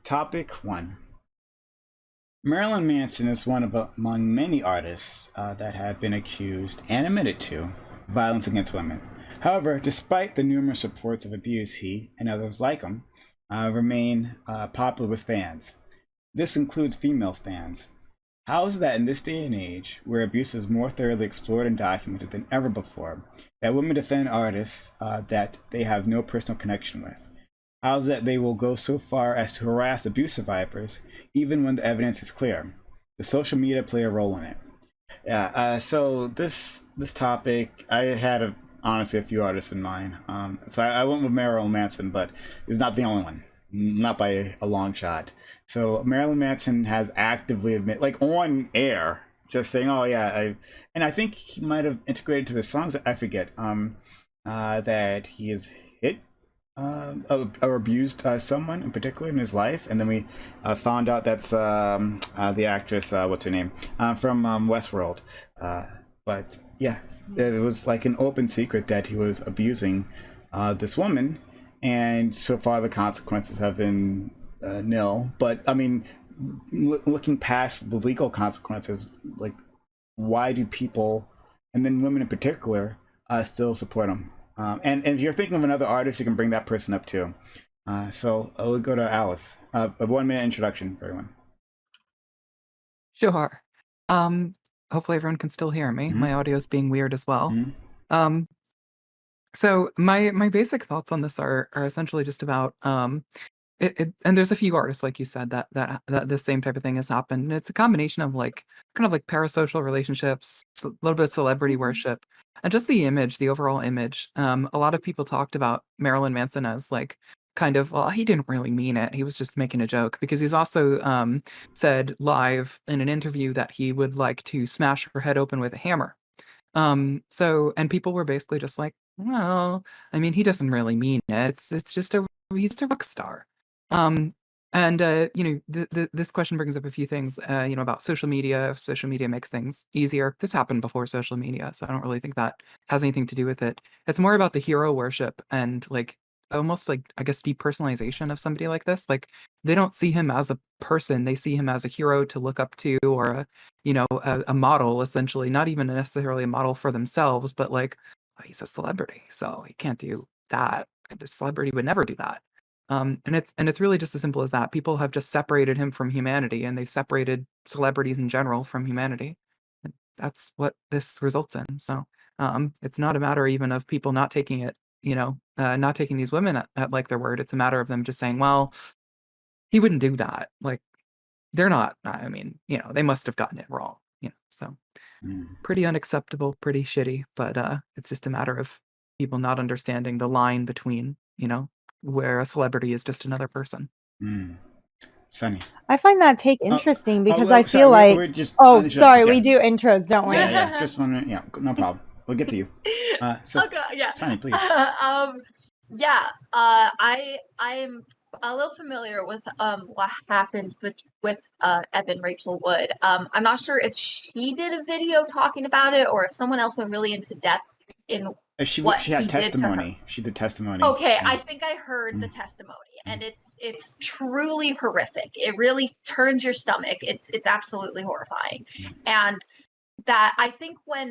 Topic 1. Marilyn Manson is one of among many artists that have been accused and admitted to violence against women. However, despite the numerous reports of abuse, he and others like him remain popular with fans. This includes female fans. How is it that in this day and age, where abuse is more thoroughly explored and documented than ever before, that women defend artists that they have no personal connection with? How is it that they will go so far as to harass abuse survivors, even when the evidence is clear? Does social media play a role in it? Yeah. So this topic, I had honestly a few artists in mind. So I went with Marilyn Manson, but he's not the only one, not by a long shot. So Marilyn Manson has actively admitted, like on air, just saying, "Oh yeah," and I think he might have integrated to his songs. I forget. That he has hit or abused someone in particular in his life, and then we found out that's the actress, what's her name, from Westworld. But yeah, it was like an open secret that he was abusing this woman, and so far the consequences have been nil. But I mean, looking past the legal consequences, like why do people, and then women in particular, still support him? And if you're thinking of another artist, you can bring that person up too. So I would go to Alice. A 1 minute introduction for everyone. Sure. Hopefully everyone can still hear me. Mhm. My audio is being weird as well. Mhm. Um, so my basic thoughts on this are essentially just about and there's a few artists like you said that the same type of thing has happened. And it's a combination of like kind of like parasocial relationships, a little bit of celebrity worship, and just the image, the overall image. A lot of people talked about Marilyn Manson as like kind of, well, he didn't really mean it. He was just making a joke, because he's also said live in an interview that he would like to smash her head open with a hammer. And people were basically just like, well, I mean, he doesn't really mean it. It's just he's a rock star. Um, this question brings up a few things, about social media. If social media makes things easier, this happened before social media, so I don't really think that has anything to do with it. It's more about the hero worship and like almost like, I guess, depersonalization of somebody like this. Like they don't see him as a person; they see him as a hero to look up to, or a model, essentially. Not even necessarily a model for themselves, but like, oh, he's a celebrity, so he can't do that. A celebrity would never do that. And it's really just as simple as that. People have just separated him from humanity, and they've separated celebrities in general from humanity. And that's what this results in. So it's not a matter even of people not taking it, not taking these women at like their word. It's a matter of them just saying, well, he wouldn't do that. Like they're not. I mean, they must have gotten it wrong. So pretty unacceptable, pretty shitty. But it's just a matter of people not understanding the line between, where a celebrity is just another person. Sunny. I find that take interesting because well, I feel sorry, like we're just oh, sorry, yeah. we do intros, don't we? Yeah. Just 1 minute. Yeah, no problem. We'll get to you. So, Okay, yeah. Sunny, please. Yeah. I'm a little familiar with what happened with Evan Rachel Wood. I'm not sure if she did a video talking about it or if someone else went really into depth in She what had he testimony. did to her. She did testimony. Okay, Yeah. I think I heard the testimony, and it's truly horrific. It really turns your stomach. It's absolutely horrifying. And that, I think, when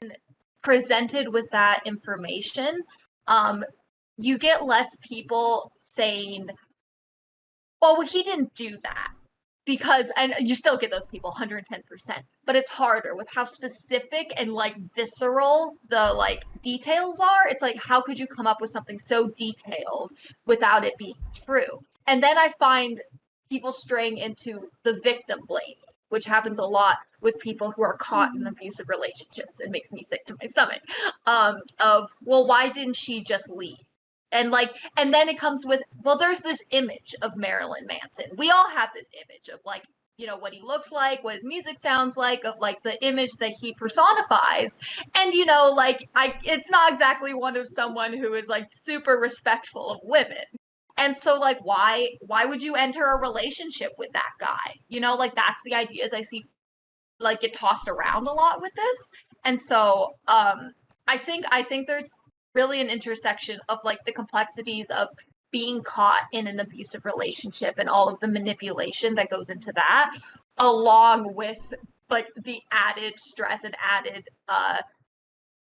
presented with that information, you get less people saying, "Oh, well, he didn't do that," because, and you still get those people 110%, but it's harder with how specific and like visceral the like details are. It's like, how could you come up with something so detailed without it being true? And then I find people straying into the victim blame, which happens a lot with people who are caught in abusive relationships. It makes me sick to my stomach. Of, well, why didn't she just leave? And then it comes with, well, there's this image of Marilyn Manson. We all have this image of like, what he looks like, what his music sounds like, of like the image that he personifies. And it's not exactly one of someone who is like super respectful of women. And so like, why would you enter a relationship with that guy? Like that's the ideas I see like get tossed around a lot with this. And so I think there's really an intersection of like the complexities of being caught in an abusive relationship and all of the manipulation that goes into that, along with like the added stress and added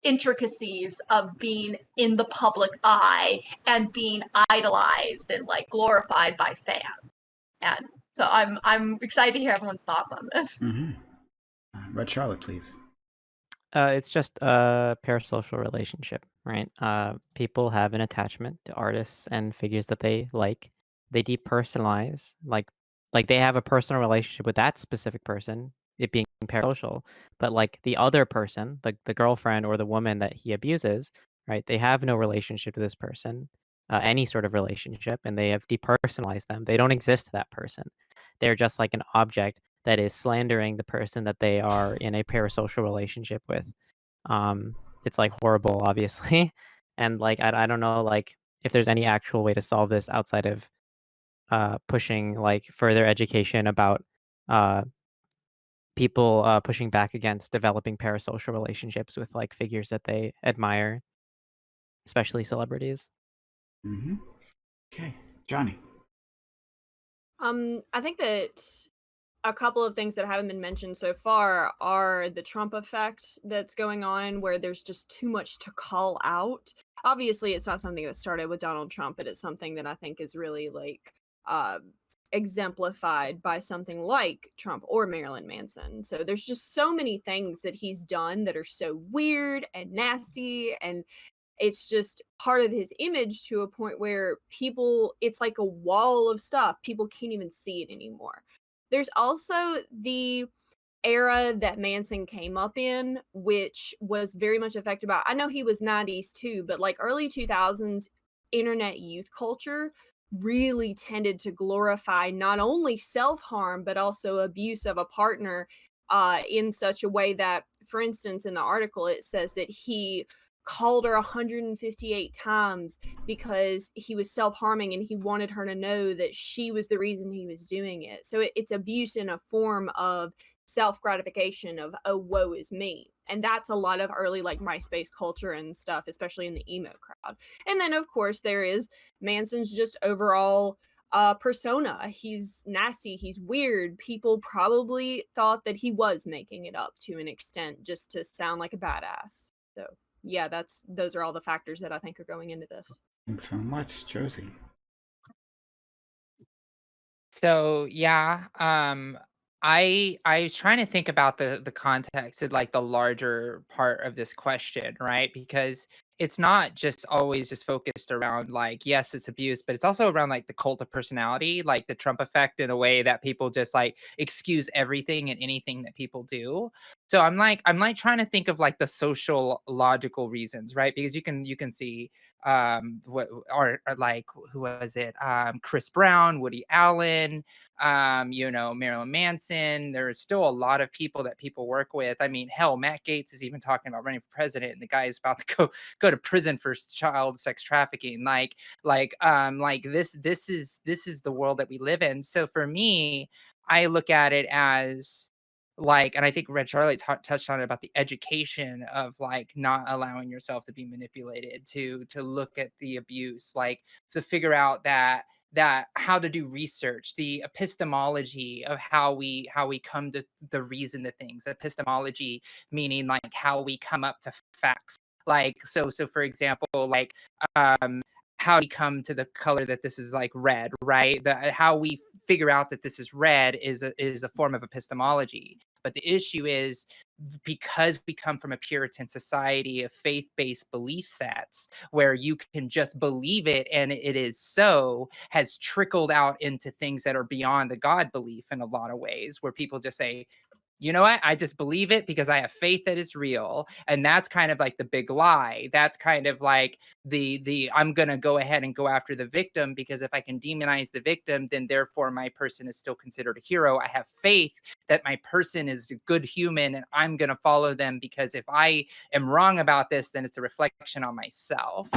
intricacies of being in the public eye and being idolized and like glorified by fans. And so I'm excited to hear everyone's thoughts on this. Red Charlotte, please. It's just a parasocial relationship, right? People have an attachment to artists and figures that they like. They depersonalize, like they have a personal relationship with that specific person, it being parasocial. But like the other person, like the girlfriend or the woman that he abuses, right? They have no relationship to this person, any sort of relationship, and they have depersonalized them. They don't exist to that person. They're just like an object that is slandering the person that they are in a parasocial relationship with. It's like horrible, obviously. And like, I don't know, like if there's any actual way to solve this outside of pushing like further education about people pushing back against developing parasocial relationships with like figures that they admire, especially celebrities. Okay, Johnny. I think that a couple of things that haven't been mentioned so far are the Trump effect that's going on, where there's just too much to call out. Obviously, it's not something that started with Donald Trump, but it's something that I think is really like exemplified by something like Trump or Marilyn Manson. So there's just so many things that he's done that are so weird and nasty, and it's just part of his image to a point where people, it's like a wall of stuff. People can't even see it anymore. There's also the era that Manson came up in, which was very much affected by, I know he was 90s too, but like early 2000s internet youth culture really tended to glorify not only self-harm, but also abuse of a partner in such a way that, for instance, in the article, it says that he called her 158 times because he was self-harming and he wanted her to know that she was the reason he was doing it. So it's abuse in a form of self-gratification of, oh, woe is me. And that's a lot of early like MySpace culture and stuff, especially in the emo crowd. And then of course there is Manson's just overall persona. He's nasty, he's weird. People probably thought that he was making it up to an extent just to sound like a badass. So yeah, those are all the factors that I think are going into this. Thanks so much, Josie. So yeah, I was trying to think about the context and like the larger part of this question, right? Because it's not just always just focused around like, yes, it's abuse, but it's also around like the cult of personality, like the Trump effect, in a way that people just like excuse everything and anything that people do. So I'm like trying to think of like the social logical reasons, right? Because you can see what or like, who was it? Chris Brown, Woody Allen, Marilyn Manson. There's still a lot of people that people work with. I mean, hell, Matt Gaetz is even talking about running for president, and the guy is about to go to prison for child sex trafficking. This is the world that we live in. So for me, I look at it as like, and I think Red Charlotte touched on it, about the education of like not allowing yourself to be manipulated, to look at the abuse, like to figure out that how to do research, the epistemology of how we come to the reason to things. Epistemology meaning like how we come up to facts. Like so for example, like how we come to the color that this is like red, right? How we figure out that this is red is a form of epistemology. But the issue is, because we come from a Puritan society of faith-based belief sets where you can just believe it and it is so, has trickled out into things that are beyond the God belief in a lot of ways, where people just say, you know what? I just believe it because I have faith that it's real. And that's kind of like the big lie. That's kind of like the I'm going to go ahead and go after the victim, because if I can demonize the victim, then therefore my person is still considered a hero. I have faith that my person is a good human and I'm going to follow them, because if I am wrong about this, then it's a reflection on myself.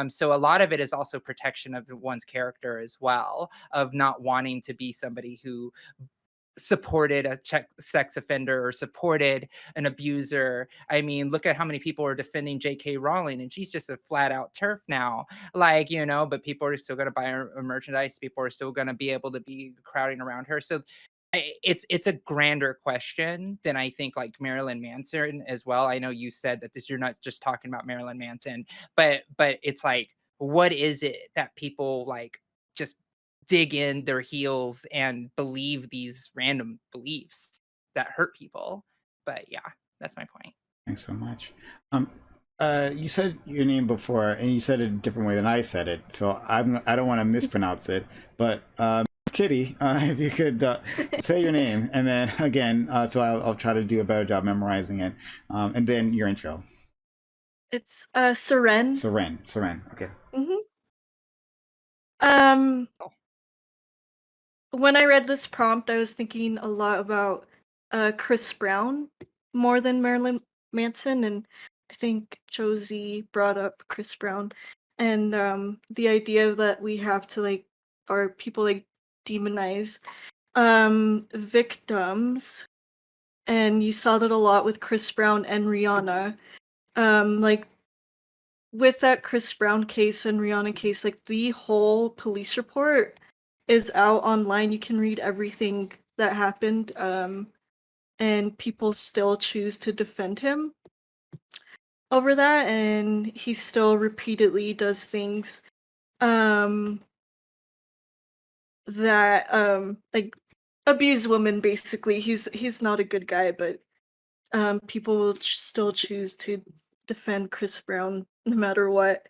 So a lot of it is also protection of one's character as well, of not wanting to be somebody who supported a sex offender or supported an abuser. I mean, look at how many people are defending J.K. Rowling, and she's just a flat out turf now. Like, but people are still going to buy her merchandise. People are still going to be able to be crowding around her. So it's a grander question than I think like Marilyn Manson as well. I know you said that you're not just talking about Marilyn Manson, but it's like, what is it that people like just dig in their heels and believe these random beliefs that hurt people? But yeah, that's my point. Thanks so much. You said your name before, and you said it a different way than I said it, so I don't want to mispronounce it. But Kitty, if you could say your name, and then again, so I'll try to do a better job memorizing it, and then your intro. It's Seren. Seren. Okay. When I read this prompt, I was thinking a lot about Chris Brown more than Marilyn Manson, and I think Josie brought up Chris Brown, and the idea that we have to like, or people like demonize victims, and you saw that a lot with Chris Brown and Rihanna. Like with that Chris Brown case and Rihanna case, like the whole police report is out online. You can read everything that happened, and people still choose to defend him over that, and he still repeatedly does things that like abuse women. Basically, he's not a good guy, but people will still choose to defend Chris Brown no matter what.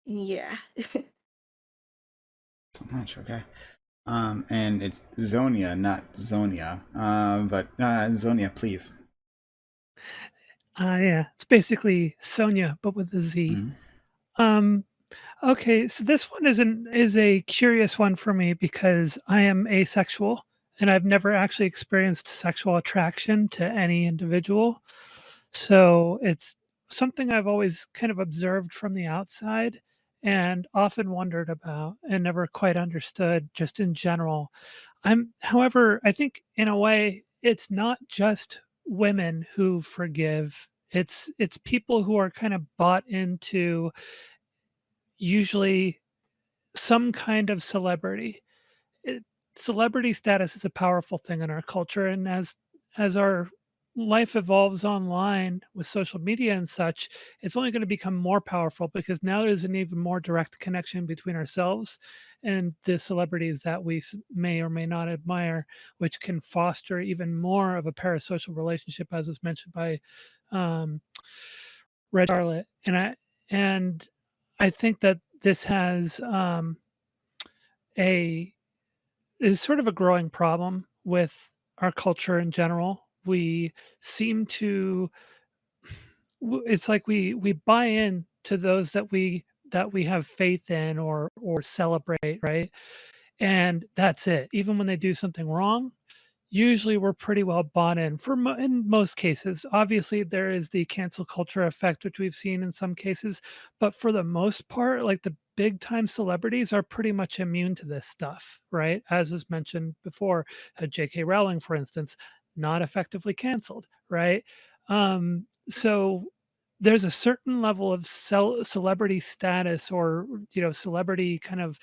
Yeah. So much. Okay. And it's Zonia, not Zonia. But Zonia, please. Yeah, it's basically Sonia, but with a Z. Okay, so this one is a curious one for me because I am asexual and I've never actually experienced sexual attraction to any individual. So it's something I've always kind of observed from the outside and often wondered about and never quite understood just in general. However, I think in a way it's not just women who forgive. It's people who are kind of bought into usually some kind of celebrity. Celebrity status is a powerful thing in our culture, and as our life evolves online with social media and such, it's only going to become more powerful because now there's an even more direct connection between ourselves and the celebrities that we may or may not admire, which can foster even more of a parasocial relationship, as was mentioned by Red Charlotte. And I think that this has is sort of a growing problem with our culture in general. We seem to it's like we buy in to those that we have faith in or celebrate, right? And that's it. Even when they do something wrong, usually we're pretty well bought in in most cases. Obviously there is the cancel culture effect, which we've seen in some cases, but for the most part, like the big time celebrities are pretty much immune to this stuff, right? As was mentioned before, J.K. Rowling, for instance, not effectively canceled, right? So there's a certain level of celebrity status or celebrity kind of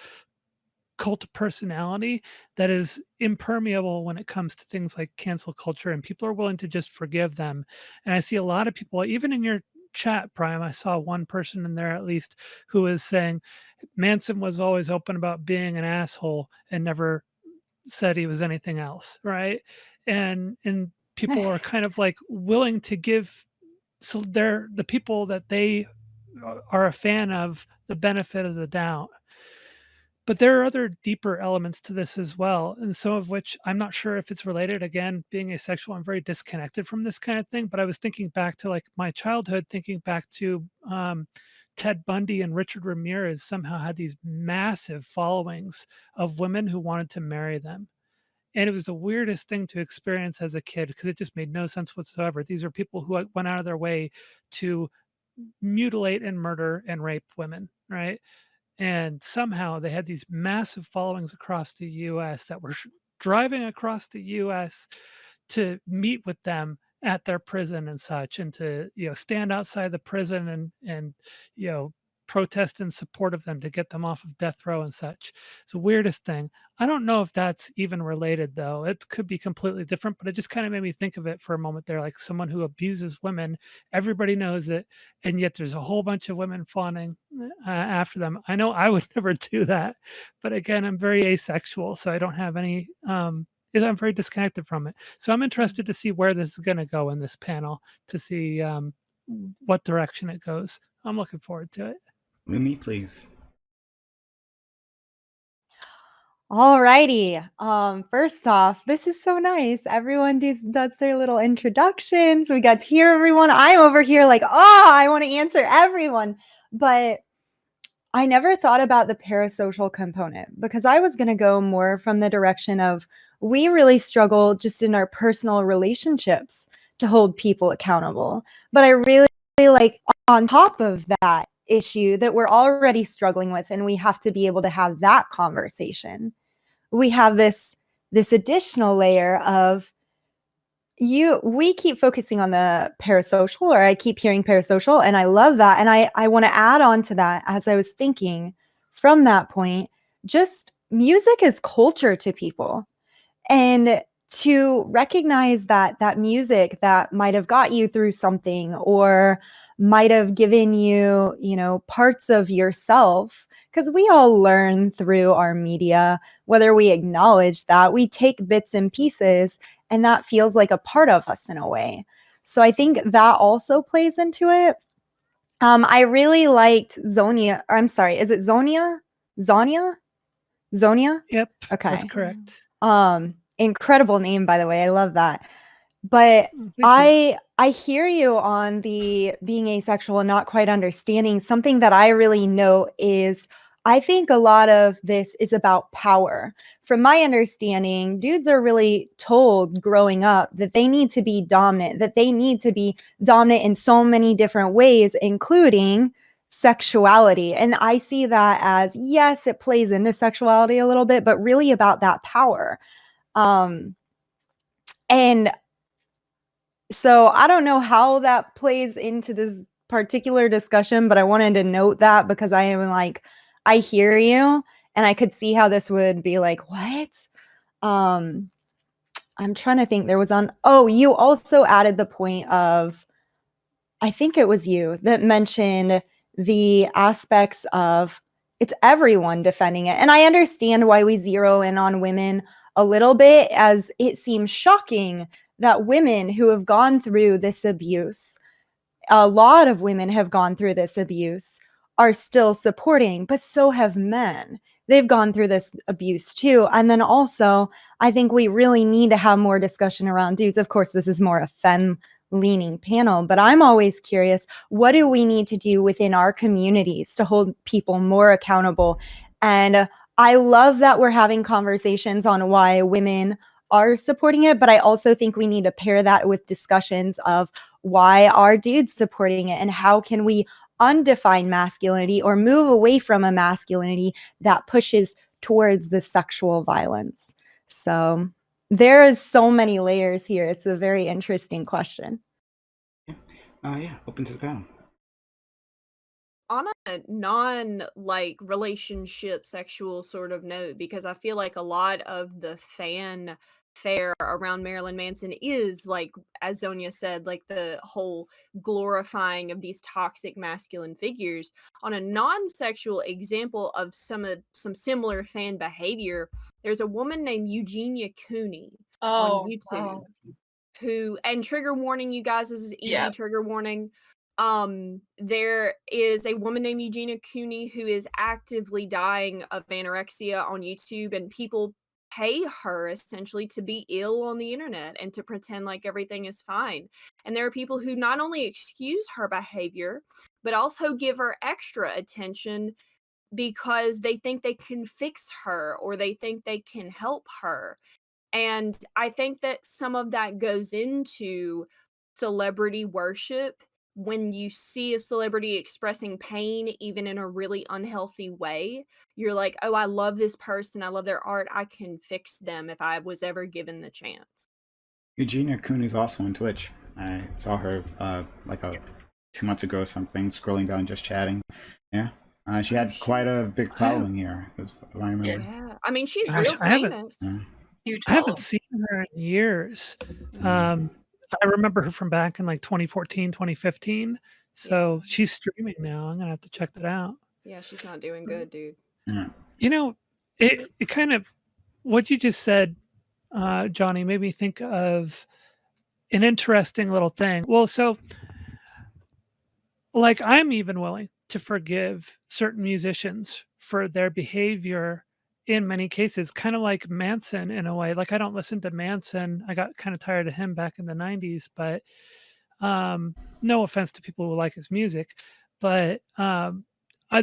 cult personality that is impermeable when it comes to things like cancel culture, and people are willing to just forgive them. And I see a lot of people, even in your chat, Prime, I saw one person in there at least who was saying Manson was always open about being an asshole and never said he was anything else, right? And people are kind of like willing to give, so they're the people that they are a fan of, the benefit of the doubt. But there are other deeper elements to this as well, and some of which I'm not sure if it's related. Again, being asexual, I'm very disconnected from this kind of thing. But I was thinking back to like my childhood, thinking back to Ted Bundy and Richard Ramirez somehow had these massive followings of women who wanted to marry them. And it was the weirdest thing to experience as a kid because it just made no sense whatsoever. These are people who went out of their way to mutilate and murder and rape women, right? And somehow they had these massive followings across the US that were driving across the US to meet with them at their prison and such, and to, stand outside the prison and, protest in support of them to get them off of death row and such. It's the weirdest thing. I don't know if that's even related though. It could be completely different, but it just kind of made me think of it for a moment there, like someone who abuses women, everybody knows it, and yet there's a whole bunch of women fawning after them. I know I would never do that, but again, I'm very asexual, so I don't have any I'm very disconnected from it. So I'm interested to see where this is going to go in this panel, to see what direction it goes. I'm looking forward to it. Lumi, please. Alrighty. First off, this is so nice. Everyone does their little introductions. We got to hear everyone. I'm over here like, I want to answer everyone. But I never thought about the parasocial component, because I was going to go more from the direction of, we really struggle just in our personal relationships to hold people accountable. But I really like, on top of that issue that we're already struggling with, and we have to be able to have that conversation, we have this additional layer of, we keep focusing on the parasocial, or I keep hearing parasocial, and I love that. And I want to add on to that, as I was thinking from that point, just music is culture to people. And to recognize that music that might have got you through something, or might have given you, parts of yourself, because we all learn through our media, whether we acknowledge that, we take bits and pieces, and that feels like a part of us in a way. So I think that also plays into it. I really liked Zonia. I'm sorry, is it Zonia? Zonia? Yep. Okay. That's correct. Incredible name, by the way. I love that. But Thank you. I hear you on the being asexual and not quite understanding. Something that I really know is, I think a lot of this is about power. From my understanding, dudes are really told growing up that they need to be dominant, in so many different ways, including sexuality. And I see that as, yes, it plays into sexuality a little bit, but really about that power. And so I don't know how that plays into this particular discussion, but I wanted to note that, because I am like, I hear you, and I could see how this would be like, what? I'm trying to think. You also added the point of, I think it was you that mentioned the aspects of, it's everyone defending it. And I understand why we zero in on women a little bit, as it seems shocking that women who have gone through this abuse, a lot of women have gone through this abuse, are still supporting, but so have men. They've gone through this abuse too. And then also, I think we really need to have more discussion around dudes. Of course, this is more a femme leaning panel, but I'm always curious, what do we need to do within our communities to hold people more accountable? And I love that we're having conversations on why women are supporting it, but I also think we need to pair that with discussions of why are dudes supporting it, and how can we undefine masculinity, or move away from a masculinity that pushes towards the sexual violence. So there is so many layers here. It's a very interesting question. Yeah, open to the panel. On a non relationship sexual sort of note, because I feel like a lot of the fanfare around Marilyn Manson is, like, as Zonia said, like the whole glorifying of these toxic masculine figures. On a non-sexual example of some similar fan behavior, there's a woman named Eugenia Cooney on YouTube who, and trigger warning, you guys, this is ED trigger warning. There is a woman named Eugenia Cooney who is actively dying of anorexia on YouTube, and people pay her essentially to be ill on the internet and to pretend like everything is fine. And there are people who not only excuse her behavior, but also give her extra attention because they think they can fix her, or they think they can help her. And I think that some of that goes into celebrity worship when you see a celebrity expressing pain, even in a really unhealthy way, you're like, oh, I love this person. I love their art. I can fix them if I was ever given the chance. Eugenia Kuhn is also on Twitch. I saw her like 2 months ago or something, scrolling down, just chatting. Yeah. She had quite a big following here, as I remember. Yeah. I mean, she's Gosh, real I haven't- famous. Yeah. Huge I haven't follow. seen her in years. Mhm. I remember her from back in like 2014, 2015. So she's streaming now. I'm gonna have to check that out. Yeah, she's not doing good, dude. Yeah. You know, it kind of what you just said, Johnny, made me think of an interesting little thing. Well, so like I'm even willing to forgive certain musicians for their behavior in many cases, kind of like Manson in a way. Like I don't listen to Manson. I got kind of tired of him back in the 90s, but no offense to people who like his music, but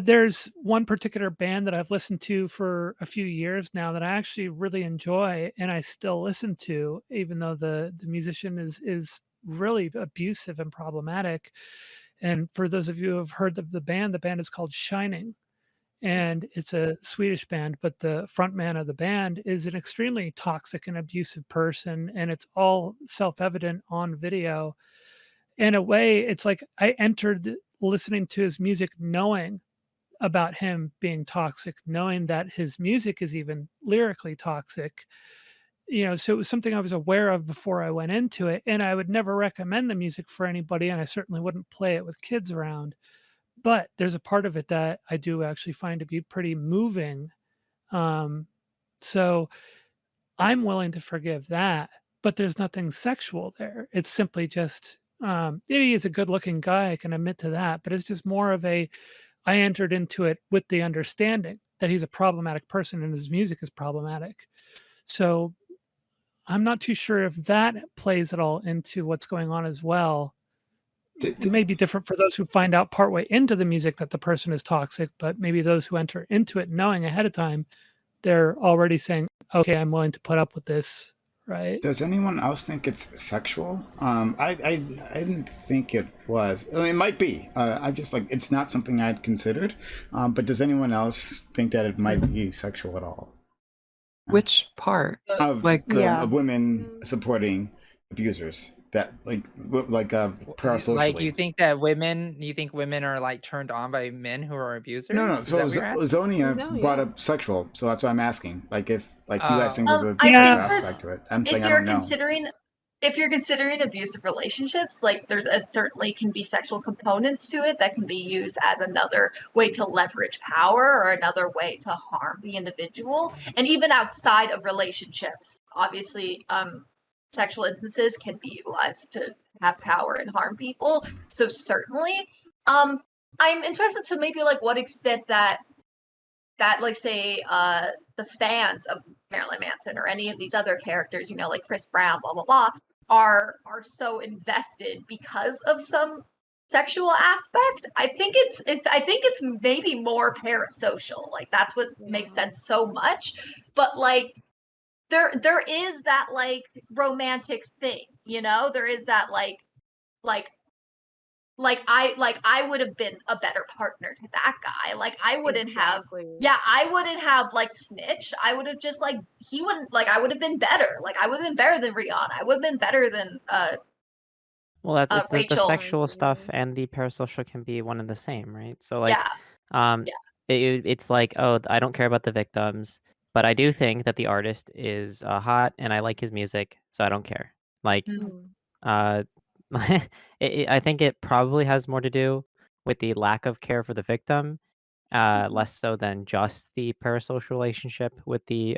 there's one particular band that I've listened to for a few years now that I actually really enjoy, and I still listen to, even though the musician is really abusive and problematic. And for those of you who have heard of the band is called Shining, and it's a Swedish band, but the frontman of the band is an extremely toxic and abusive person, and it's all self-evident on video. In a way, it's like I entered listening to his music knowing about him being toxic, knowing that his music is even lyrically toxic. So it was something I was aware of before I went into it, and I would never recommend the music for anybody, and I certainly wouldn't play it with kids around. But there's a part of it that I do actually find to be pretty moving. So I'm willing to forgive that, but there's nothing sexual there. It's simply just he is a good-looking guy. I can admit to that, but it's just more of a I entered into it with the understanding that he's a problematic person and his music is problematic. So I'm not too sure if that plays at all into what's going on as well. It may be different for those who find out partway into the music that the person is toxic, but maybe those who enter into it knowing ahead of time, they're already saying, okay, I'm willing to put up with this, right? Does anyone else think it's sexual? I didn't think it was. I mean, it might be. I just like it's not something I'd considered. But does anyone else think that it might be sexual at all? Which part? Of Like, of women supporting abusers that parasocially. Like you think women are like turned on by men who are abusers? No. Is So that what you're asking? Zonia brought up sexual, so that's why I'm asking. Like if you guys think there's a I sexual think aspect to it. I'm saying I if you're don't know. considering abusive relationships, like there's certainly can be sexual components to it that can be used as another way to leverage power or another way to harm the individual. And even outside of relationships, obviously, sexual instances can be utilized to have power and harm people. So certainly, I'm interested to maybe like what extent that like say the fans of Marilyn Manson or any of these other characters, like Chris Brown, blah blah blah, are so invested because of some sexual aspect. I think it's maybe more parasocial. Like that's what makes sense so much. But like there is that like romantic thing, there is that like I would have been a better partner to that guy. Like I wouldn't have like snitch. I would have just like he wouldn't like I would have been better. Like I would have been better than Rihanna. I would have been better than Well, it's the Rachel. sexual stuff and the parasocial can be one and the same, right? So like, Yeah. it's like, oh, I don't care about the victims, but I do think that the artist is hot and I like his music, so I don't care. Like, uh, I think it probably has more to do with the lack of care for the victim, less so than just the parasocial relationship with the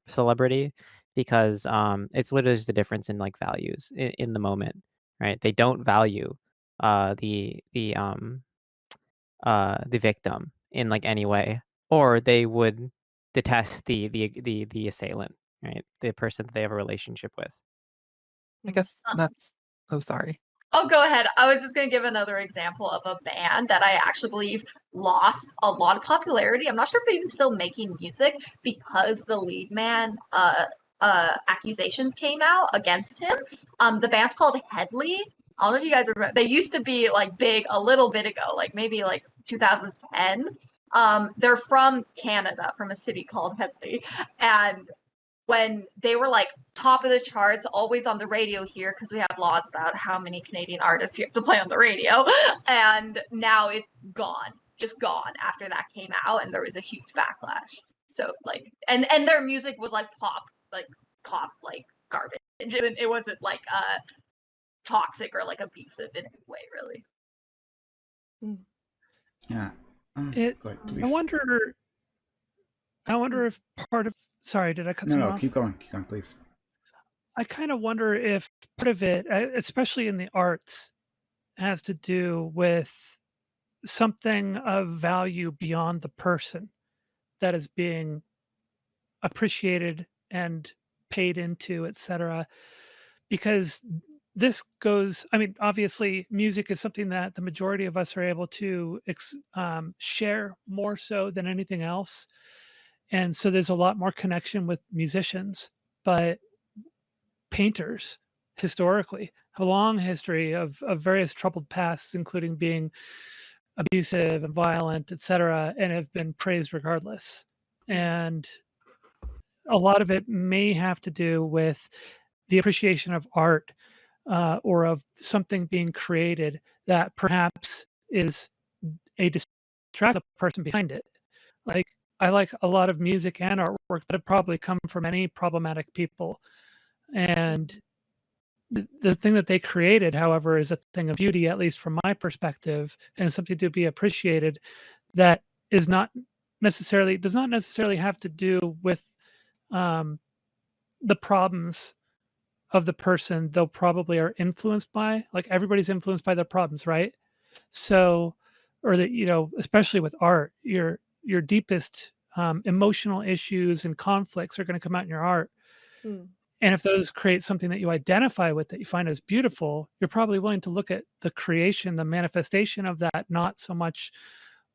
celebrity, because it's literally just the difference in like values in the moment, right? They don't value the victim in like any way, or they would detest the assailant, right? The person that they have a relationship with. I guess that's. Oh, sorry. Oh, go ahead. I was just going to give another example of a band that I actually believe lost a lot of popularity. I'm not sure if they're even still making music because the lead man accusations came out against him. The band's called Headley, I don't know if you guys remember. They used to be like big a little bit ago, like maybe like 2010. They're from Canada, from a city called Headley, and when they were like top of the charts, always on the radio here, because we have laws about how many Canadian artists you have to play on the radio, and now it's gone, just gone after that came out, and there was a huge backlash. So like, and their music was like pop like garbage. It wasn't like toxic or like abusive in any way, really. Yeah. It. Go ahead, I please. wonder if part of. Sorry, did I cut No, someone no, off? keep going, please. I kind of wonder if part of it, especially in the arts, has to do with something of value beyond the person that is being appreciated and paid into, etc. Because this goes, I mean, obviously, music is something that the majority of us are able to share more so than anything else. And so there's a lot more connection with musicians. But painters historically have a long history of various troubled pasts, including being abusive and violent, etc., and have been praised regardless. And a lot of it may have to do with the appreciation of art or of something being created that perhaps is a distracted person behind it. Like, I like a lot of music and artwork that have probably come from many problematic people. And the thing that they created, however, is a thing of beauty, at least from my perspective, and something to be appreciated that is not necessarily does not necessarily have to do with the problems of the person they'll probably are influenced by. Like, everybody's influenced by their problems, right? So, or that, especially with art, your deepest emotional issues and conflicts are going to come out in your art. And if those create something that you identify with, that you find as beautiful, you're probably willing to look at the creation, the manifestation of that, not so much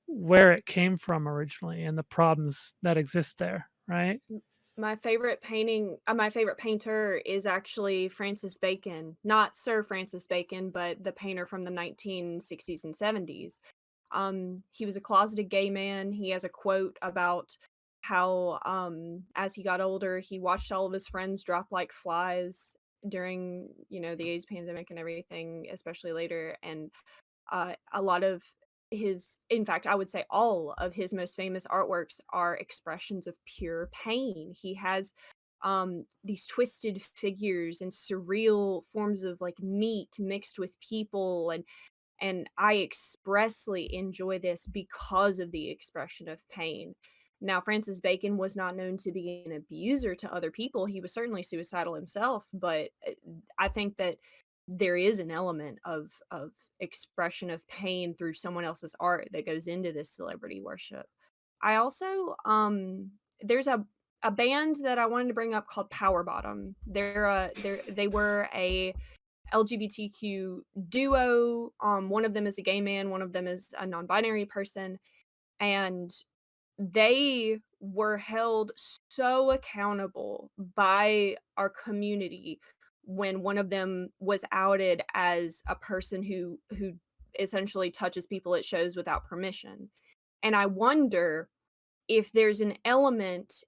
where it came from originally and the problems that exist there, right? My favorite painter is actually Francis Bacon, not Sir Francis Bacon, but the painter from the 1960s and 70s. He was a closeted gay man. He has a quote about how, as he got older, he watched all of his friends drop like flies during, the AIDS pandemic and everything, especially later. And a lot of in fact, I would say all of his most famous artworks are expressions of pure pain. He has these twisted figures and surreal forms of like meat mixed with people, and I expressly enjoy this because of the expression of pain. Now, Francis Bacon was not known to be an abuser to other people. He was certainly suicidal himself, but I think that there is an element of expression of pain through someone else's art that goes into this celebrity worship. I also there's a band that I wanted to bring up called Power Bottom. They were a LGBTQ duo. One of them is a gay man, one of them is a non-binary person, and they were held so accountable by our community when one of them was outed as a person who essentially touches people at shows without permission. And I wonder if there's an element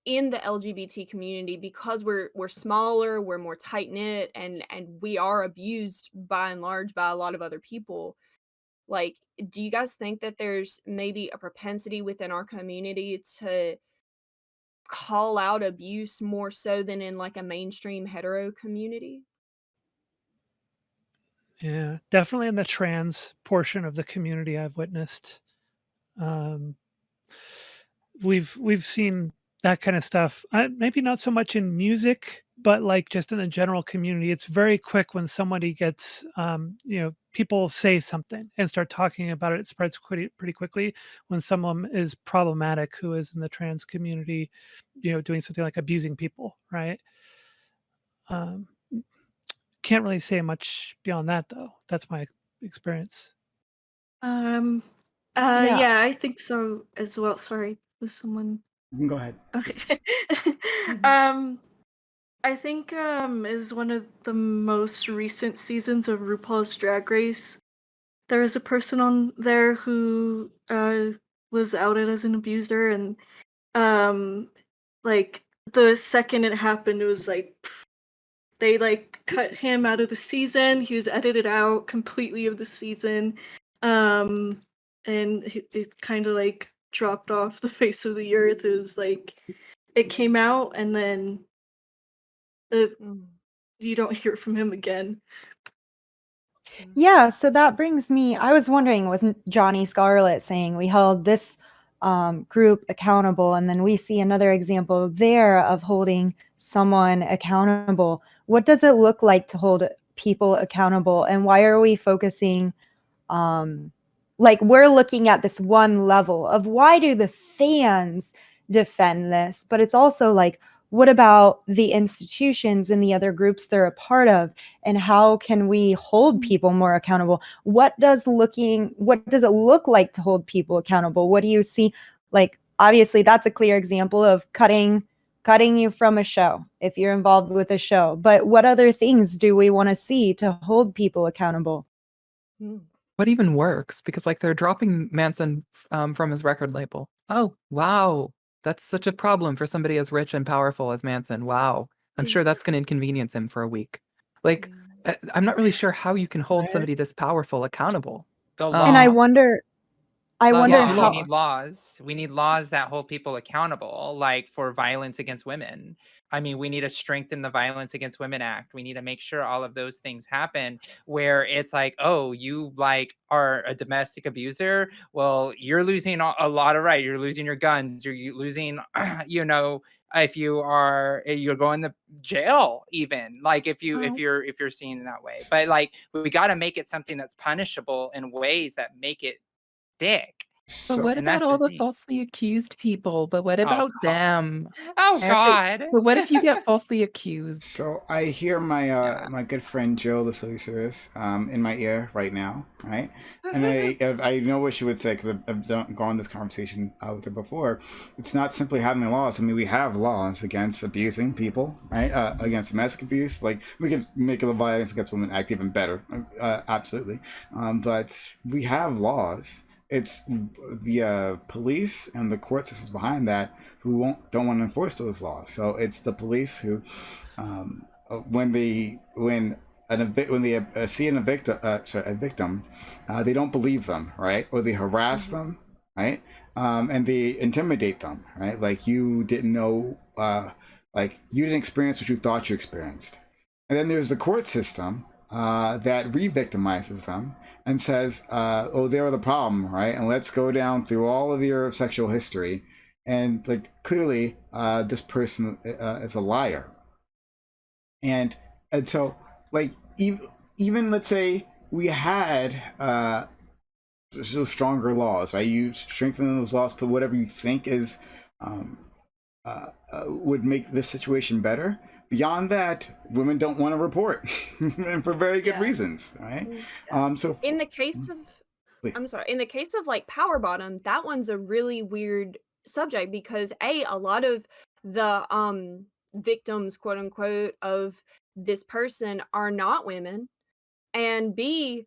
in the LGBT community, because we're smaller, we're more tight knit, and we are abused by and large by a lot of other people. Like, do you guys think that there's maybe a propensity within our community to call out abuse more so than in like a mainstream hetero community? Yeah, definitely in the trans portion of the community I've witnessed. We've seen that kind of stuff. Maybe not so much in music, but like just in the general community. It's very quick when somebody gets, people say something and start talking about it. It spreads pretty quickly when someone is problematic who is in the trans community, doing something like abusing people, right? Can't really say much beyond that, though. That's my experience. Yeah. Yeah. Yeah, I think so as well. Sorry, was someone? You can go ahead. Okay. Um, I think is one of the most recent seasons of RuPaul's Drag Race. There is a person on there who was outed as an abuser, and like the second it happened, it was like they like cut him out of the season. He was edited out completely of the season, and it kind of like dropped off the face of the earth. It was like it came out, and then you don't hear from him again. Yeah, so that brings me, I was wondering, wasn't Johnny Scarlett saying we held this group accountable, and then we see another example there of holding someone accountable. What does it look like to hold people accountable, and why are we focusing like we're looking at this one level of why do the fans defend this, but it's also like, what about the institutions and the other groups they're a part of, and how can we hold people more accountable? What does it look like to hold people accountable? What do you see? Like, obviously that's a clear example of cutting you from a show if you're involved with a show, but what other things do we want to see to hold people accountable? What even works? Because like they're dropping Manson from his record label. Oh, wow. That's such a problem for somebody as rich and powerful as Manson. Wow. I'm sure that's going to inconvenience him for a week. Like, I'm not really sure how you can hold somebody this powerful accountable. The And I law. wonder Yeah, how We need laws. We need laws that hold people accountable, like for violence against women. I mean, we need to strengthen the Violence Against Women Act. We need to make sure all of those things happen where it's like, oh, you like are a domestic abuser. Well, you're losing a lot of right. You're losing your guns. You're losing, you know, if you're going to jail even, like if you're seen in that way. But like we got to make it something that's punishable in ways that make it stick. But what And about that's all the the thing. falsely accused people? But what Oh, about them? Oh So- God. But what if you get falsely accused? So I hear my Yeah. my good friend Jill, the silly serious, in my ear right now, right? And I know what she would say because I've gone this conversation with her before. It's not simply having laws. I mean, we have laws against abusing people, right? Against domestic abuse. Like we could make the Violence Against Women Act even better, absolutely. But we have laws. It's the police and the court systems behind that who don't want to enforce those laws. So it's the police who, when they see a victim, they don't believe them, right? Or they harass them, right? And they intimidate them, right? Like you didn't know, like you didn't experience what you thought you experienced. And then there's the court system that re-victimizes them and says, "Oh, they were the problem, right? And let's go down through all of your sexual history, and like clearly, this person is a liar." And so like even let's say we had so stronger laws, right? You strengthen those laws, put whatever you think is um, would make this situation better. Beyond that, women don't want to report, and for very good reasons, right? So in the case of, please. I'm sorry, in the case of like Power Bottom, that one's a really weird subject because a lot of the victims, quote unquote, of this person are not women, and B,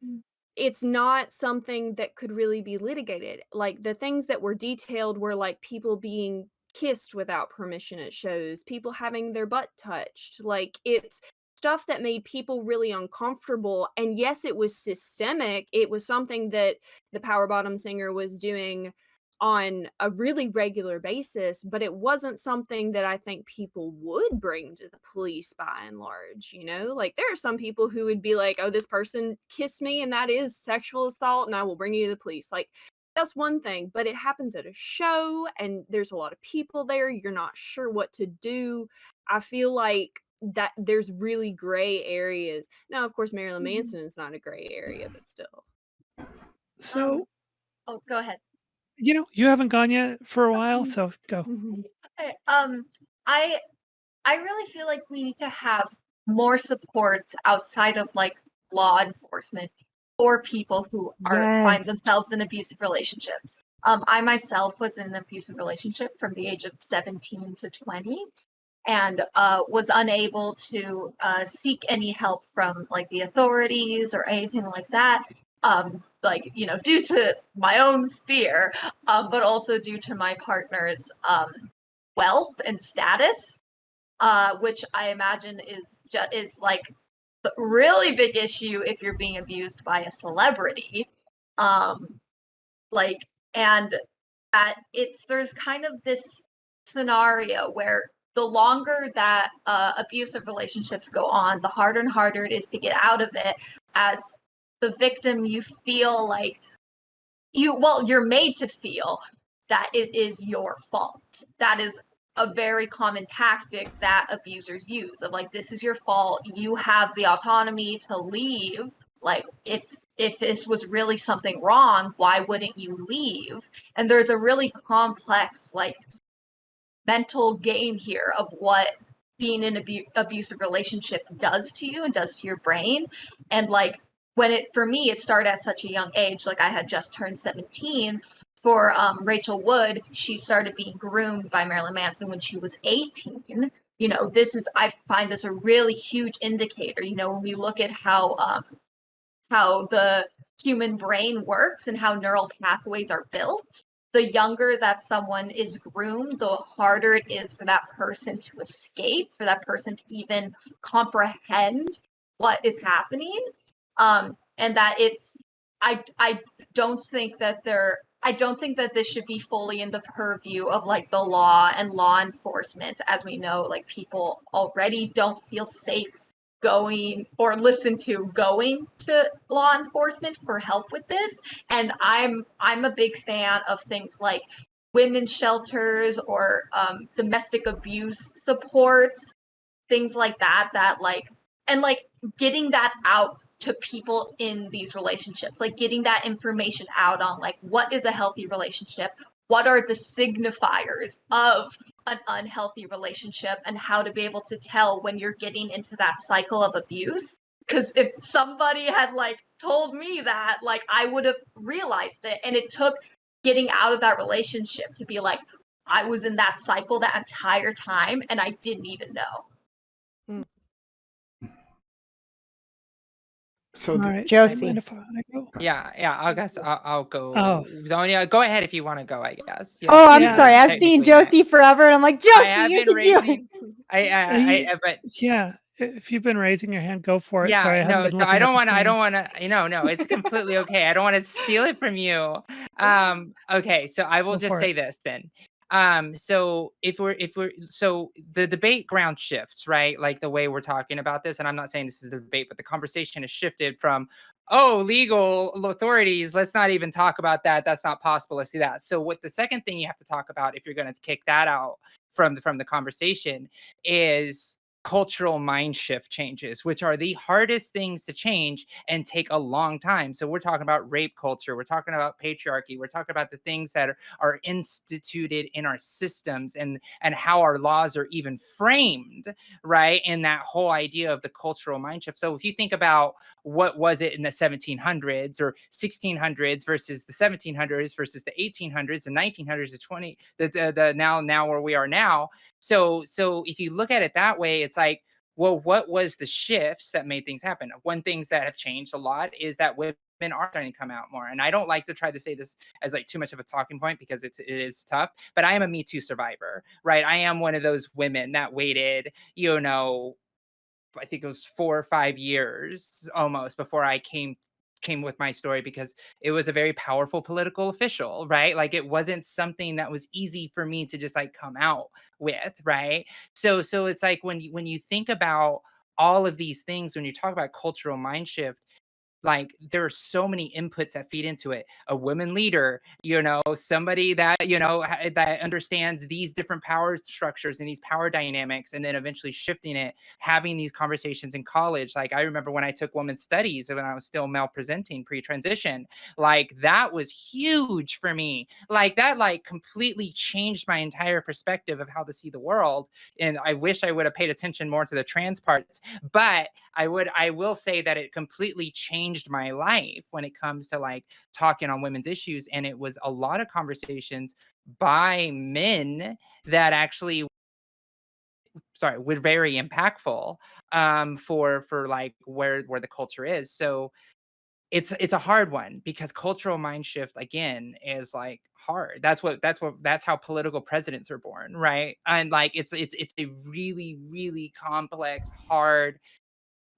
it's not something that could really be litigated. Like the things that were detailed were like people being kissed without permission at shows, people having their butt touched. Like it's stuff that made people really uncomfortable. And yes, it was systemic. It was something that the Power Bottom singer was doing on a really regular basis, but it wasn't something that I think people would bring to the police by and large, you know? Like there are some people who would be like, "Oh, this person kissed me and that is sexual assault and I will bring you to the police." Like that's one thing, but it happens at a show and there's a lot of people there, you're not sure what to do. I feel like that there's really gray areas. Now, of course, Marilyn Manson is not a gray area, but still. So, Oh, go ahead. you haven't gone yet for a while, so go. Okay, I really feel like we need to have more supports outside of like law enforcement for people who find Yes. themselves in abusive relationships. I myself was in an abusive relationship from the age of 17 to 20. and was unable to seek any help from like the authorities or anything like that. Like, you know, due to my own fear, but also due to my partner's wealth and status, which I imagine is like a really big issue if you're being abused by a celebrity. Like, and that there's kind of this scenario where the longer that abusive relationships go on, the harder and harder it is to get out of it. As the victim, you feel like you're made to feel that it is your fault. That is a very common tactic that abusers use, of like, this is your fault, you have the autonomy to leave. Like, if this was really something wrong, why wouldn't you leave? And there's a really complex like mental game here of what being in an abusive relationship does to you and does to your brain. And like, when for me, it started at such a young age. Like, I had just turned 17. For Rachel Wood, she started being groomed by Marilyn Manson when she was 18. You know, I find this a really huge indicator. You know, when we look at how the human brain works and how neural pathways are built, the younger that someone is groomed, the harder it is for that person to escape, for that person to even comprehend what is happening. And that I don't think that this should be fully in the purview of like the law and law enforcement. As we know, like, people already don't feel safe going to law enforcement for help with this. And I'm a big fan of things like women's shelters or domestic abuse supports, things like that, and like getting that out to people in these relationships, like getting that information out on like, what is a healthy relationship, what are the signifiers of an unhealthy relationship, and how to be able to tell when you're getting into that cycle of abuse. Because if somebody had like told me that, like, I would have realized it. And it took getting out of that relationship to be like, I was in that cycle that entire time and I didn't even know. So All right. Josie. Mind if I go? Yeah. I guess I'll go. Oh. Zonia, go ahead if you want to go. I guess. Yeah, Oh, I'm Yeah. sorry. I've seen technically next. Josie forever, and I'm like, I Josie, have you been can do it. raising. But Yeah. If you've been raising your hand, go for it. yeah, Sorry, I haven't no. been So looking I at don't the want to. I screen. don't want to. No. It's completely okay. I don't want to steal it from you. Okay. So I will Go just for say it. this then. So if we're so the debate ground shifts, right? Like the way we're talking about this, and I'm not saying this is a debate, but the conversation has shifted from, oh, legal authorities, let's not even talk about that. That's not possible. Let's do that. So what the second thing you have to talk about, if you're going to kick that out from the conversation, is cultural mind shift changes, which are the hardest things to change and take a long time. So we're talking about rape culture, we're talking about patriarchy, we're talking about the things that are instituted in our systems, and how our laws are even framed, right? And that whole idea of the cultural mind shift. So if you think about what was it in the 1700s or 1600s versus the 1700s versus the 1800s, the 1900s, the now where we are now. So if you look at it that way, it's like, well, what was the shifts that made things happen? One things that have changed a lot is that women are starting to come out more. And I don't like to try to say this as like too much of a talking point, because it is tough, but I am a Me Too survivor, right? I am one of those women that waited, I think it was 4 or 5 years almost before I came with my story, because it was a very powerful political official, right? Like, it wasn't something that was easy for me to just like come out with, right? So it's like, when you think about all of these things, when you talk about cultural mind shift, like, there are so many inputs that feed into it. A women leader, somebody that, that understands these different power structures and these power dynamics, and then eventually shifting it, having these conversations in college. Like, I remember when I took women's studies when I was still male presenting pre-transition, like, that was huge for me. Like, that like completely changed my entire perspective of how to see the world. And I wish I would have paid attention more to the trans parts, but I will say that it completely changed my life when it comes to like talking on women's issues. And it was a lot of conversations by men that actually we're very impactful for like where the culture is. So it's a hard one because cultural mind shift again is like hard. That's how political presidents are born, right? And like it's a really really complex, hard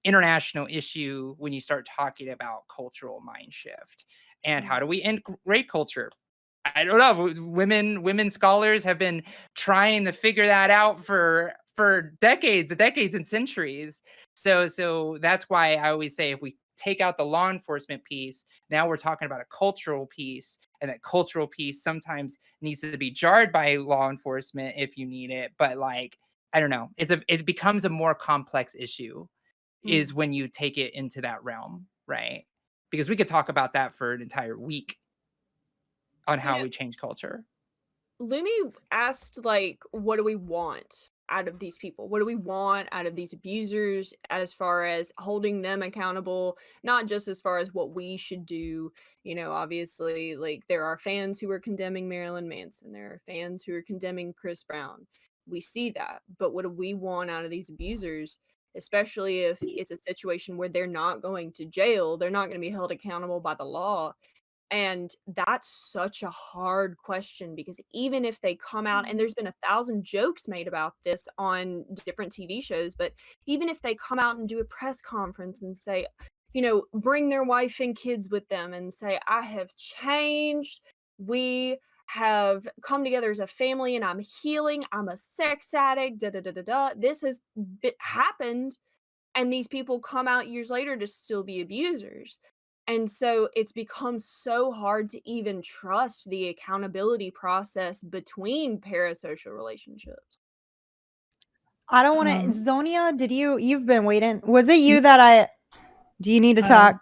international issue when you start talking about cultural mind shift. And how do we integrate culture? I don't know. Women scholars have been trying to figure that out for decades and centuries. So that's why I always say if we take out the law enforcement piece, now we're talking about a cultural piece, and that cultural piece sometimes needs to be jarred by law enforcement if you need it. But like, I don't know, it becomes a more complex issue is when you take it into that realm, right? Because we could talk about that for an entire week on how we change culture. Lumi asked, like, what do we want out of these people? What do we want out of these abusers as far as holding them accountable, not just as far as what we should do? You know, obviously, like, there are fans who are condemning Marilyn Manson, there are fans who are condemning Chris Brown. We see that. But what do we want out of these abusers? Especially if it's a situation where they're not going to jail, they're not going to be held accountable by the law. And that's such a hard question because even if they come out, and there's been 1,000 jokes made about this on different TV shows, but even if they come out and do a press conference and say, you know, bring their wife and kids with them and say, I have changed, we have come together as a family and I'm healing, I'm a sex addict, da da da da da. This has happened, and these people come out years later to still be abusers. And so it's become so hard to even trust the accountability process between parasocial relationships. I don't want to. Um, Zonia, you've been waiting. Was it you Ye- that do you need to talk?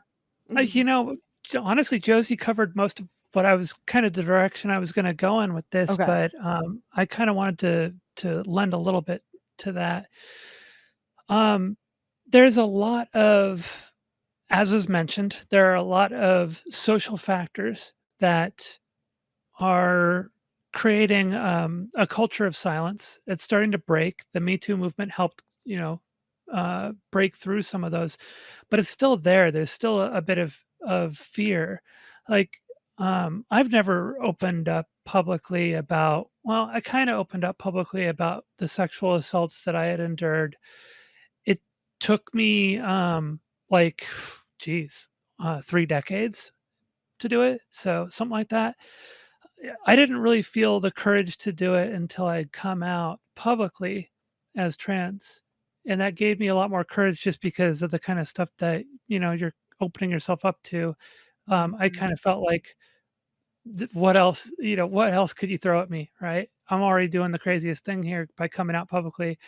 you know, honestly, Josie covered most of what I was kind of the direction I was going to go in with this, Okay. but I kind of wanted to lend a little bit to that. There's a lot of, as was mentioned, there are a lot of social factors that are creating a culture of silence. It's starting to break. The Me Too movement helped, break through some of those, but it's still there. There's still a bit of fear. Like, I've never opened up publicly about. Well, I kind of opened up publicly about the sexual assaults that I had endured. It took me like, geez, 3 decades to do it. So something like that. I didn't really feel the courage to do it until I'd come out publicly as trans. And that gave me a lot more courage just because of the kind of stuff that, you're opening yourself up to. I kind of felt like, what else, what else could you throw at me? Right. I'm already doing the craziest thing here by coming out publicly.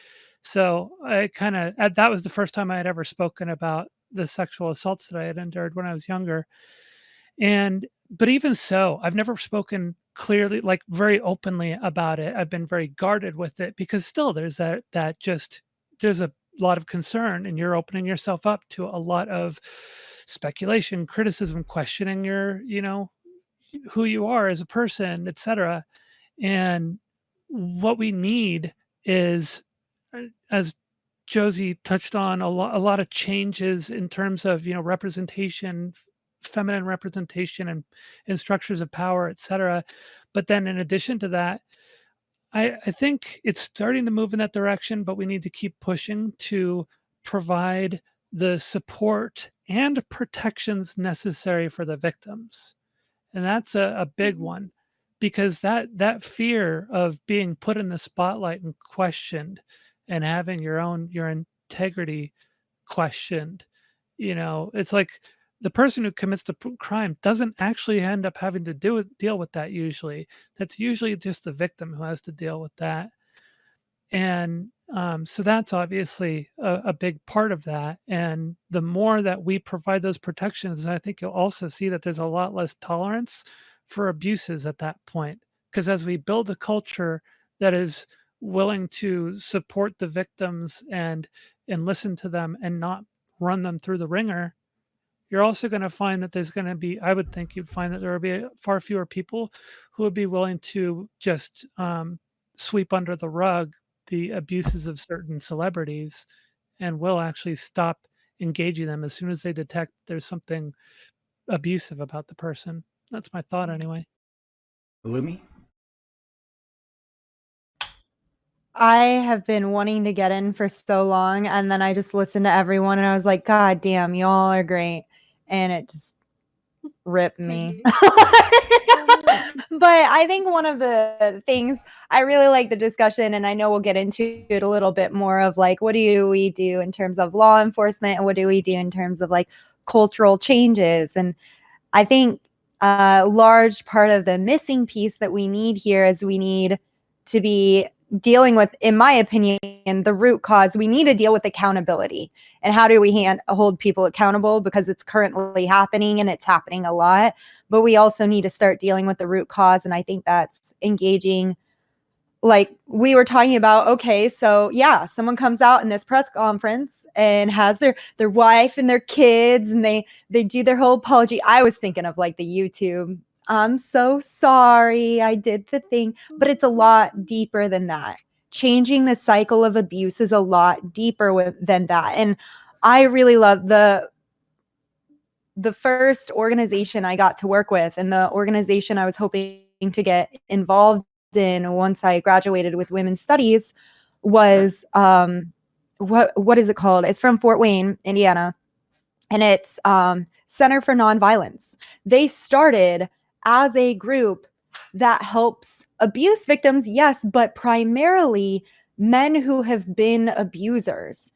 So I kind of, that was the first time I had ever spoken about the sexual assaults that I had endured when I was younger. But even so, I've never spoken clearly, like very openly about it. I've been very guarded with it because still there's there's a lot of concern, and you're opening yourself up to a lot of speculation, criticism, questioning who you are as a person, etc. And what we need is, as Josie touched on, a lot of changes in terms of representation, feminine representation, and in structures of power, etc. But then in addition to that, I think it's starting to move in that direction, but we need to keep pushing to provide the support and protections necessary for the victims. And that's a big one, because that fear of being put in the spotlight and questioned, and having your integrity questioned, it's like the person who commits the crime doesn't actually end up having to deal with that usually. That's usually just the victim who has to deal with that. And so that's obviously a big part of that. And the more that we provide those protections, I think you'll also see that there's a lot less tolerance for abuses at that point. Because as we build a culture that is willing to support the victims and listen to them and not run them through the ringer, you're also going to find that there's going to be, I would think you'd find that there would be far fewer people who would be willing to just sweep under the rug the abuses of certain celebrities and will actually stop engaging them as soon as they detect there's something abusive about the person. That's my thought anyway. Lumi? I have been wanting to get in for so long, and then I just listened to everyone, and I was like, "God damn, y'all are great," and it just ripped me. But I think one of the things I really like the discussion, and I know we'll get into it a little bit more of like, what do we do in terms of law enforcement, and what do we do in terms of like cultural changes? And I think a large part of the missing piece that we need here is we need to be dealing with, in my opinion, the root cause. We need to deal with accountability. And how do we hold people accountable? Because it's currently happening and it's happening a lot. But we also need to start dealing with the root cause. And I think that's engaging, like we were talking about. Okay, so yeah, someone comes out in this press conference and has their wife and their kids, and they do their whole apology. I was thinking of like the YouTube, I'm so sorry, I did the thing, but it's a lot deeper than that. Changing the cycle of abuse is a lot deeper than that. And I really love the first organization I got to work with, and the organization I was hoping to get involved in once I graduated with women's studies, was what is it called? It's from Fort Wayne, Indiana, and it's Center for Nonviolence. They started as a group that helps abuse victims, yes, but primarily men who have been abusers,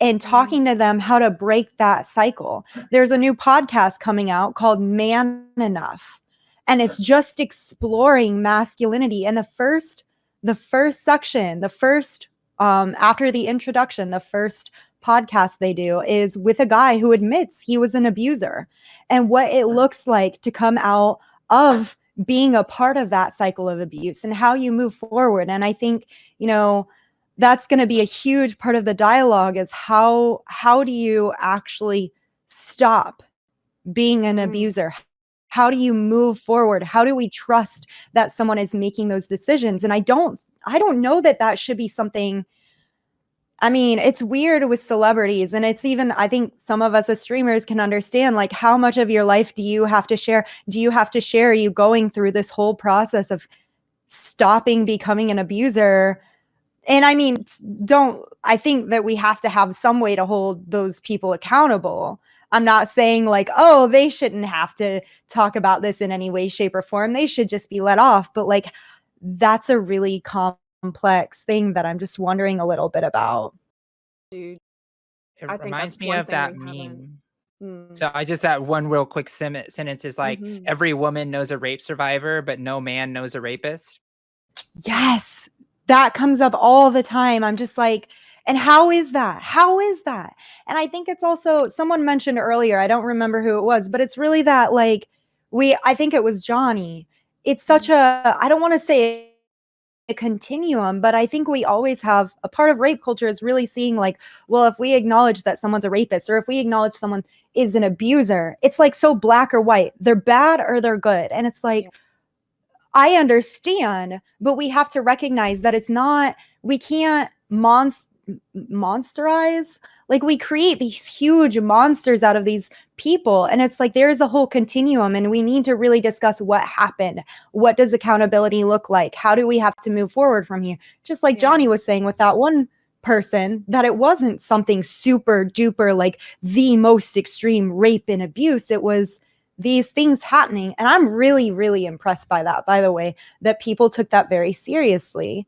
and talking to them how to break that cycle. There's a new podcast coming out called Man Enough, and it's just exploring masculinity. And the first section, after the introduction, the first podcast they do is with a guy who admits he was an abuser and what it looks like to come out of being a part of that cycle of abuse and how you move forward. And I think, that's going to be a huge part of the dialogue, is how do you actually stop being an abuser? How do you move forward? How do we trust that someone is making those decisions? And I don't know that should be something. I mean, it's weird with celebrities, and it's even, I think some of us as streamers can understand, like, how much of your life do you have to share? Do you have to share you going through this whole process of stopping becoming an abuser? And I mean, I think that we have to have some way to hold those people accountable. I'm not saying like, oh, they shouldn't have to talk about this in any way, shape, or form. They should just be let off. But like, that's a really complex thing that I'm just wondering a little bit about. Dude, It I think reminds that's me one of thing that we haven't. meme. So I just that one real quick sentence is like, Mhm. every woman knows a rape survivor, but no man knows a rapist. Yes, that comes up all the time. I'm just like, and how is that? How is that? And I think it's also, someone mentioned earlier, I don't remember who it was, but it's really that, like, I think it was Johnny. It's such a, I don't want to say a continuum, but I think we always have a part of rape culture is really seeing like, well, if we acknowledge that someone's a rapist, or if we acknowledge someone is an abuser, it's like so black or white. They're bad or they're good. And it's like, Yeah. I understand, but we have to recognize that it's not, we can't monsterize. Like, we create these huge monsters out of these people. And it's like, there's a whole continuum, and we need to really discuss what happened. What does accountability look like? How do we have to move forward from here? Just like Johnny was saying with that one person, that it wasn't something super duper, like the most extreme rape and abuse. It was these things happening. And I'm really, really impressed by that, by the way, that people took that very seriously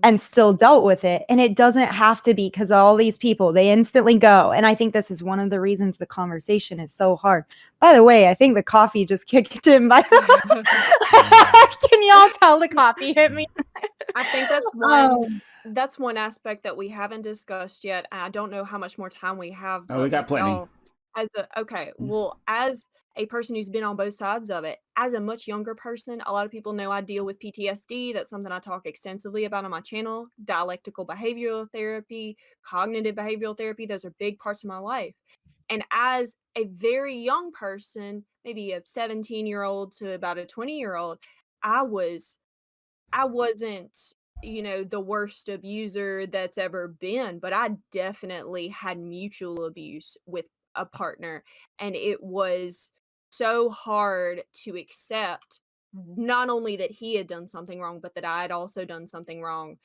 and still dealt with it. And it doesn't have to be because all these people, they instantly go. And I think this is one of the reasons the conversation is so hard. By the way, I think the coffee just kicked in. Can y'all tell the coffee hit me? I think that's one aspect that we haven't discussed yet. And I don't know how much more time we have. Oh, we got plenty. As a person who's been on both sides of it, as a much younger person, a lot of people know I deal with PTSD. That's something I talk extensively about on my channel. Dialectical behavioral therapy, cognitive behavioral therapy, those are big parts of my life. And as a very young person, maybe a 17-year-old to about a 20-year-old, I wasn't the worst abuser that's ever been, but I definitely had mutual abuse with a partner, and it was so hard to accept not only that he had done something wrong, but that I had also done something wrong.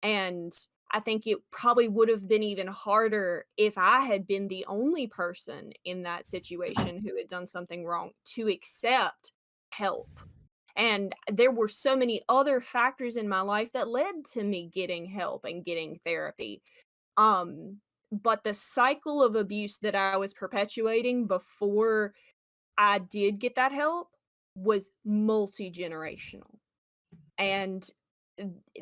And I think it probably would have been even harder if I had been the only person in that situation who had done something wrong to accept help. And there were so many other factors in my life that led to me getting help and getting therapy. But the cycle of abuse that I was perpetuating before I did get that help was multi-generational. And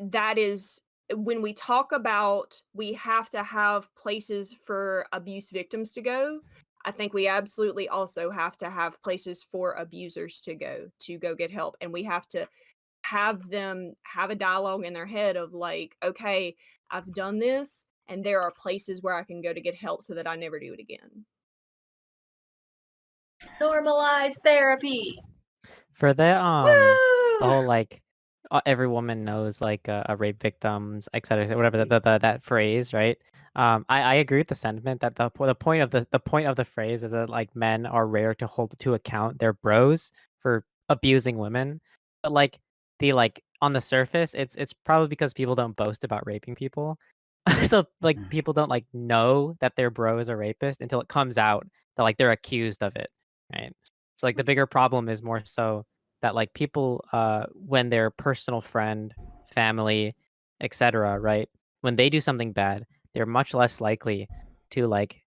that is when we talk about we have to have places for abuse victims to go. I think we absolutely also have to have places for abusers to go get help, and we have to have them have a dialogue in their head of like, okay, I've done this and there are places where I can go to get help so that I never do it again. Normalize therapy. For the Woo! whole like every woman knows like a rape victims, etc., whatever that phrase, right? I agree with the sentiment that the point of the point of the phrase is that like men are rare to hold to account their bros for abusing women, but like the like on the surface, it's probably because people don't boast about raping people. So like people don't like know that their bro is a rapist until it comes out that like they're accused of it, right? So like the bigger problem is more so that like people when their personal friend, family, etc., right? When they do something bad, they're much less likely to like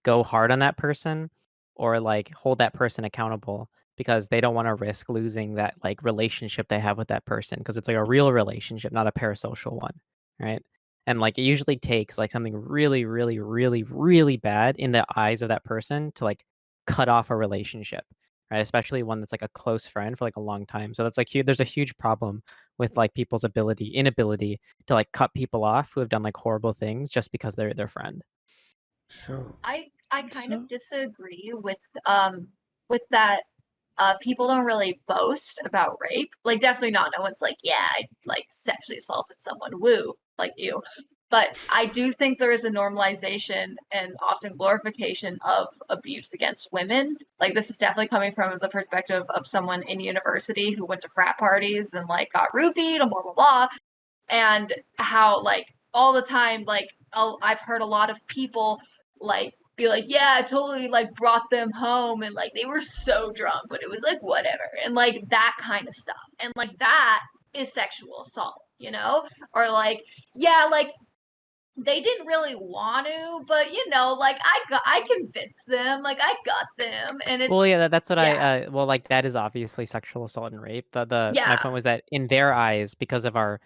go hard on that person or like hold that person accountable because they don't want to risk losing that like relationship they have with that person because it's like a real relationship, not a parasocial one, right? And like it usually takes like something really, really, really, really bad in the eyes of that person to like cut off a relationship, right? Especially one that's like a close friend for like a long time. So that's like there's a huge problem with like people's inability to like cut people off who have done like horrible things just because they're their friend. So I kind So of disagree with that. People don't really boast about rape. Like, definitely not. No one's like, yeah, I like sexually assaulted someone. Woo, like you. But I do think there is a normalization and often glorification of abuse against women. Like, this is definitely coming from the perspective of someone in university who went to frat parties and like got roofied and blah blah blah, and how like all the time like I've heard a lot of people like be like, yeah, I totally like brought them home and like they were so drunk, but it was like whatever, and like that kind of stuff, and like that is sexual assault, you know? Or like, yeah, like they didn't really want to, but you know, like I convinced them, like I got them, and it's Well, yeah, that's what yeah, well, like that is obviously sexual assault and rape. The my yeah, point was that in their eyes, because of our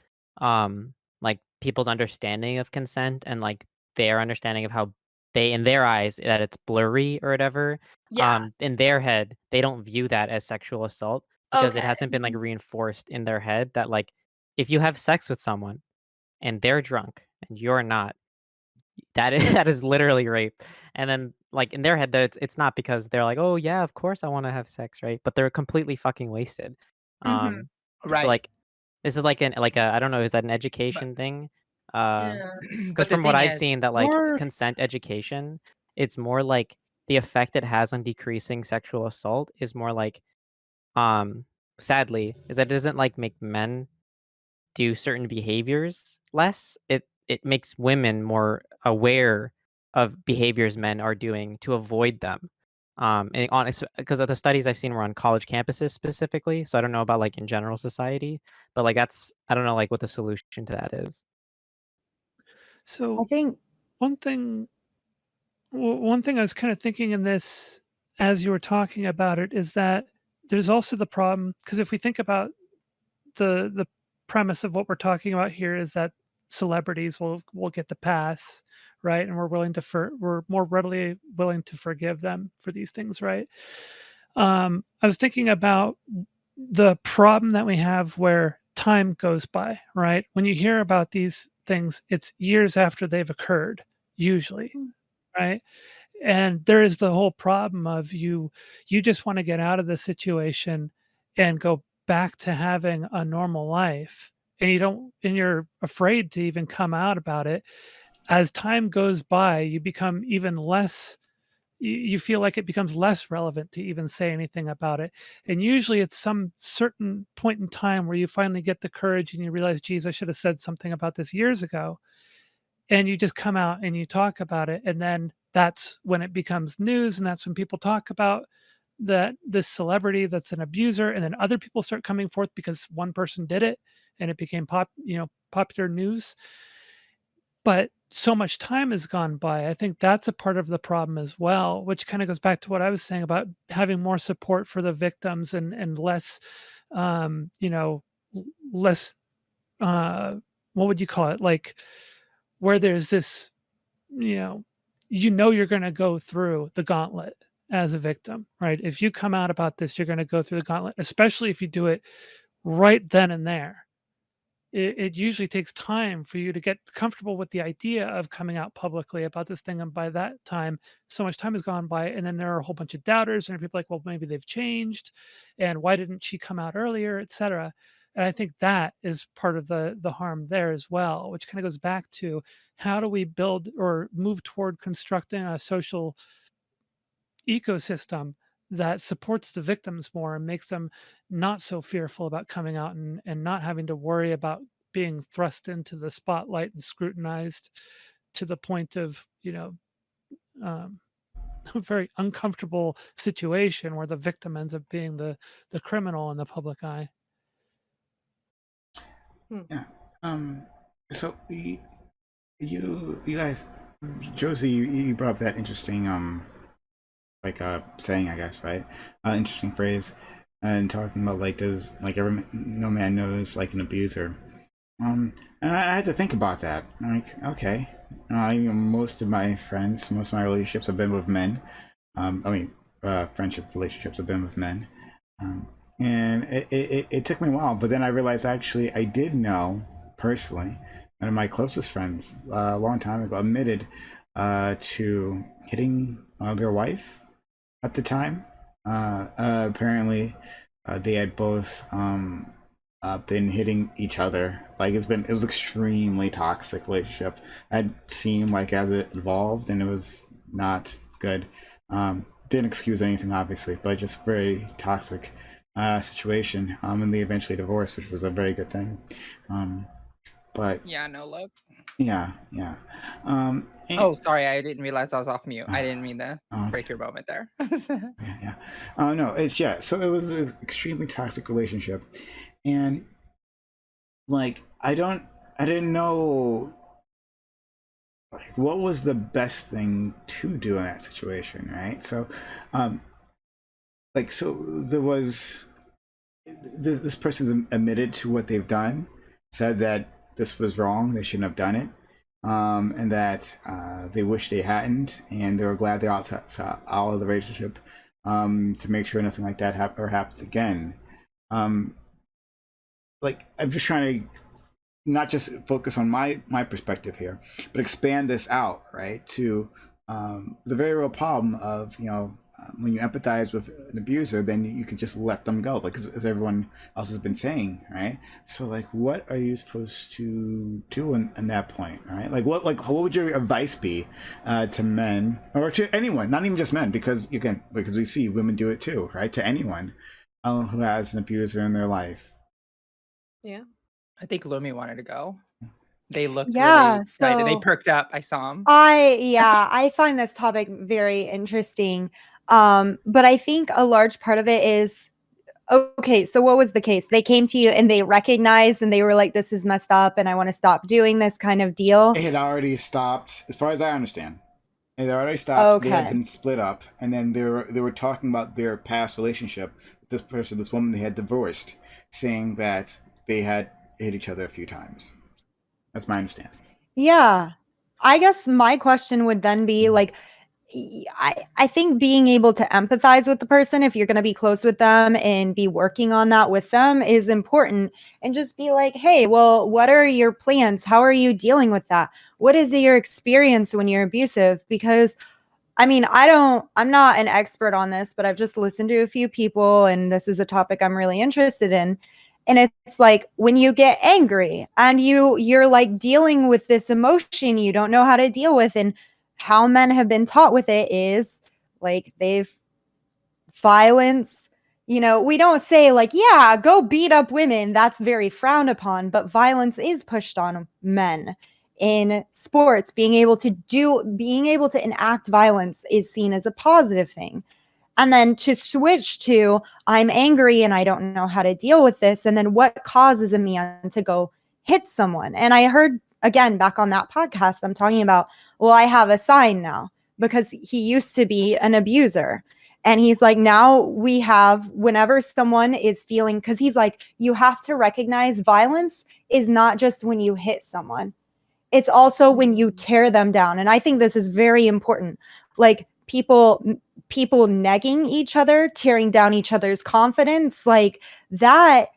like people's understanding of consent and like their understanding of how they in their eyes that it's blurry or whatever, yeah, in their head, they don't view that as sexual assault because it okay, hasn't been like reinforced in their head that like if you have sex with someone and they're drunk and you're not, that is that is literally rape. And then, like, in their head, that it's not because they're like, "Oh, yeah, of course I wanna have sex," right? But they're completely fucking wasted. mm-hmm, Um, so, right. like, this is like like a I don't know, is that an But education thing? Because yeah, but the from what thing I've is, seen that, like, or consent education, it's more like the effect it has on decreasing sexual assault is more like, um, sadly, is that it doesn't, like, make men do certain behaviors less, it makes women more aware of behaviors men are doing to avoid them. And honest, because of the studies I've seen were on college campuses specifically, so I don't know about like in general society, but like that's I don't know like what the solution to that is. I so think one thing one thing I was kind of thinking in this as you were talking about it is that there's also the problem because if we think about the premise of what we're talking about here is that celebrities will get the pass, right? And we're more readily willing to forgive them for these things, right? I was thinking about the problem that we have where time goes by, right? When you hear about these things, it's years after they've occurred, usually, right? And there is the whole problem of you just want to get out of the situation and go back to having a normal life and you're afraid to even come out about it. As time goes by, you become even less, you feel like it becomes less relevant to even say anything about it. And usually it's some certain point in time where you finally get the courage and you realize, geez, I should have said something about this years ago. And you just come out and you talk about it. And then that's when it becomes news. And that's when people talk about that this celebrity that's an abuser. And then other people start coming forth because one person did it and it became popular news. But so much time has gone by. I think that's a part of the problem as well, which kind of goes back to what I was saying about having more support for the victims and less, less, what would you call it? Like where there's this, you're going to go through the gauntlet as a victim, right? If you come out about this, you're going to go through the gauntlet, especially if you do it right then and there. It usually takes time for you to get comfortable with the idea of coming out publicly about this thing. And by that time, so much time has gone by. And then there are a whole bunch of doubters and people like, well, maybe they've changed. And why didn't she come out earlier, et cetera? And I think that is part of the harm there as well, which kind of goes back to how do we build or move toward constructing a social ecosystem that supports the victims more and makes them not so fearful about coming out and not having to worry about being thrust into the spotlight and scrutinized to the point of um, a very uncomfortable situation where the victim ends up being the criminal in the public eye. Yeah. So you guys, Josie, you brought up that interesting saying, I guess, right? Interesting phrase, and talking about like does like no man knows like an abuser. And I had to think about that. Like, okay, most of my friends, most of my relationships have been with men. Friendship relationships have been with men. And it took me a while, but then I realized actually I did know personally one of my closest friends a long time ago admitted to hitting their wife at the time. Apparently, they had both been hitting each other. Like it was extremely toxic relationship. I'd seen like as it evolved, and it was not good. Didn't excuse anything, obviously, but just very toxic situation. And they eventually divorced, which was a very good thing. But yeah, no love. Yeah. Oh, sorry, I didn't realize I was off mute. I didn't mean to break your moment there. Yeah. No, so it was an extremely toxic relationship, and like I didn't know like what was the best thing to do in that situation, right? So there was this person admitted to what they've done, said that this was wrong, they shouldn't have done it, and that they wish they hadn't, and they were glad they're out of the relationship to make sure nothing like that happens again. Like I'm just trying to not just focus on my perspective here, but expand this out, right, to the very real problem of when you empathize with an abuser, then you can just let them go, like as everyone else has been saying, right? So like, what are you supposed to do in that point, right? Like what would your advice be to men or to anyone, not even just men, because we see women do it too, right? To anyone who has an abuser in their life. Yeah. I think Lumi wanted to go. They looked Yeah, really excited. They so perked up. I saw them. I find this topic very interesting. But I think a large part of it is, okay, so what was the case? They came to you and they recognized and they were like, this is messed up and I want to stop doing this kind of deal. It had already stopped, as far as I understand. It had already stopped. Okay. They had been split up, and then they were talking about their past relationship with this woman they had divorced, saying that they had hit each other a few times. That's my understanding. Yeah. I guess my question would then be like, I think being able to empathize with the person, if you're going to be close with them and be working on that with them, is important. And just be like, hey, well, what are your plans? How are you dealing with that? What is your experience when you're abusive? Because I mean, I'm not an expert on this, but I've just listened to a few people and this is a topic I'm really interested in. And it's like when you get angry and you're like dealing with this emotion you don't know how to deal with, and how men have been taught with it is like they've violence. We don't say like, yeah, go beat up women. That's very frowned upon, but violence is pushed on men in sports. Being able to enact violence is seen as a positive thing. And then to switch to, I'm angry and I don't know how to deal with this. And then what causes a man to go hit someone? And I heard, again, back on that podcast, I'm talking about, well, I have a sign now because he used to be an abuser. And he's like, now we have, whenever someone is feeling, because he's like, you have to recognize violence is not just when you hit someone. It's also when you tear them down. And I think this is very important. Like people negging each other, tearing down each other's confidence, like that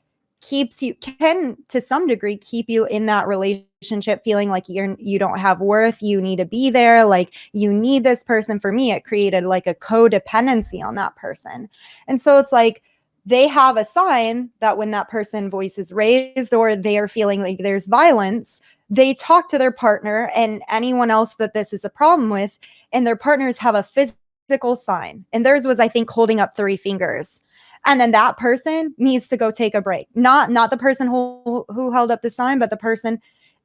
can to some degree keep you in that relationship feeling like you don't have worth, you need to be there, like you need this person. For me, it created like a codependency on that person. And so it's like they have a sign that when that person voice is raised or they are feeling like there's violence, they talk to their partner and anyone else that this is a problem with, and their partners have a physical sign. And theirs was, I think, holding up 3 fingers. And then that person needs to go take a break. Not the person who held up the sign, but the person.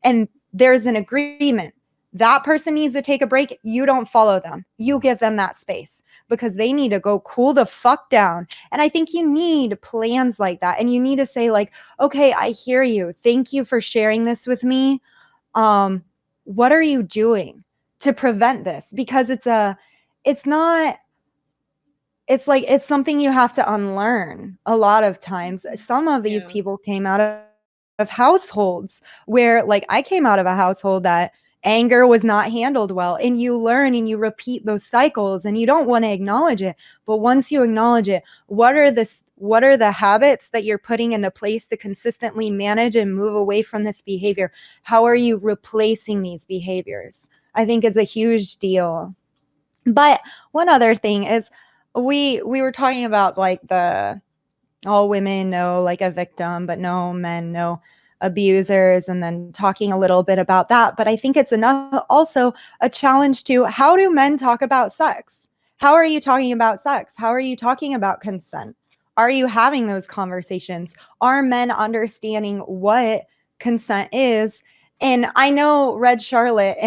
And there's an agreement. That person needs to take a break. You don't follow them. You give them that space because they need to go cool the fuck down. And I think you need plans like that. And you need to say like, okay, I hear you. Thank you for sharing this with me. What are you doing to prevent this? Because it's something you have to unlearn a lot of times. Some of these people came out of households where, like, I came out of a household that anger was not handled well, and you learn and you repeat those cycles and you don't want to acknowledge it. But once you acknowledge it, what are the habits that you're putting into place to consistently manage and move away from this behavior? How are you replacing these behaviors? I think is a huge deal. But one other thing is we were talking about like the all women know like a victim, but no men know abusers, and then talking a little bit about that. But I think it's also a challenge to, how do men talk about sex? How are you talking about sex? How are you talking about consent? Are you having those conversations? Are men understanding what consent is? And I know Red Charlotte,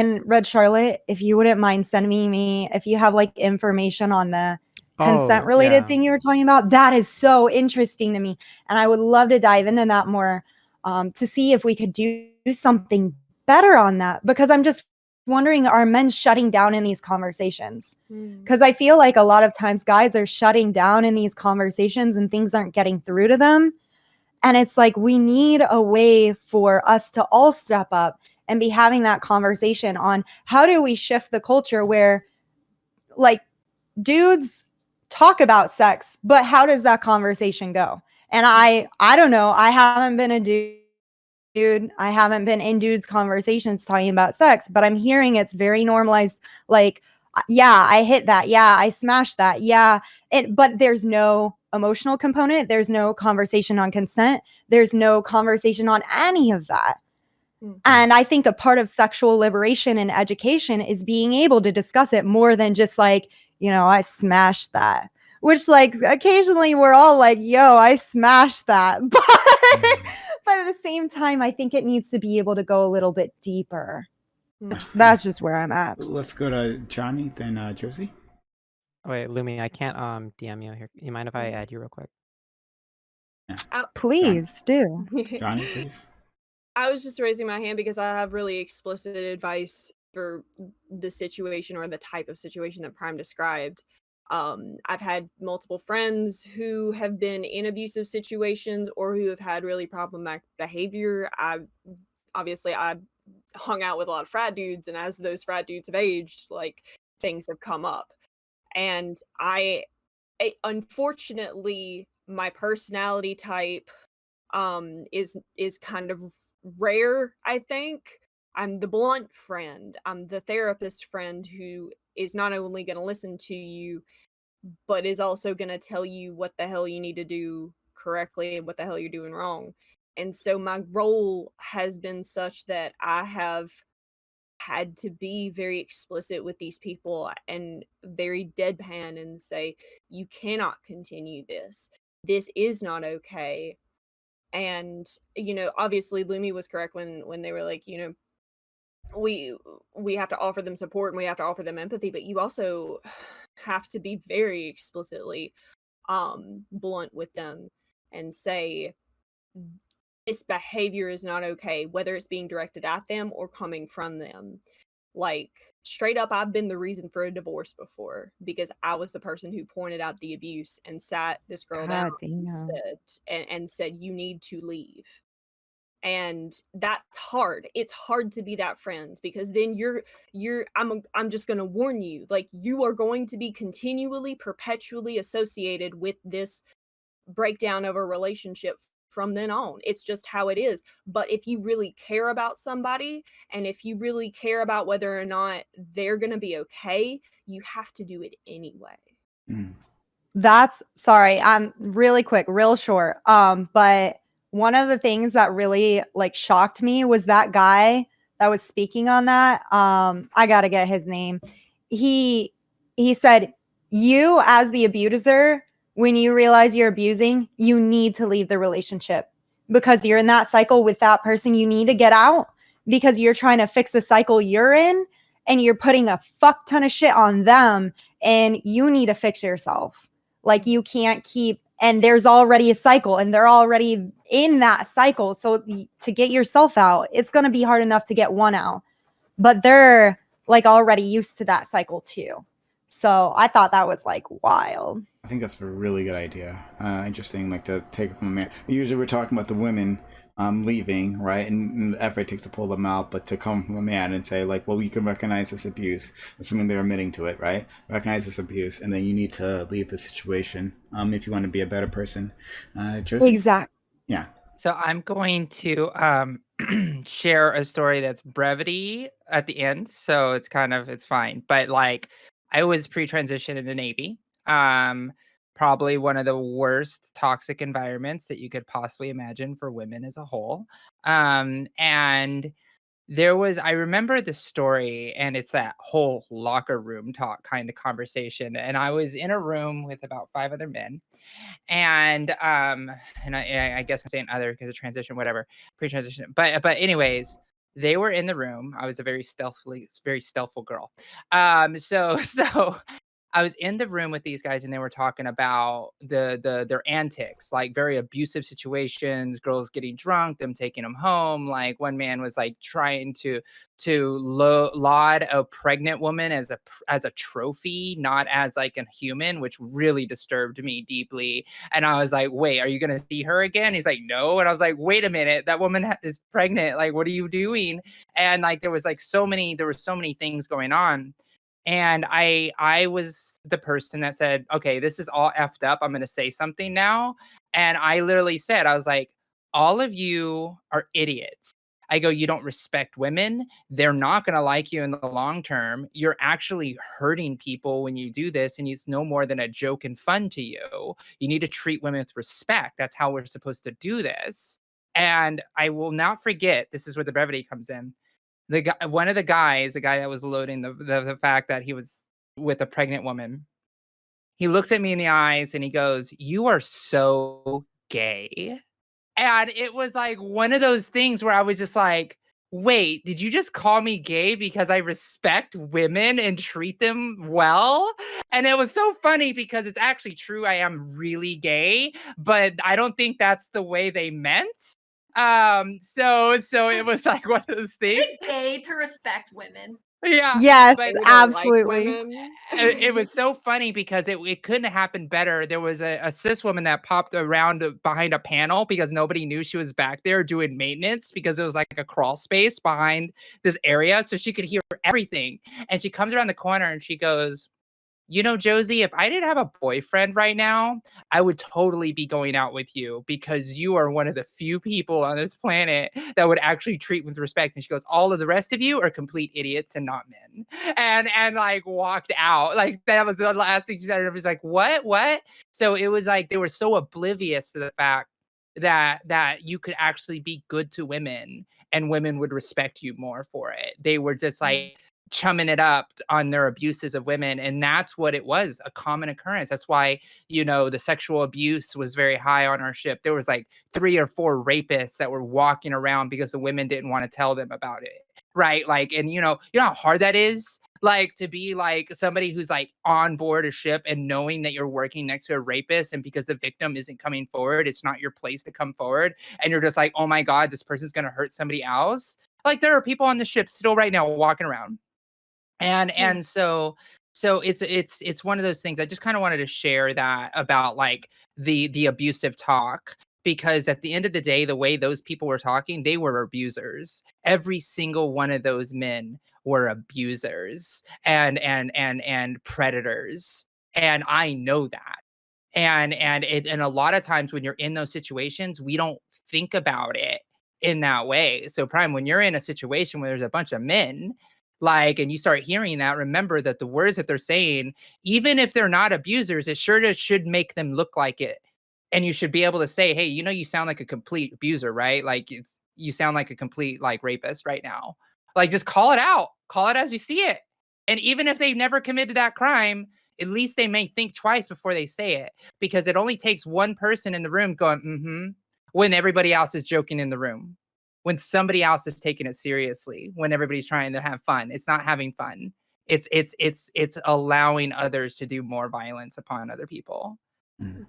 if you wouldn't mind sending me, if you have like information on the consent related thing you were talking about, that is so interesting to me. And I would love to dive into that more, to see if we could do something better on that, because I'm just wondering, are men shutting down in these conversations? Because I feel like a lot of times guys are shutting down in these conversations and things aren't getting through to them. And it's like, we need a way for us to all step up and be having that conversation on how do we shift the culture where like dudes talk about sex, but how does that conversation go? And I don't know. I haven't been a dude. I haven't been in dudes' conversations talking about sex, but I'm hearing it's very normalized. Like, yeah, I hit that. Yeah, I smashed that. Yeah. But there's no emotional component. There's no conversation on consent. There's no conversation on any of that. And I think a part of sexual liberation and education is being able to discuss it more than just like, I smashed that, which like occasionally we're all like, yo, I smashed that. But at the same time, I think it needs to be able to go a little bit deeper. That's just where I'm at. Let's go to Johnny, then Josie. Wait, Lumi, I can't DM you here. You mind if I add you real quick? Yeah. Please do. Johnny, please. I was just raising my hand because I have really explicit advice for the situation or the type of situation that Prime described. I've had multiple friends who have been in abusive situations or who have had really problematic behavior. I hung out with a lot of frat dudes, and as those frat dudes have aged, like, things have come up. And unfortunately, my personality type is kind of rare, I think. I'm the blunt friend. I'm the therapist friend who is not only going to listen to you, but is also going to tell you what the hell you need to do correctly and what the hell you're doing wrong. And so my role has been such that I have had to be very explicit with these people and very deadpan and say, you cannot continue this. This is not okay. And, you know, obviously Lumi was correct when they were like, you know, we have to offer them support and we have to offer them empathy, but you also have to be very explicitly blunt with them and say this behavior is not okay, whether it's being directed at them or coming from them. Like, straight up, I've been the reason for a divorce before because I was the person who pointed out the abuse and sat this girl down God and damn. said, you need to leave. And that's hard. It's hard to be that friend because then I'm just going to warn you, like, you are going to be continually, perpetually associated with this breakdown of a relationship from then on. It's just how it is. But if you really care about somebody and if you really care about whether or not they're going to be okay, you have to do it anyway. That's sorry, I'm really quick, real short. But one of the things that really like shocked me was that guy that was speaking on that. I gotta get his name. He said, you as the abuser, when you realize you're abusing, you need to leave the relationship because you're in that cycle with that person. You need to get out because you're trying to fix the cycle you're in and you're putting a fuck ton of shit on them and you need to fix yourself. Like you can't keep, and there's already a cycle and they're already in that cycle. So to get yourself out, it's going to be hard enough to get one out, but they're like already used to that cycle too. So I thought that was like wild. I think that's a really good idea. Interesting, like to take it from a man. Usually we're talking about the women leaving, right? And the effort it takes to pull them out, but to come from a man and say, like, well, you can recognize this abuse, assuming they're admitting to it, right? Recognize this abuse, and then you need to leave the situation if you want to be a better person. Josie? Exactly. Yeah. So I'm going to share a story that's brevity at the end, so it's fine. But like, I was pre-transition in the Navy. Probably one of the worst toxic environments that you could possibly imagine for women as a whole. And I remember the story, and it's that whole locker room talk kind of conversation. And I was in a room with about 5 other men. And I guess I'm saying other because of transition, whatever, pre-transition. But anyways, they were in the room. I was a very stealthful girl. So I was in the room with these guys and they were talking about their antics, like very abusive situations, girls getting drunk, them taking them home. Like one man was like trying to laud a pregnant woman as a trophy, not as like a human, which really disturbed me deeply. And I was like, wait, are you going to see her again? He's like, no. And I was like, wait a minute, that woman is pregnant. Like, what are you doing? And like, there were so many things going on. And I was the person that said, okay, this is all effed up. I'm going to say something now. And I literally said, I was like, all of you are idiots. I go, you don't respect women. They're not going to like you in the long term. You're actually hurting people when you do this. And it's no more than a joke and fun to you. You need to treat women with respect. That's how we're supposed to do this. And I will not forget, this is where the brevity comes in. One of the guys, the guy that was loading the fact that he was with a pregnant woman, he looks at me in the eyes and he goes, "You are so gay." And it was like one of those things where I was just like, wait, did you just call me gay because I respect women and treat them well? And it was so funny because it's actually true. I am really gay, but I don't think that's the way they meant. So it was like one of those Is things. it gay to respect women? Yeah. Yes, But absolutely. it was so funny because it couldn't have happened better. There was a cis woman that popped around behind a panel because nobody knew she was back there doing maintenance because it was like a crawl space behind this area. So she could hear everything. And she comes around the corner and she goes, you know, Josie, if I didn't have a boyfriend right now, I would totally be going out with you because you are one of the few people on this planet that would actually treat with respect. And she goes, all of the rest of you are complete idiots and not men. And like walked out. Like that was the last thing she said. It was like, what? So it was like they were so oblivious to the fact that you could actually be good to women and women would respect you more for it. They were just like chumming it up on their abuses of women, and that's what it was, a common occurrence. That's why, you know, the sexual abuse was very high on our ship. There was like 3 or 4 rapists that were walking around because the women didn't want to tell them about it, right? Like, and you know how hard that is, like to be like somebody who's like on board a ship and knowing that you're working next to a rapist, and because the victim isn't coming forward, it's not your place to come forward, and you're just like, oh my god, this person's gonna hurt somebody else. Like there are people on the ship still right now walking around, and so it's one of those things. I just kind of wanted to share that about like the abusive talk, because at the end of the day, the way those people were talking, they were abusers. Every single one of those men were abusers and predators, and I know that. And a lot of times when you're in those situations, we don't think about it in that way. So Prime, when you're in a situation where there's a bunch of men, like, and you start hearing that, remember that the words that they're saying, even if they're not abusers, it sure just should make them look like it. And you should be able to say, hey, you know, you sound like a complete abuser, right? Like you sound like a complete like rapist right now. Like just call it out. Call it as you see it. And even if they've never committed that crime, at least they may think twice before they say it, because it only takes one person in the room going, when everybody else is joking in the room, when somebody else is taking it seriously, when everybody's trying to have fun. It's not having fun. It's allowing others to do more violence upon other people.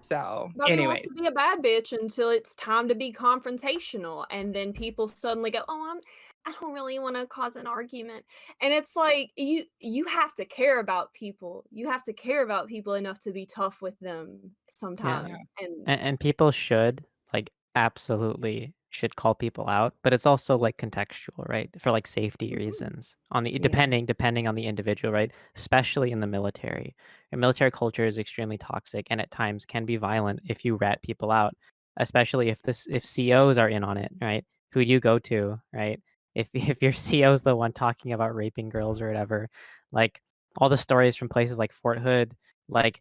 So, Bobby wants anyways, to be a bad bitch until it's time to be confrontational, and then people suddenly go, "Oh, I don't really want to cause an argument." And it's like you have to care about people. You have to care about people enough to be tough with them Yeah. sometimes. And And people should like absolutely should call people out, but it's also like contextual, right? For like safety reasons on the depending on the individual, right? Especially in the military. And military culture is extremely toxic and at times can be violent if you rat people out, especially if COs are in on it, right? Who do you go to, right? If your CO is the one talking about raping girls or whatever, like all the stories from places like Fort Hood, like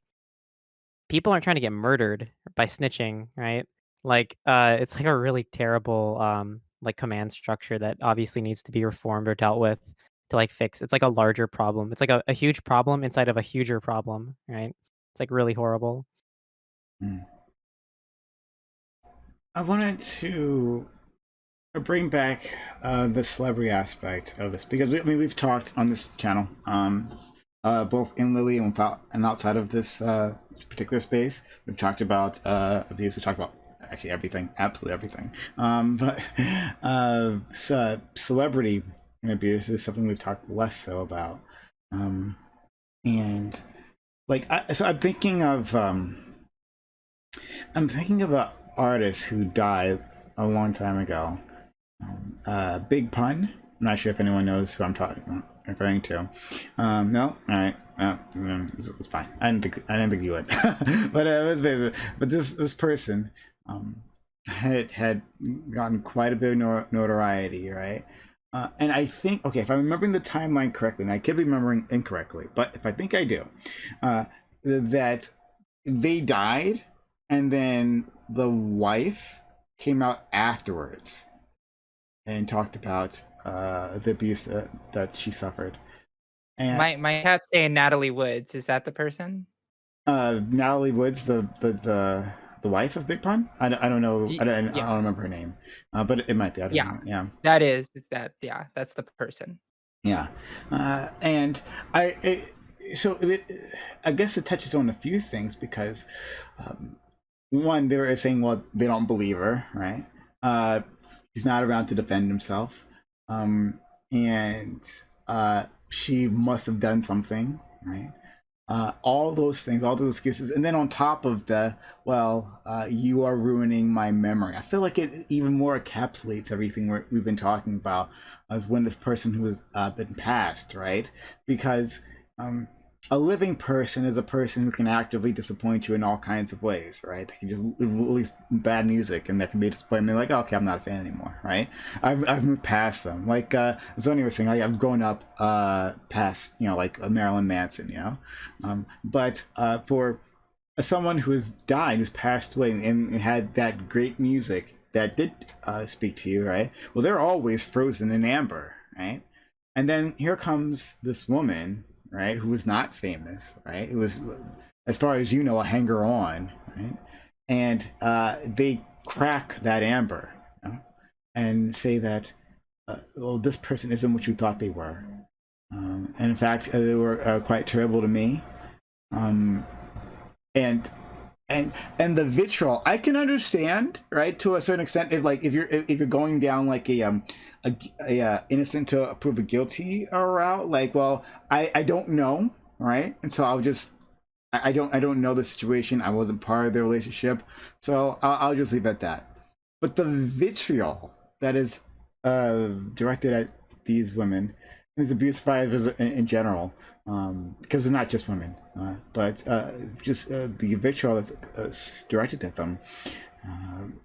people aren't trying to get murdered by snitching, right? Like, it's like a really terrible, like command structure that obviously needs to be reformed or dealt with to like fix. It's like a larger problem. It's like a huge problem inside of a huger problem, right? It's like really horrible. I wanted to bring back the celebrity aspect of this, because we've talked on this channel, both in Lily and without and outside of this particular space. We've talked about abuse. We talked about actually everything, absolutely everything. So celebrity abuse is something we've talked less so about. And like, so I'm thinking of an artist who died a long time ago. Big Pun. I'm not sure if anyone knows who I'm referring to. No, all right. It's fine. I didn't think you would. But it was basically. But this person had gotten quite a bit of notoriety, right? And I think, okay, if I'm remembering the timeline correctly, and I could be remembering incorrectly, but if I think I do, that they died, and then the wife came out afterwards and talked about the abuse that she suffered. And my cat's saying Natalie Woods. Is that the person? Natalie Woods, the wife of Big Pun. I don't know. I don't remember her name, but it might be. I don't know. Yeah, that is that. Yeah, that's the person. Yeah, and I guess it touches on a few things, because one, they were saying, well, they don't believe her, right? He's not around to defend himself, and she must have done something, right? All those things, all those excuses, and then on top of the, well, you are ruining my memory. I feel like it even more encapsulates everything we've been talking about as when the person who has been passed, right? Because a living person is a person who can actively disappoint you in all kinds of ways, right? They can just release bad music, and that can be a disappointment. Like, okay, I'm not a fan anymore, right? I've moved past them. Like Zonia was saying, I've grown up past, like Marilyn Manson, but for someone who has died, who's passed away, and had that great music that did speak to you, right? Well, they're always frozen in amber, right? And then here comes this woman, right, who was not famous, right? It was, as far as you know, a hanger-on, right? And they crack that amber, and say that, well, this person isn't what you thought they were. And in fact, they were quite terrible to me. And the vitriol, I can understand, right, to a certain extent, if you're going down like a innocent to prove a guilty route, like, well, I don't know, right, and so I'll just I don't know the situation. I wasn't part of the relationship, so I'll just leave it at that. But the vitriol that is directed at these women, and these abuse fighters in general, because it's not just women, but just the vitriol that's directed at them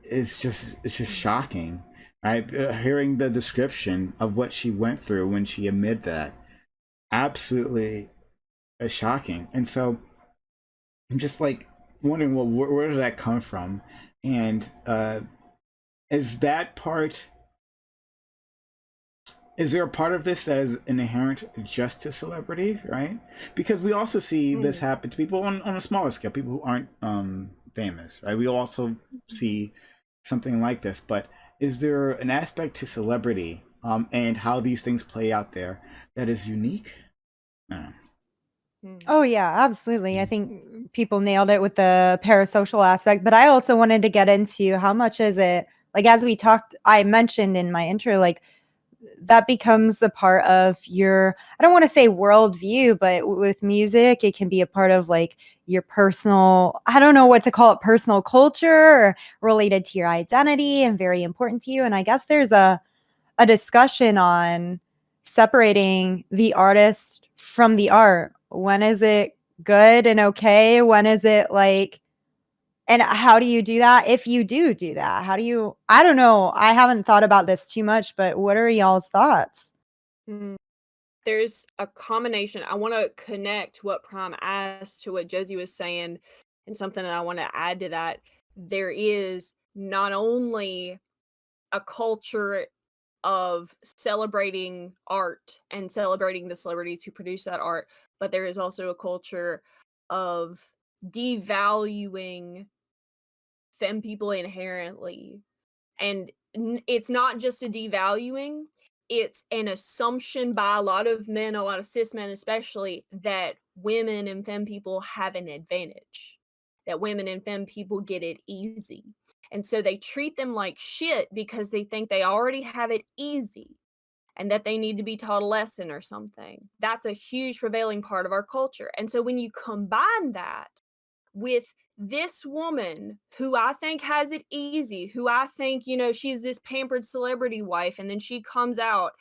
it's just shocking. Right, hearing the description of what she went through when she admitted that, absolutely shocking. And so I'm just like wondering, well, where did that come from? And is that part? Is there a part of this that is inherent just to celebrity, right? Because we also see this happen to people on a smaller scale, people who aren't famous, right? We also see something like this, but is there an aspect to celebrity and how these things play out there that is unique? Oh yeah, absolutely. I think people nailed it with the parasocial aspect, but I also wanted to get into how much is it, like, as we talked, I mentioned in my intro, like, that becomes a part of your, I don't want to say worldview, but with music, it can be a part of like your personal, I don't know what to call it, personal culture, or related to your identity and very important to you. And I guess there's a discussion on separating the artist from the art. When is it good and okay? When is it like, and how do you do that? If you do that, how do you, I don't know. I haven't thought about this too much, but what are y'all's thoughts? There's a combination. I want to connect what Prime asked to what Josie was saying, and something that I want to add to that. There is not only a culture of celebrating art and celebrating the celebrities who produce that art, but there is also a culture of devaluing femme people inherently. And it's not just a devaluing, it's an assumption by a lot of men, a lot of cis men especially, that women and femme people have an advantage, that women and femme people get it easy. And so they treat them like shit because they think they already have it easy and that they need to be taught a lesson or something. That's a huge prevailing part of our culture. And so when you combine that with this woman who I think has it easy, who I think, she's this pampered celebrity wife, and then she comes out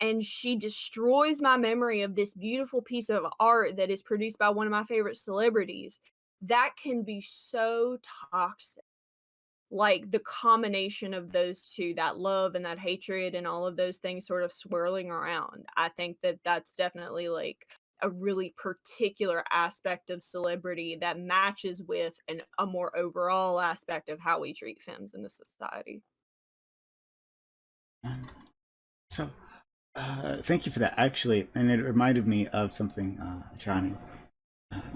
and she destroys my memory of this beautiful piece of art that is produced by one of my favorite celebrities, that can be so toxic. Like the combination of those two, that love and that hatred and all of those things sort of swirling around. I think that that's definitely like a really particular aspect of celebrity that matches with a more overall aspect of how we treat femmes in the society. So, thank you for that, actually. And it reminded me of something, Johnny,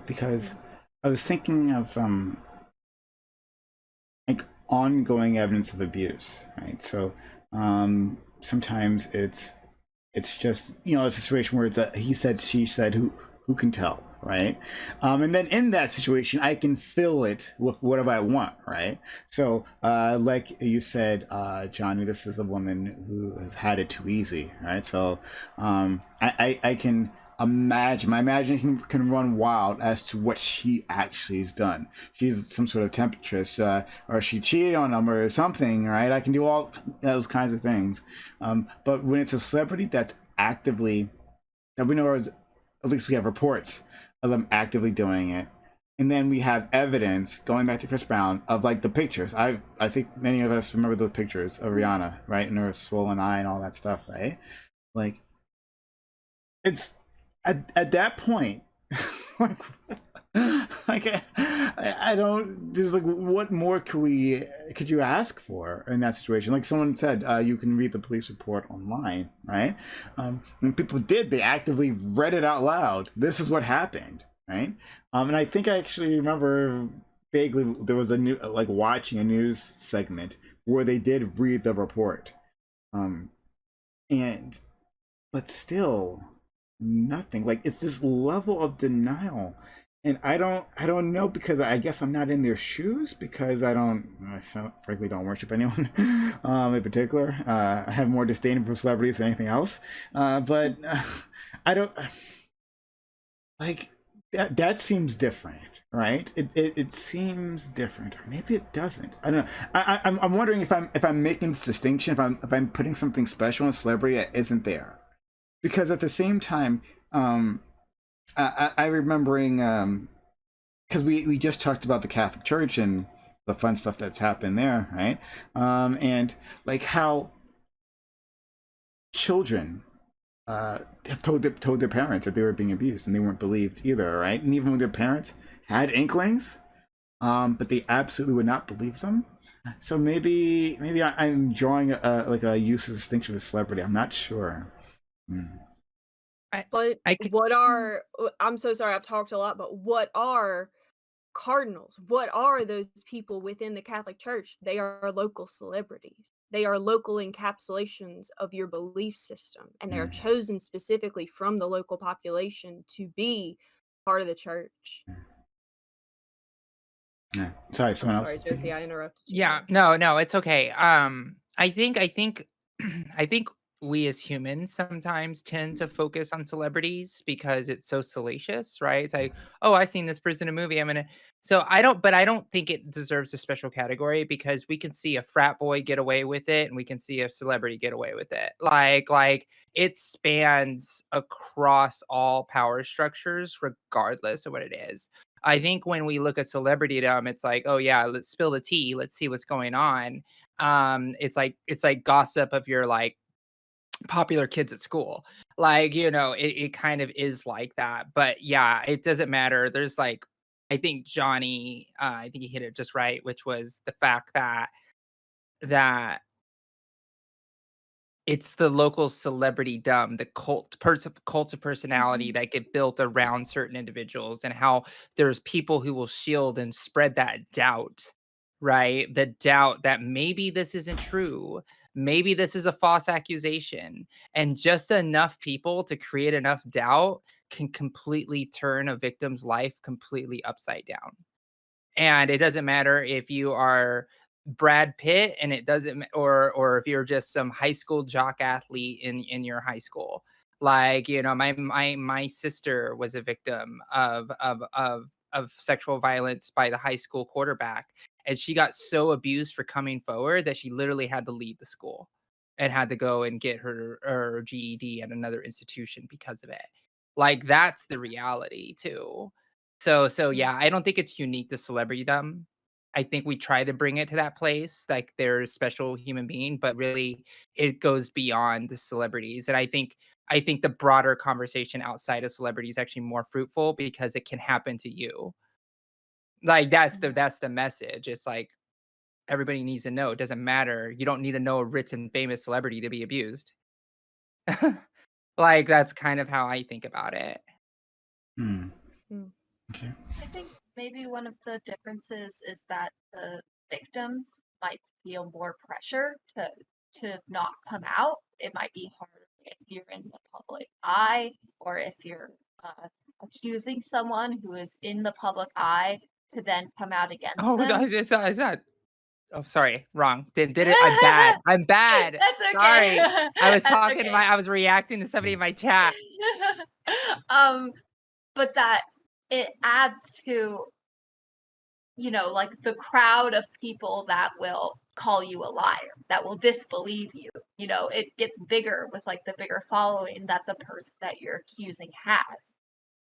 because I was thinking of like ongoing evidence of abuse, right? So sometimes it's just, a situation where it's a he said, she said, who can tell, right? And then in that situation, I can fill it with whatever I want, right? So like you said, Johnny, this is a woman who has had it too easy, right? So I can imagine, my imagination can run wild as to what she actually has done. She's some sort of temptress, or she cheated on him or something, right? I can do all those kinds of things. But when it's a celebrity that's actively, that we know is at least we have reports of them actively doing it. And then we have evidence, going back to Chris Brown, of like the pictures. I think many of us remember those pictures of Rihanna, right? And her swollen eye and all that stuff, right? Like, it's at that point, like, I don't, just like, what more could you ask for in that situation? Like someone said, you can read the police report online, right? When people did, they actively read it out loud. This is what happened, right? And I think I actually remember vaguely there was a new, like watching a news segment where they did read the report. And but still nothing. Like it's this level of denial. And I don't know, because I guess I'm not in their shoes, because I frankly don't worship anyone in particular. I have more disdain for celebrities than anything else. But I don't like that seems different, right? It seems different, or maybe it doesn't. I don't know. I'm wondering if I'm making this distinction, if I'm putting something special in a celebrity that isn't there, because at the same time, I remembering, because we just talked about the Catholic Church and the fun stuff that's happened there, right? And like how children have told their parents that they were being abused and they weren't believed either, right? And even when their parents had inklings, but they absolutely would not believe them. So maybe I'm drawing a useless distinction with celebrity. I'm not sure. But what are, I'm so sorry, I've talked a lot, but what are cardinals? What are those people within the Catholic Church? They are local celebrities. They are local encapsulations of your belief system, and they are chosen specifically from the local population to be part of the church. Yeah. Sorry, someone else. Sorry, Josie, I interrupted you. Yeah, no, it's okay. I think I think we as humans sometimes tend to focus on celebrities because it's so salacious, right? It's like, oh, I've seen this person in a movie. So I don't think it deserves a special category, because we can see a frat boy get away with it and we can see a celebrity get away with it. Like it spans across all power structures, regardless of what it is. I think when we look at celebritydom, it's like, oh yeah, let's spill the tea. Let's see what's going on. It's like gossip of your like popular kids at school. Like, it kind of is like that. But yeah, it doesn't matter. There's like, I think Johnny, I think he hit it just right, which was the fact that it's the local celebritydom, the cults of personality that get built around certain individuals, and how there's people who will shield and spread that doubt, right? The doubt that maybe this isn't true. Maybe this is a false accusation. And just enough people to create enough doubt can completely turn a victim's life completely upside down. And it doesn't matter if you are Brad Pitt, and it doesn't or if you're just some high school jock athlete in your high school. Like, my sister was a victim of sexual violence by the high school quarterback, and she got so abused for coming forward that she literally had to leave the school and had to go and get her GED at another institution because of it. Like, that's the reality too. So yeah, I don't think it's unique to celebritydom. I think we try to bring it to that place, like they're a special human being, but really it goes beyond the celebrities. And I think the broader conversation outside of celebrities is actually more fruitful, because it can happen to you. Like that's the message. It's like everybody needs to know. It doesn't matter. You don't need to know a rich and famous celebrity to be abused. Like that's kind of how I think about it. Okay. I think maybe one of the differences is that the victims might feel more pressure to not come out. It might be harder if you're in the public eye, or if you're accusing someone who is in the public eye to then come out against Oh, them. is that? Oh, sorry, wrong. Did it? I'm bad. I'm bad. That's okay. Sorry. I was That's talking okay. I was reacting to somebody in my chat. But that it adds to, like the crowd of people that will call you a liar, that will disbelieve you. It gets bigger with like the bigger following that the person that you're accusing has.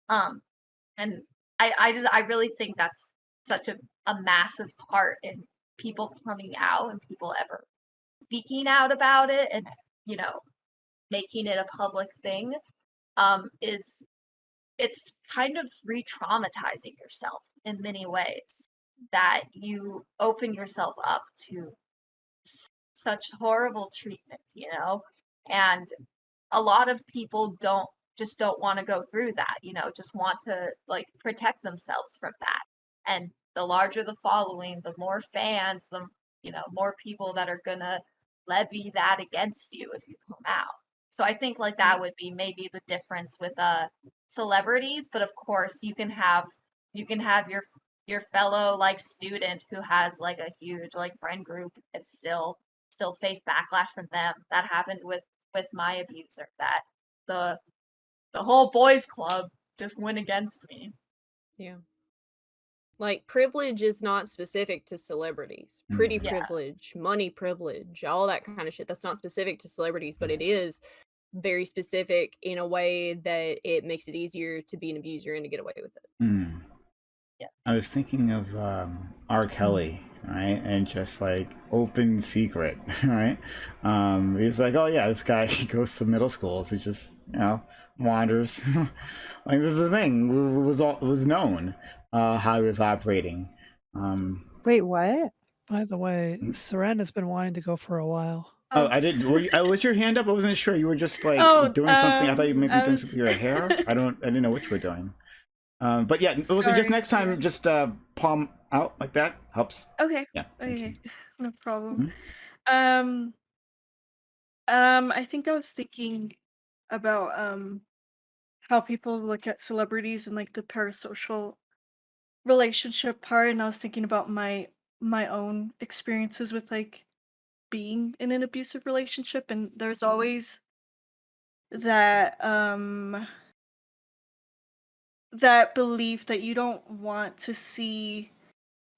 And I really think that's such a massive part in people coming out and people ever speaking out about it and, you know, making it a public thing, is it's kind of re-traumatizing yourself in many ways, that you open yourself up to such horrible treatment, you know? And a lot of people don't want to go through that, you know, just want to like protect themselves from that. And the larger the following, the more fans, the, you know, more people that are gonna levy that against you if you come out. So I think like that would be maybe the difference with celebrities, but of course you can have your fellow like student who has like a huge like friend group and still face backlash from them. That happened with my abuser, that the whole boys club just went against me. Yeah. Like, privilege is not specific to celebrities. Pretty Yeah. privilege, money privilege, all that kind of shit. That's not specific to celebrities, but it is very specific in a way that it makes it easier to be an abuser and to get away with it. Yeah. I was thinking of R. Kelly, right? And just like open secret, right? He was like, oh yeah, this guy he goes to middle schools. He just, you know, wanders. Like this is the thing. It was known how he was operating. Wait, what? By the way, Serena's been wanting to go for a while. Oh, I did. Was your hand up? I wasn't sure. You were just like doing something. I thought you might be doing something with your hair. I didn't know what you were doing. But yeah, was it just Sorry, next time, yeah. just palm out like that helps. Okay. Yeah. thank you. Okay. No problem. I think I was thinking about how people look at celebrities and like the parasocial relationship part, and I was thinking about my own experiences with like being in an abusive relationship, and there's always that that belief that you don't want to see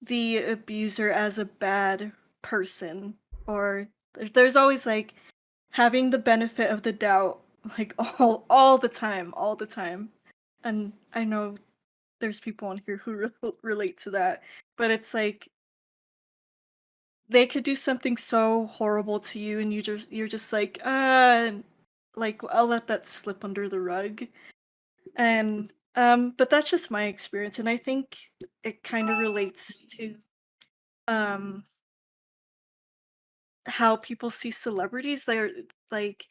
the abuser as a bad person, or there's always like having the benefit of the doubt, like all the time. And I know there's people on here who relate to that, but it's like they could do something so horrible to you and you're just like I'll let that slip under the rug. And but that's just my experience, and I think it kind of relates to um how people see celebrities. They're like,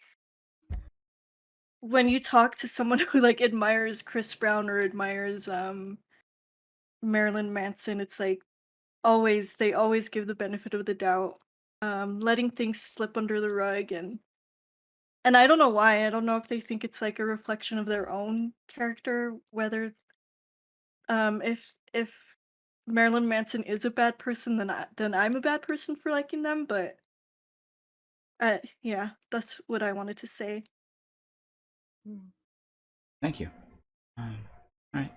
when you talk to someone who like admires Chris Brown or admires Marilyn Manson, it's like they always give the benefit of the doubt, letting things slip under the rug. And I don't know why. I don't know if they think it's like a reflection of their own character, whether if Marilyn Manson is a bad person, then I'm a bad person for liking them. But yeah, that's what I wanted to say. Thank you. All right.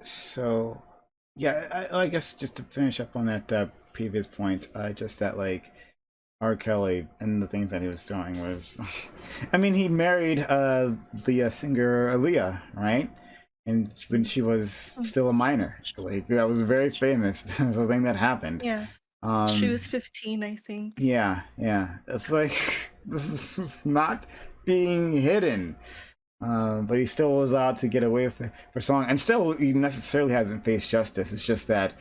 So yeah, I guess just to finish up on that previous point, just that like R. Kelly and the things that he was doing was, I mean, he married the singer Aaliyah, right? And when she was still a minor, like that was very famous. That was a thing that happened. Yeah, she was 15, I think. Yeah. It's like this is not being hidden. But he still was allowed to get away with it for so long, and still he necessarily hasn't faced justice. It's just that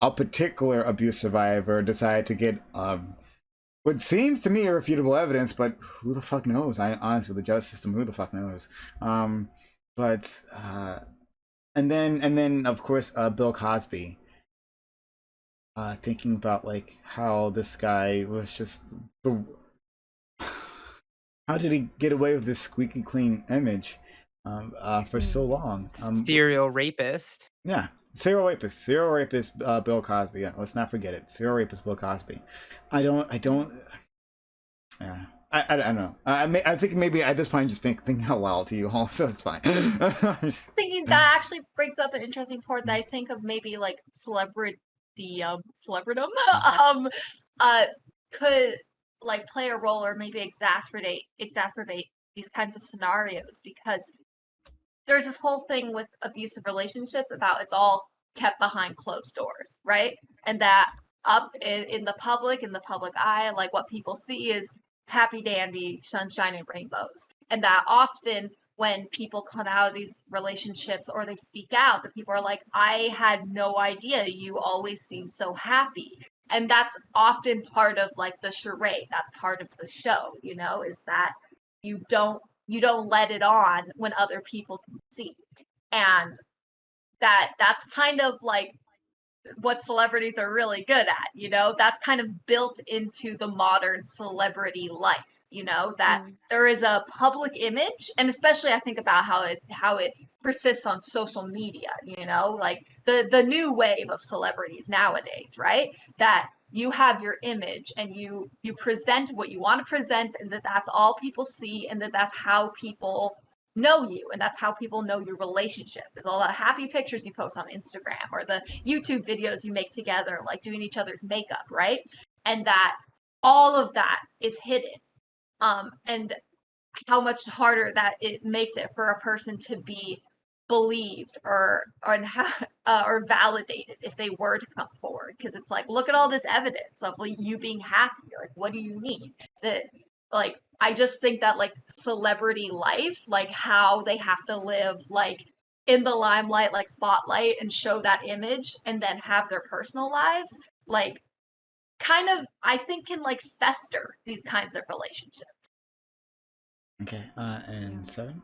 a particular abuse survivor decided to get what seems to me irrefutable evidence, but who the fuck knows? I honestly, with the justice system, who the fuck knows? But and then of course Bill Cosby. Thinking about like how this guy was just the how did he get away with this squeaky clean image for so long? Serial rapist. Yeah, serial rapist, Bill Cosby. Yeah, let's not forget it. Serial rapist Bill Cosby. I don't. Yeah, I don't know. I think maybe at this point I'm just thinking out loud to you all, so it's fine. Thinking that actually brings up an interesting point that I think of, maybe like celebridom could like play a role or maybe exacerbate these kinds of scenarios, because there's this whole thing with abusive relationships about it's all kept behind closed doors, right? And that up in the public eye, like what people see is happy dandy, sunshine and rainbows. And that often when people come out of these relationships or they speak out, the people are like, I had no idea you always seem so happy. And that's often part of like the charade. That's part of the show, you know, is that you don't let it on when other people can see. And that's kind of like what celebrities are really good at, you know, that's kind of built into the modern celebrity life, you know, that there is a public image, and especially I think about how it persists on social media, you know, like the new wave of celebrities nowadays, right? That you have your image and you present what you want to present, and that's all people see, and that's how people know you, and that's how people know your relationship is all the happy pictures you post on Instagram or the YouTube videos you make together, like doing each other's makeup, right? And that all of that is hidden, and how much harder that it makes it for a person to be believed or validated if they were to come forward, because it's like, look at all this evidence of like you being happy, like what do you mean that, like, I just think that like celebrity life, like how they have to live like in the limelight, like spotlight, and show that image and then have their personal lives, like kind of I think can like fester these kinds of relationships. Okay, and Seven?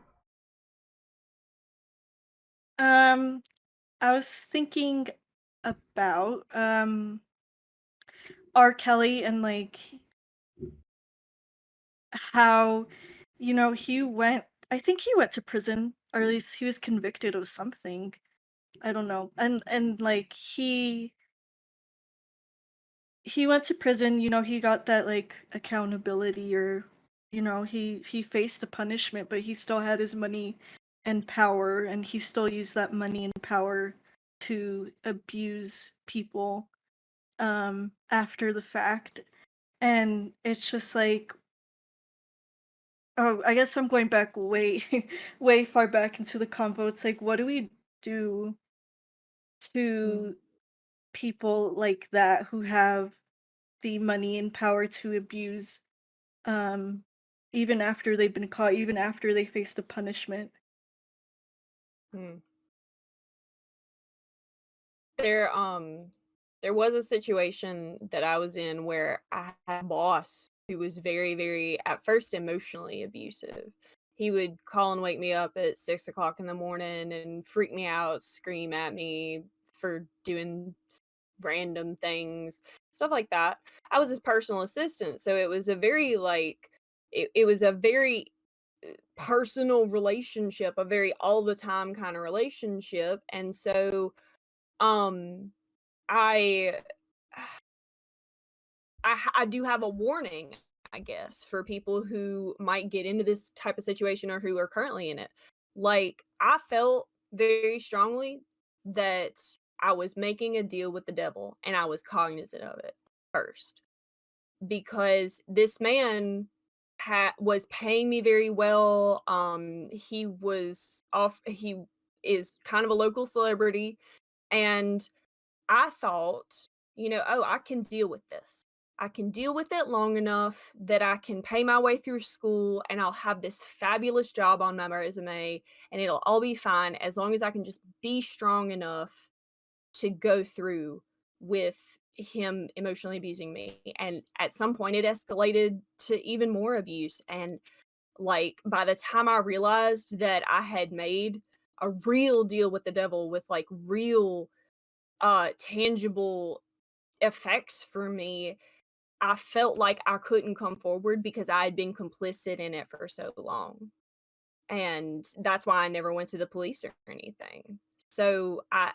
I was thinking about R. Kelly and like how, you know, I think he went to prison, or at least he was convicted of something. I don't know. And like he went to prison, you know, he got that like accountability, or you know, he faced a punishment, but he still had his money and power, and he still used that money and power to abuse people after the fact. And it's just like, oh, I guess I'm going back way way far back into the convo. It's like, what do we do to people like that who have the money and power to abuse, um even after they've been caught, even after they faced a punishment? Hmm. There there was a situation that I was in where I had a boss who was very, very, at first, emotionally abusive. He would call and wake me up at 6 o'clock in the morning and freak me out, scream at me for doing random things, stuff like that. I was his personal assistant, so it was a very like it was a very personal relationship, a very all the time kind of relationship. And so um I I do have a warning, I guess, for people who might get into this type of situation or who are currently in it. Like, I felt very strongly that I was making a deal with the devil, and I was cognizant of it first, because this man was paying me very well. He is kind of a local celebrity, and I thought, you know, oh, I can deal with this. I can deal with it long enough that I can pay my way through school, and I'll have this fabulous job on my resume, and it'll all be fine as long as I can just be strong enough to go through with him emotionally abusing me. And at some point it escalated to even more abuse. And like, by the time I realized that I had made a real deal with the devil with like real tangible effects for me, I felt like I couldn't come forward because I had been complicit in it for so long. And that's why I never went to the police or anything. So I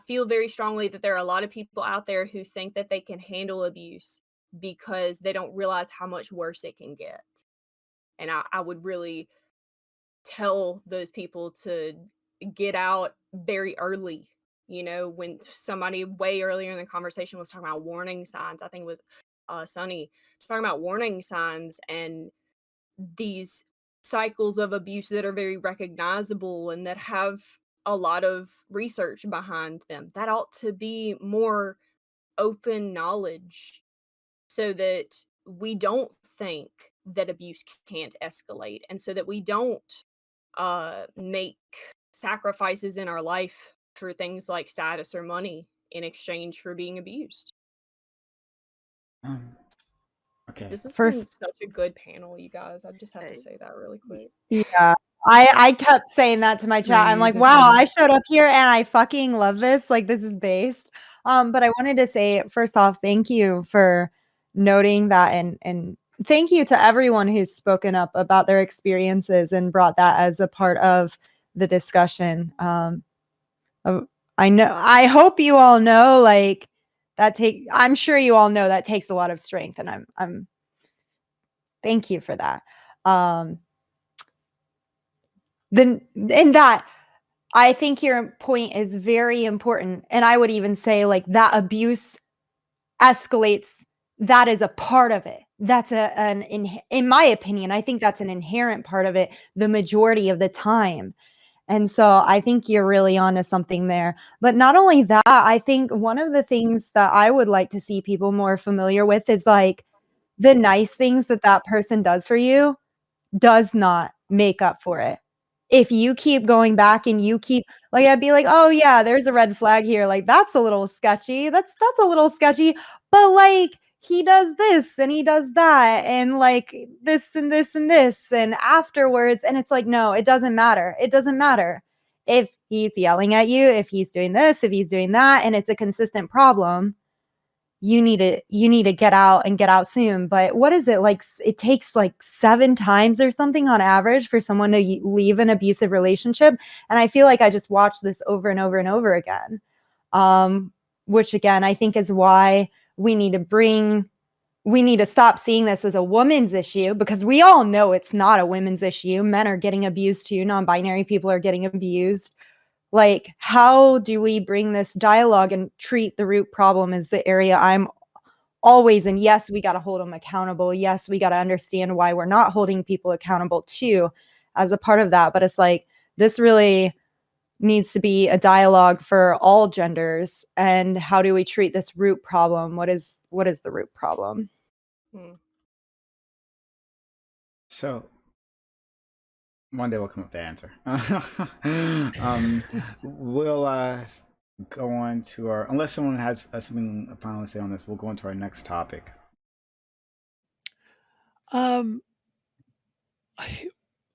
feel very strongly that there are a lot of people out there who think that they can handle abuse because they don't realize how much worse it can get. And I would really tell those people to get out very early. You know, when somebody way earlier in the conversation was talking about warning signs, I think it was Sunny talking about warning signs and these cycles of abuse that are very recognizable and that have a lot of research behind them. That ought to be more open knowledge so that we don't think that abuse can't escalate and so that we don't make sacrifices in our life for things like status or money in exchange for being abused. Okay. This has been First, such a good panel, you guys. I just have to say that really quick. yeah. I kept saying that to my chat. I'm like, wow, I showed up here and I fucking love this. Like, this is based. But I wanted to say, first off, thank you for noting that, and thank you to everyone who's spoken up about their experiences and brought that as a part of the discussion. I hope you all know, like, I'm sure you all know that takes a lot of strength, and I'm thank you for that. Then in that, I think your point is very important, and I would even say, like, that abuse escalates. That is a part of it. That's in my opinion, I think that's an inherent part of it the majority of the time. And so I think you're really onto something there. But not only that, I think one of the things that I would like to see people more familiar with is, like, the nice things that that person does for you does not make up for it. If you keep going back and you keep, like, I'd be like, "Oh yeah, there's a red flag here. Like, that's a little sketchy. That's a little sketchy." But, like, he does this and he does that and, like, this and this and this and afterwards, and it's like, no, it doesn't matter. It doesn't matter. If he's yelling at you, if he's doing this, if he's doing that, and it's a consistent problem, you need to get out and get out soon. But what is it, like, it takes like 7 times or something on average for someone to leave an abusive relationship, and I feel like I just watched this over and over and over again, which again I think is why we need to stop seeing this as a woman's issue, because we all know it's not a women's issue. Men are getting abused too. Non-binary people are getting abused. Like, how do we bring this dialogue and treat the root problem is the area I'm always in. Yes, we got to hold them accountable. Yes, we got to understand why we're not holding people accountable too as a part of that. But it's like, this really needs to be a dialogue for all genders. And how do we treat this root problem? What is the root problem? So one day we'll come up with the answer. We'll go on to our, unless someone has something final to say on this, we'll go on to our next topic. I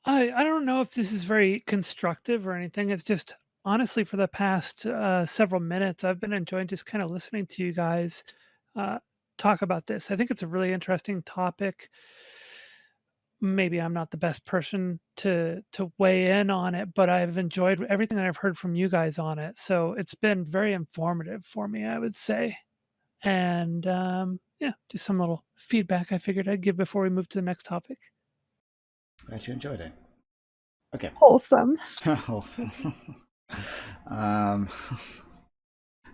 don't know if this is very constructive or anything. It's just, honestly, for the past several minutes, I've been enjoying just kind of listening to you guys talk about this. I think it's a really interesting topic. Maybe I'm not the best person to weigh in on it, but I've enjoyed everything that I've heard from you guys on it. So it's been very informative for me, I would say. And yeah, just some little feedback I figured I'd give before we move to the next topic. Glad you enjoyed it. Okay. Wholesome. Wholesome.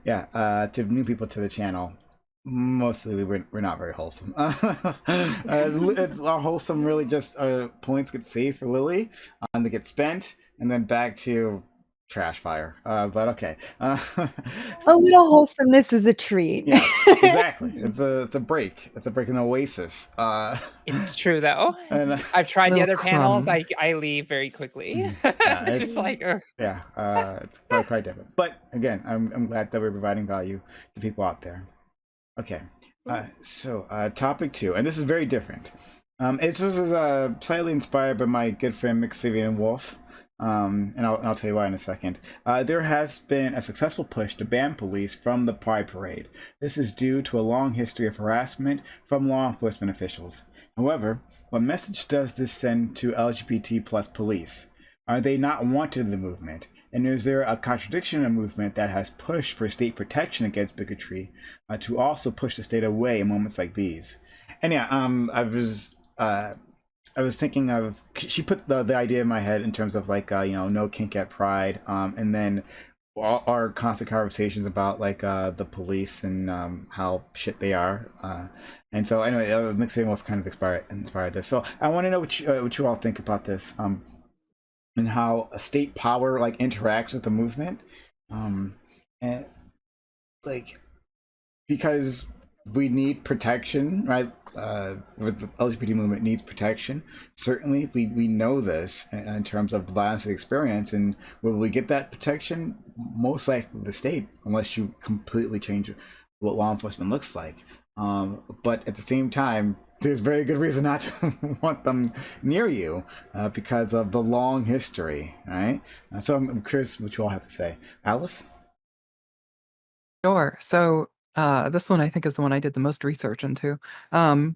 Yeah, to new people to the channel, mostly we're not very wholesome. It's our wholesome really just points get saved for Lily to get spent and then back to trash fire. But okay. A little wholesomeness is a treat. Yes, exactly. It's a break. It's a break in Oasis. It's true though. And, I've tried the Little other panels. crumb. I leave very quickly. Yeah, It's it's just like, it's quite different. But again, I'm glad that we're providing value to people out there. Okay, so topic 2, and this is very different. It was slightly inspired by my good friend Mix Vivian Wolf, and I'll tell you why in a second. There has been a successful push to ban police from the Pride Parade. This is due to a long history of harassment from law enforcement officials. However, what message does this send to LGBT plus police? Are they not wanted in the movement? And is there a contradiction in a movement that has pushed for state protection against bigotry to also push the state away in moments like these? And yeah, I was thinking of, she put the idea in my head in terms of like no kink at Pride, and then our constant conversations about like the police and how shit they are, and so anyway, mixing with kind of inspired this. So I want to know what you all think about this, and how a state power like interacts with the movement, and like because we need protection, right? With the LGBT movement needs protection. Certainly, we know this in terms of the violence experience, and will we get that protection? Most likely the state, unless you completely change what law enforcement looks like. But at the same time, there's very good reason not to want them near you because of the long history, right? So I'm curious what you all have to say. Alice? Sure. So this one I think is the one I did the most research into. And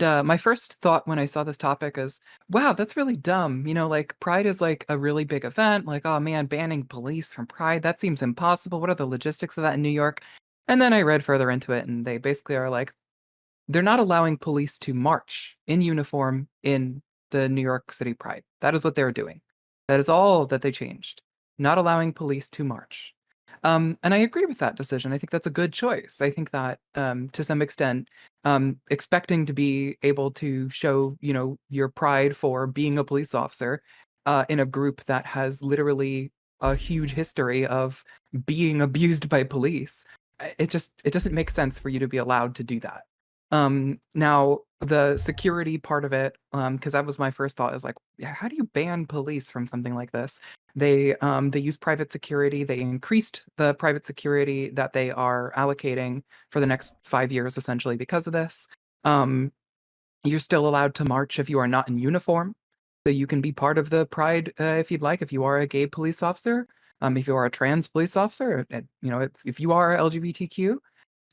my first thought when I saw this topic is, wow, that's really dumb. Like Pride is like a really big event. Like, oh man, banning police from Pride, that seems impossible. What are the logistics of that in New York? And then I read further into it, and they basically are like, they're not allowing police to march in uniform in the New York City Pride. That is what they're doing. That is all that they changed. Not allowing police to march. And I agree with that decision. I think that's a good choice. I think that to some extent, expecting to be able to show, your pride for being a police officer in a group that has literally a huge history of being abused by police, it doesn't make sense for you to be allowed to do that. Now the security part of it, because that was my first thought, is like, yeah, how do you ban police from something like this? They use private security. They increased the private security that they are allocating for the next 5 years, essentially, because of this. You're still allowed to march if you are not in uniform. So you can be part of the pride if you'd like, if you are a gay police officer, if you are a trans police officer, if you are LGBTQ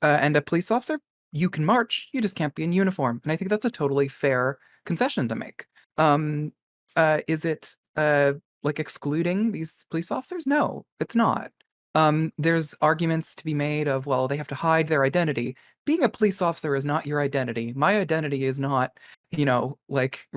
and a police officer, you can march, you just can't be in uniform. And I think that's a totally fair concession to make. Is it like excluding these police officers? No, it's not. There's arguments to be made of, well, they have to hide their identity. Being a police officer is not your identity. My identity is not, like,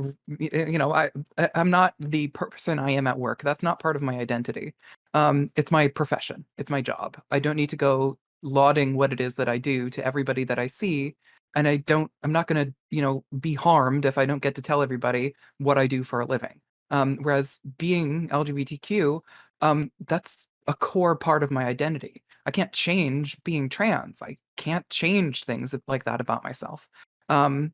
I'm not the person I am at work. That's not part of my identity. It's my profession. It's my job. I don't need to go lauding what it is that I do to everybody that I see. And I'm not going to, be harmed if I don't get to tell everybody what I do for a living. Whereas being LGBTQ, that's a core part of my identity. I can't change being trans. I can't change things like that about myself. And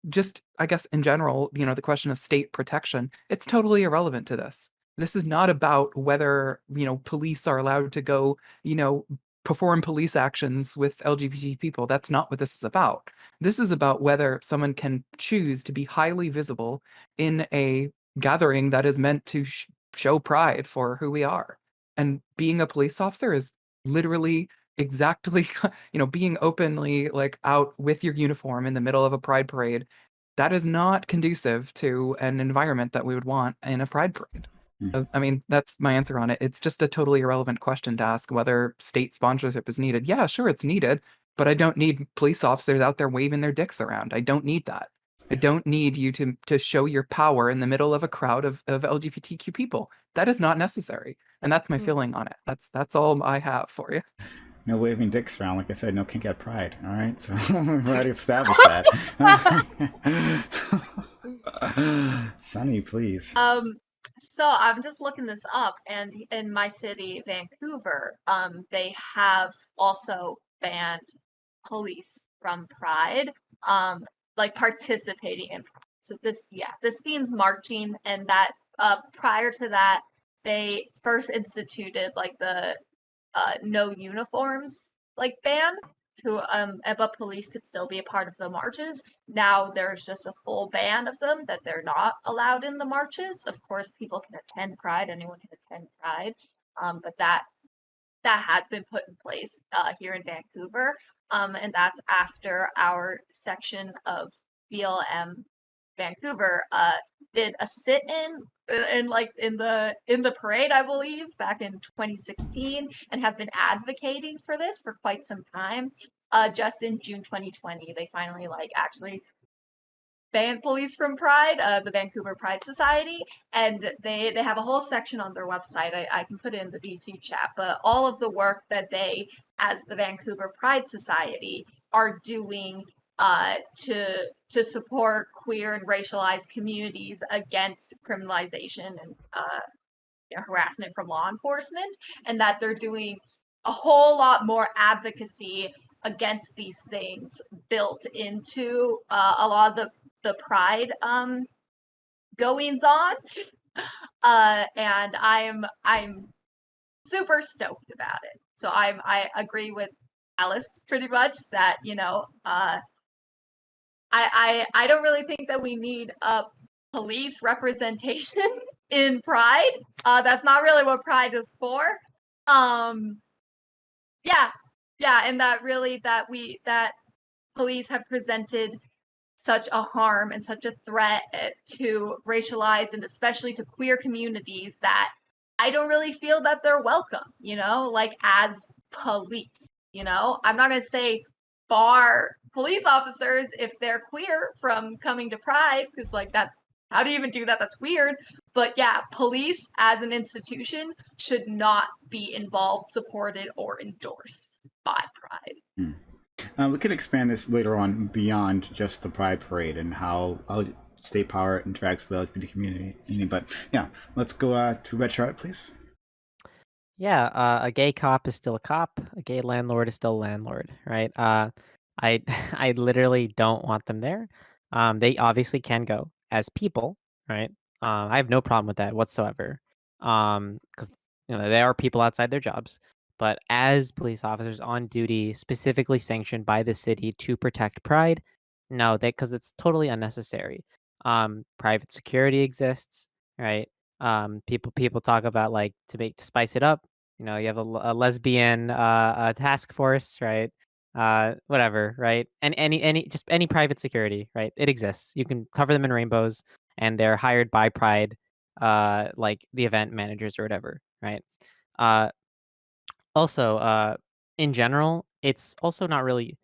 just, I guess, in general, the question of state protection, it's totally irrelevant to this. This is not about whether, police are allowed to go, perform police actions with LGBT people. That's not what this is about. This is about whether someone can choose to be highly visible in a gathering that is meant to show pride for who we are. And being a police officer is literally exactly, being openly like out with your uniform in the middle of a pride parade. That is not conducive to an environment that we would want in a pride parade. I mean, that's my answer on it. It's just a totally irrelevant question to ask whether state sponsorship is needed. Yeah, sure, it's needed, but I don't need police officers out there waving their dicks around. I don't need that. I don't need you to show your power in the middle of a crowd of LGBTQ people. That is not necessary. And that's my feeling on it. That's all I have for you. No waving dicks around. Like I said, no kink at Pride. All right, so we've already established that. Sunny, please. So I'm just looking this up, and in my city, Vancouver, they have also banned police from Pride, like participating in Pride. So this means marching, and that prior to that, they first instituted like the no uniforms like ban to but police could still be a part of the marches. Now there's just a full ban of them, that they're not allowed in the marches. Of course, people can attend Pride, anyone can attend Pride, but that has been put in place here in Vancouver, and that's after our section of BLM Vancouver did a sit-in in the parade, I believe, back in 2016, and have been advocating for this for quite some time. Just in June 2020, they finally actually ban police from Pride, the Vancouver Pride Society, and they have a whole section on their website. I can put it in the VC chat, but all of the work that they, as the Vancouver Pride Society, are doing to support queer and racialized communities against criminalization and harassment from law enforcement, and that they're doing a whole lot more advocacy against these things built into a lot of the pride goings on. And I'm super stoked about it. So I agree with Alice pretty much that, you know, I don't really think that we need a police representation in Pride. That's not really what Pride is for. Yeah, yeah, and that really that police have presented such a harm and such a threat to racialized and especially to queer communities that I don't really feel that they're welcome, you know, like as police, you know. I'm not going to say bar police officers if they're queer from coming to Pride, because like that's, how do you even do that? That's weird. But yeah, police as an institution should not be involved, supported, or endorsed by Pride. We could expand this later on beyond just the Pride Parade and how state power interacts with the LGBT community. But yeah, let's go to Red Charlotte, please. Yeah, a gay cop is still a cop. A gay landlord is still a landlord, right? I I literally don't want them there. They obviously can go as people, right? I have no problem with that whatsoever. Because you know they are people outside their jobs, but as police officers on duty, specifically sanctioned by the city to protect Pride, no, that because it's totally unnecessary. Private security exists, right? People talk about like to spice it up. You know, you have a lesbian task force, right? Whatever, right? And any private security, right? It exists. You can cover them in rainbows, and they're hired by Pride, like the event managers or whatever, right? Uh, also, in general, it's also not really,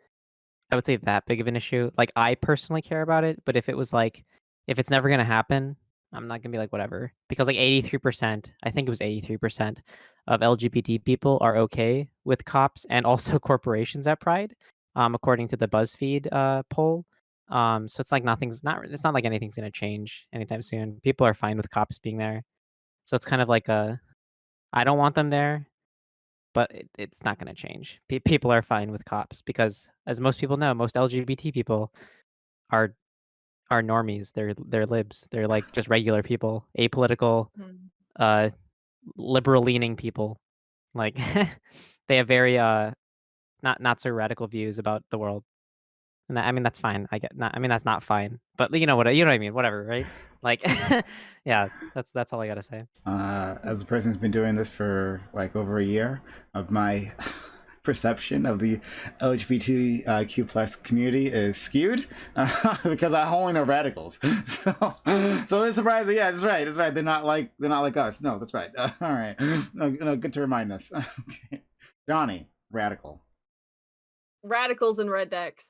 I would say, that big of an issue. Like, I personally care about it, but if it was like, if it's never gonna happen, I'm not gonna be like, whatever. Because like 83%, I think it was 83% of LGBT people are okay with cops and also corporations at Pride, according to the BuzzFeed poll. So it's like it's not like anything's gonna change anytime soon. People are fine with cops being there. So it's kind of like I don't want them there, but it's not going to change. People are fine with cops because, as most people know, most LGBT people are normies. They're libs. They're like just regular people, apolitical, uh, liberal leaning people. Like they have very not so radical views about the world. And I mean that's fine. I mean that's not fine, but you know what I mean. Whatever, right? Like, yeah, that's all I gotta say. As a person who's been doing this for like over a year, of my perception of the LGBTQ plus community is skewed because I only know radicals. So it's surprising. Yeah, that's right. That's right. They're not like us. No, that's right. All right. No, good to remind us. Okay. Johnny, radical. Radicals and rednecks,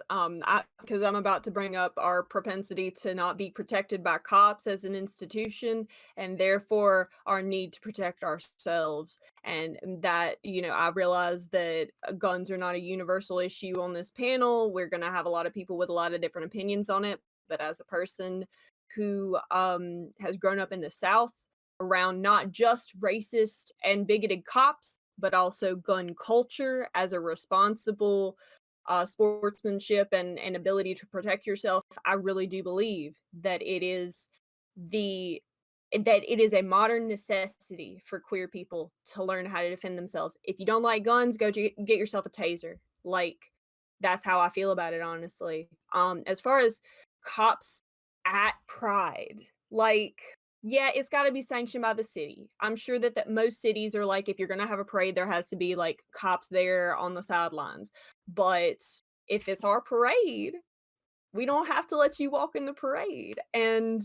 because I'm about to bring up our propensity to not be protected by cops as an institution, and therefore our need to protect ourselves. And that, you know, I realize that guns are not a universal issue on this panel. We're going to have a lot of people with a lot of different opinions on it. But as a person who has grown up in the South around not just racist and bigoted cops, but also gun culture as a responsible sportsmanship and ability to protect yourself, I really do believe that it is a modern necessity for queer people to learn how to defend themselves. If you don't like guns, go get yourself a taser. Like, that's how I feel about it, honestly. As far as cops at Pride, like, yeah, it's got to be sanctioned by the city. I'm sure that most cities are like, if you're going to have a parade, there has to be like cops there on the sidelines. But if it's our parade, we don't have to let you walk in the parade. And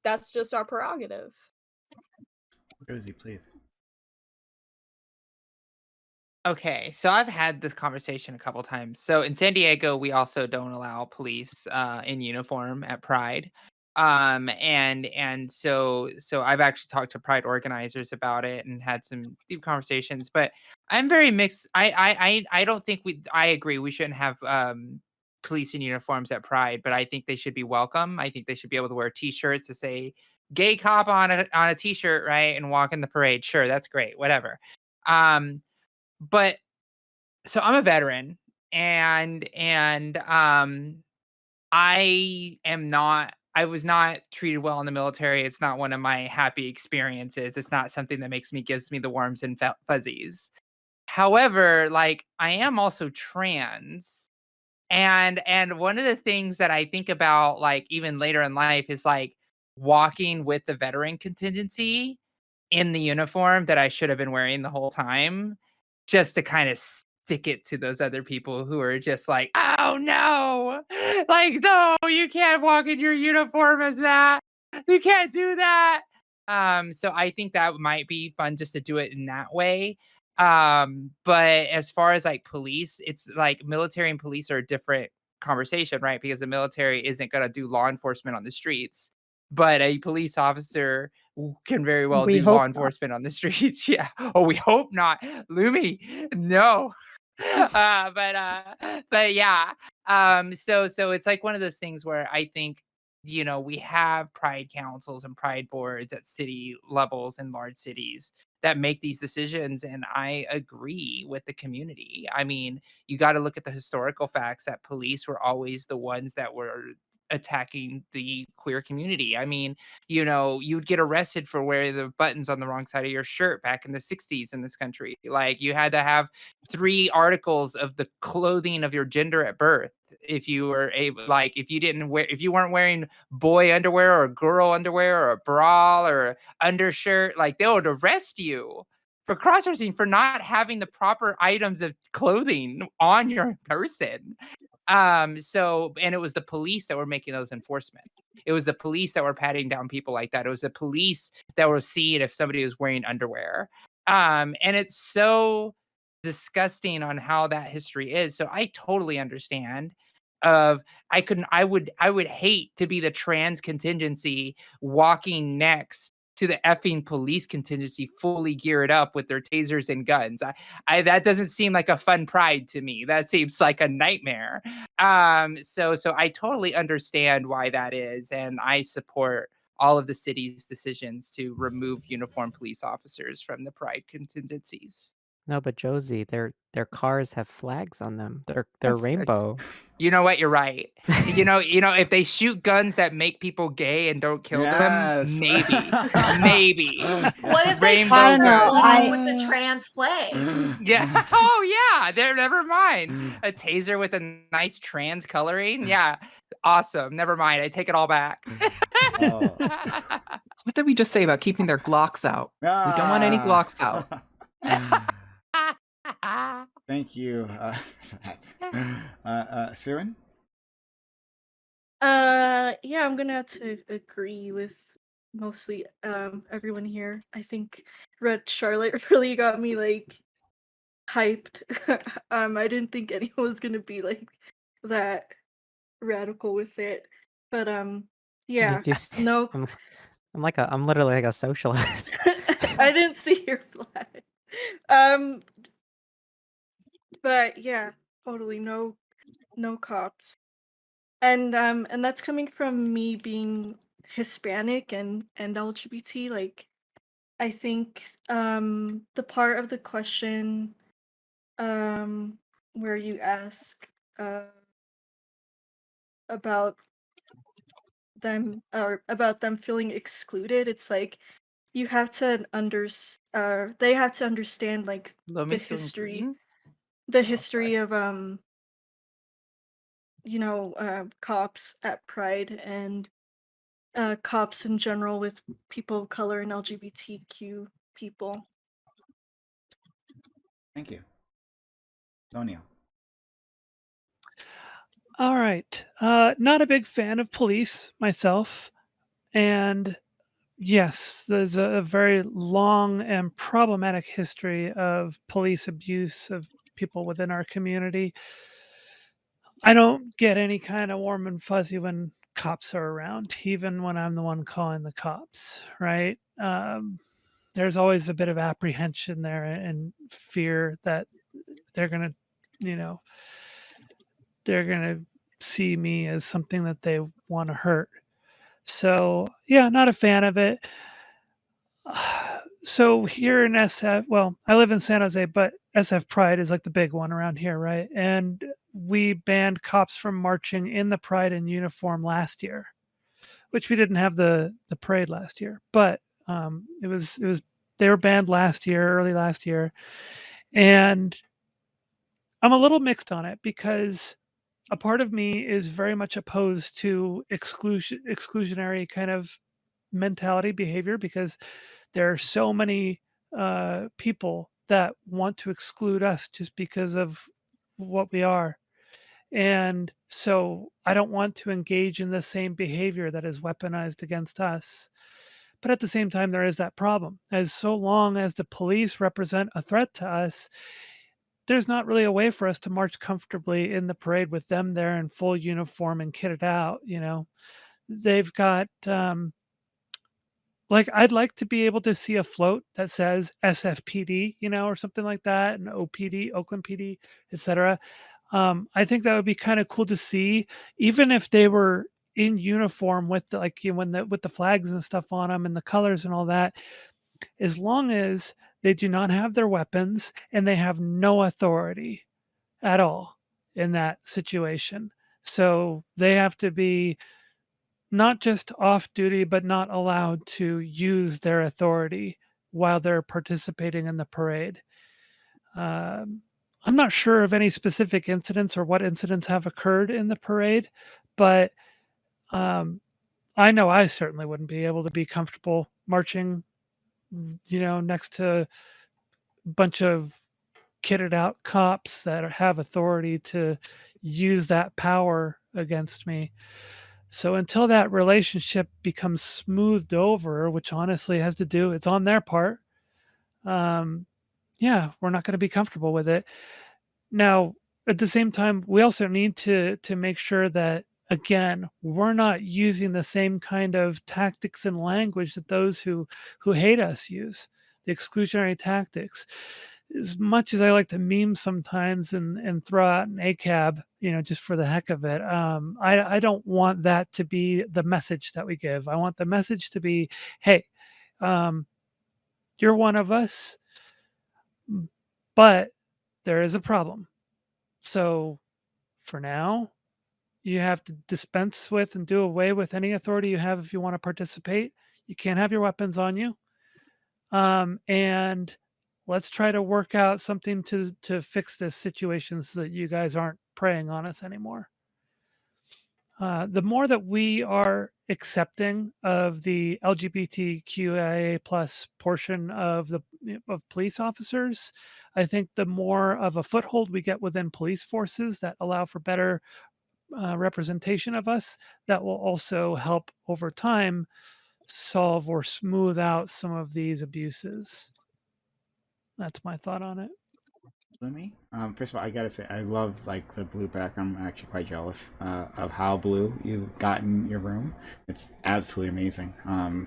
that's just our prerogative. Rosie, please. Okay, so I've had this conversation a couple times. So in San Diego, we also don't allow police in uniform at Pride. And so I've actually talked to Pride organizers about it and had some deep conversations, but I'm very mixed. I don't think I agree we shouldn't have police in uniforms at Pride, but I think they should be welcome. I think they should be able to wear t-shirts to say gay cop on a t-shirt, right? And walk in the parade. Sure, that's great. Whatever. Um but so I'm a veteran and I was not treated well in the military. It's not one of my happy experiences. It's not something that gives me the warms and fuzzies. However, like I am also trans. And one of the things that I think about like even later in life is like walking with the veteran contingency in the uniform that I should have been wearing the whole time, just to kind of stick it to those other people who are just like, "Oh no. Like, no, you can't walk in your uniform as that. You can't do that." So I think that might be fun just to do it in that way. But as far as like police, it's like military and police are a different conversation, right? Because the military isn't going to do law enforcement on the streets, but a police officer can very well We do hope law not. enforcement on the streets. Yeah. Oh, we hope not. Lumi, no. But yeah. So it's like one of those things where I think, we have pride councils and pride boards at city levels in large cities that make these decisions. And I agree with the community. I mean, you got to look at the historical facts that police were always the ones that were attacking the queer community. I mean, you'd get arrested for wearing the buttons on the wrong side of your shirt back in the 60s in this country. Like you had to have 3 articles of the clothing of your gender at birth if you were able, like if you weren't wearing boy underwear or girl underwear or a bra or undershirt, like they would arrest you for cross-dressing for not having the proper items of clothing on your person. And it was the police that were making those enforcement. It was the police that were patting down people like that. It was the police that were seeing if somebody was wearing underwear. And it's so disgusting on how that history is. So I totally understand of I would hate to be the trans contingency walking next to the effing police contingency fully geared up with their tasers and guns. That doesn't seem like a fun pride to me. That seems like a nightmare. So I totally understand why that is, and I support all of the city's decisions to remove uniformed police officers from the pride contingencies. No, but Josie, their cars have flags on them. They're That's- rainbow. You know what? You're right. If they shoot guns that make people gay and don't kill Yes. them, maybe. What if they Rainbow I don't know, follow guns. I- with the trans flag? Yeah. Oh yeah. There. Never mind. A taser with a nice trans coloring. Yeah. Awesome. Never mind. I take it all back. Oh. What did we just say about keeping their Glocks out? We don't want any Glocks out. Thank you. Siren? Yeah, I'm gonna have to agree with mostly everyone here. I think Red Charlotte really got me like hyped. I didn't think anyone was gonna be like that radical with it. But yeah. No, I'm literally like a socialist. I didn't see your flag. But yeah, totally no cops. And that's coming from me being Hispanic and LGBT. Like I think the part of the question where you ask about them feeling excluded, it's like you have to they have to understand like the Lomi's feeling history green? the history of cops at Pride and cops in general with people of color and LGBTQ people. Thank you. Sonia. All right. Not a big fan of police myself. And yes, there's a very long and problematic history of police abuse of people within our community. I don't get any kind of warm and fuzzy when cops are around, even when I'm the one calling the cops, right? There's always a bit of apprehension there and fear that they're gonna, you know, they're gonna see me as something that they want to hurt. So yeah, not a fan of it. So here in SF, well, I live in San Jose, but SF Pride is like the big one around here, right? And we banned cops from marching in the Pride in uniform last year, which we didn't have the parade last year, but it was they were banned last year, early last year, and I'm a little mixed on it because a part of me is very much opposed to exclusionary kind of mentality behavior because there are so many people that want to exclude us just because of what we are. And so I don't want to engage in the same behavior that is weaponized against us. But at the same time, there is that problem. As so long as the police represent a threat to us, there's not really a way for us to march comfortably in the parade with them there in full uniform and kitted out. They've got like I'd like to be able to see a float that says SFPD, or something like that, and OPD, Oakland PD, etc. I think that would be kind of cool to see, even if they were in uniform with with the flags and stuff on them and the colors and all that, as long as they do not have their weapons and they have no authority at all in that situation. So they have to be not just off duty, but not allowed to use their authority while they're participating in the parade. I'm not sure of any specific incidents or what incidents have occurred in the parade, but I know I certainly wouldn't be able to be comfortable marching, next to a bunch of kitted out cops that have authority to use that power against me. So until that relationship becomes smoothed over, which honestly has to do, it's on their part. Yeah, we're not going to be comfortable with it. Now, at the same time, we also need to make sure that again, we're not using the same kind of tactics and language that those who hate us use, the exclusionary tactics. As much as I like to meme sometimes and throw out an ACAB, just for the heck of it, I don't want that to be the message that we give. I want the message to be, hey, you're one of us, but there is a problem. So for now, you have to dispense with and do away with any authority you have if you want to participate. You can't have your weapons on you. And let's try to work out something to fix this situation so that you guys aren't preying on us anymore. The more that we are accepting of the LGBTQIA plus portion of police officers, I think the more of a foothold we get within police forces that allow for better representation of us, that will also help over time solve or smooth out some of these abuses. That's my thought on it. Bloomy. First of all, I gotta say, I love like the blue background. I'm actually quite jealous of how blue you've gotten your room. It's absolutely amazing. I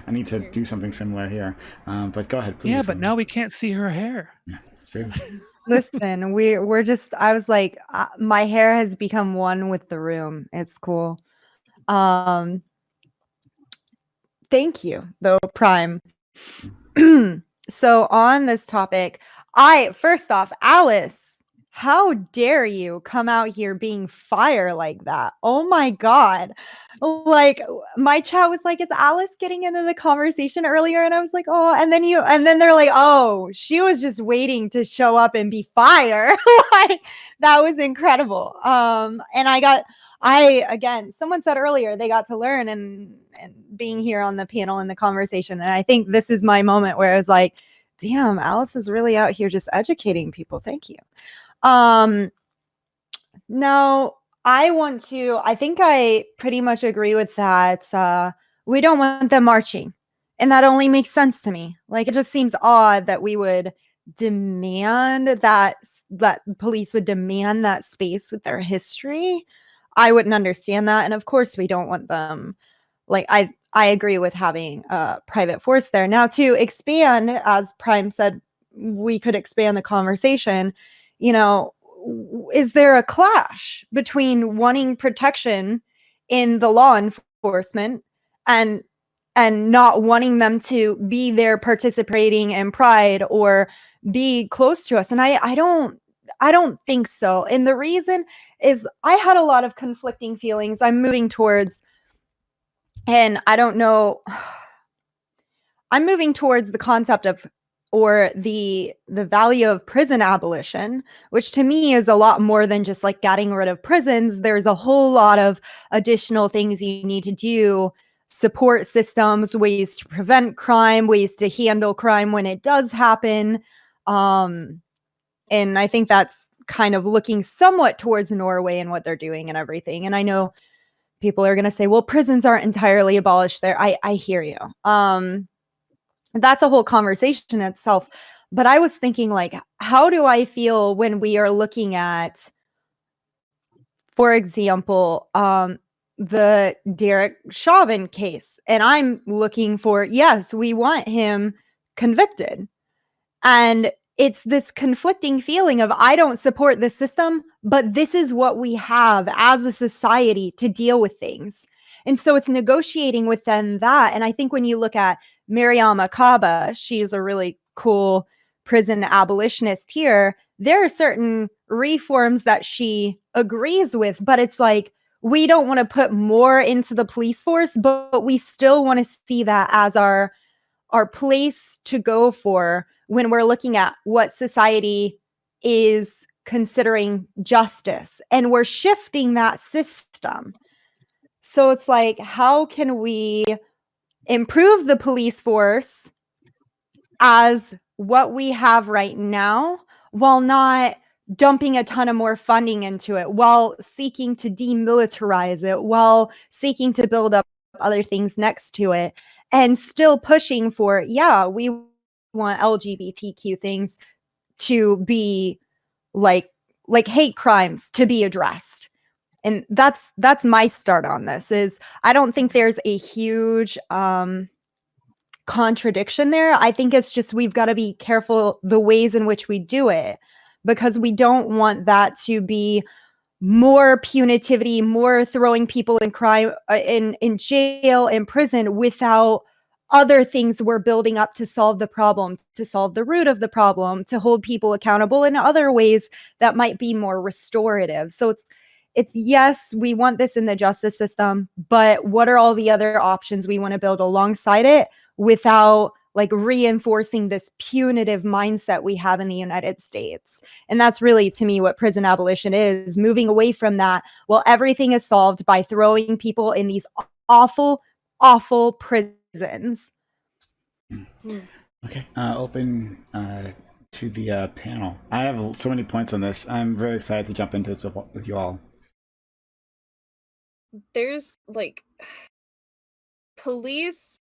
need to do something similar here. But go ahead, please. Yeah, but now we can't see her hair. Yeah, true. Listen, we're just. I was like, my hair has become one with the room. It's cool. Thank you, though, Prime. So on this topic, first off, Alice, how dare you come out here being fire like that? Oh my God. Like my chat was like, is Alice getting into the conversation earlier? And I was like, oh, and then they're like, oh, she was just waiting to show up and be fire. Like that was incredible. And again, someone said earlier they got to learn and being here on the panel in the conversation. And I think this is my moment where it's like, damn, Alice is really out here just educating people. Thank you. Now I think I pretty much agree with that. We don't want them marching. And that only makes sense to me. Like, it just seems odd that we would demand that police would demand that space with their history. I wouldn't understand that. And of course, we don't want them. Like, I agree with having a private force there. Now, to expand, as Prime said, we could expand the conversation. You know, is there a clash between wanting protection in the law enforcement and not wanting them to be there participating in Pride or be close to us? And I don't think so. And the reason is I had a lot of conflicting feelings. I'm moving towards, and I don't know, I'm moving towards the concept of, or the value of prison abolition, which to me is a lot more than just like getting rid of prisons. There's a whole lot of additional things you need to do: support systems, ways to prevent crime, ways to handle crime when it does happen. And I think that's kind of looking somewhat towards Norway and what they're doing and everything. And I know people are going to say, well, prisons aren't entirely abolished there. I hear you. That's a whole conversation in itself. But I was thinking, like, how do I feel when we are looking at, for example, the Derek Chauvin case? And I'm looking for, yes, we want him convicted. And it's this conflicting feeling of, I don't support the system, but this is what we have as a society to deal with things. And so it's negotiating within that. And I think when you look at Mariama Kaba, she's a really cool prison abolitionist here. There are certain reforms that she agrees with, but it's like, we don't want to put more into the police force, but we still want to see that as our place to go for when we're looking at what society is considering justice, and we're shifting that system. So it's like, how can we improve the police force as what we have right now while not dumping a ton of more funding into it, while seeking to demilitarize it, while seeking to build up other things next to it, and still pushing for, yeah, we want LGBTQ things to be like hate crimes to be addressed. And that's my start on this. Is I don't think there's a huge contradiction there. I think it's just, we've got to be careful the ways in which we do it, because we don't want that to be more punitivity, more throwing people in crime, in jail, in prison, without other things we're building up to solve the problem, to solve the root of the problem, to hold people accountable in other ways that might be more restorative. So it's yes, we want this in the justice system, but what are all the other options we want to build alongside it without like reinforcing this punitive mindset we have in the United States? And that's really, to me, what prison abolition is: moving away from that. Well, everything is solved by throwing people in these awful, awful prisons. Okay, open to the panel. I have so many points on this. I'm very excited to jump into this with you all. There's like police.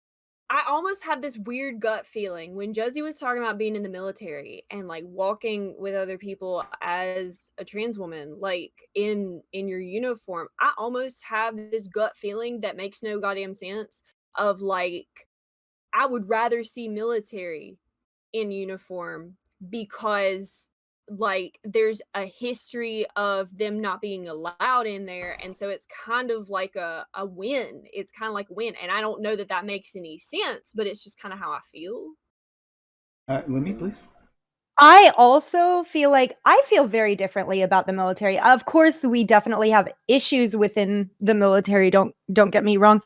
I almost have this weird gut feeling when Juzzy was talking about being in the military and like walking with other people as a trans woman, like in your uniform. I almost have this gut feeling that makes no goddamn sense of like, I would rather see military in uniform, because like there's a history of them not being allowed in there, and so it's kind of like a win. It's kind of like a win, and I don't know that that makes any sense, but it's just kind of how I feel. Let me, please. I also feel like I feel very differently about the military. Of course, we definitely have issues within the military. Don't get me wrong,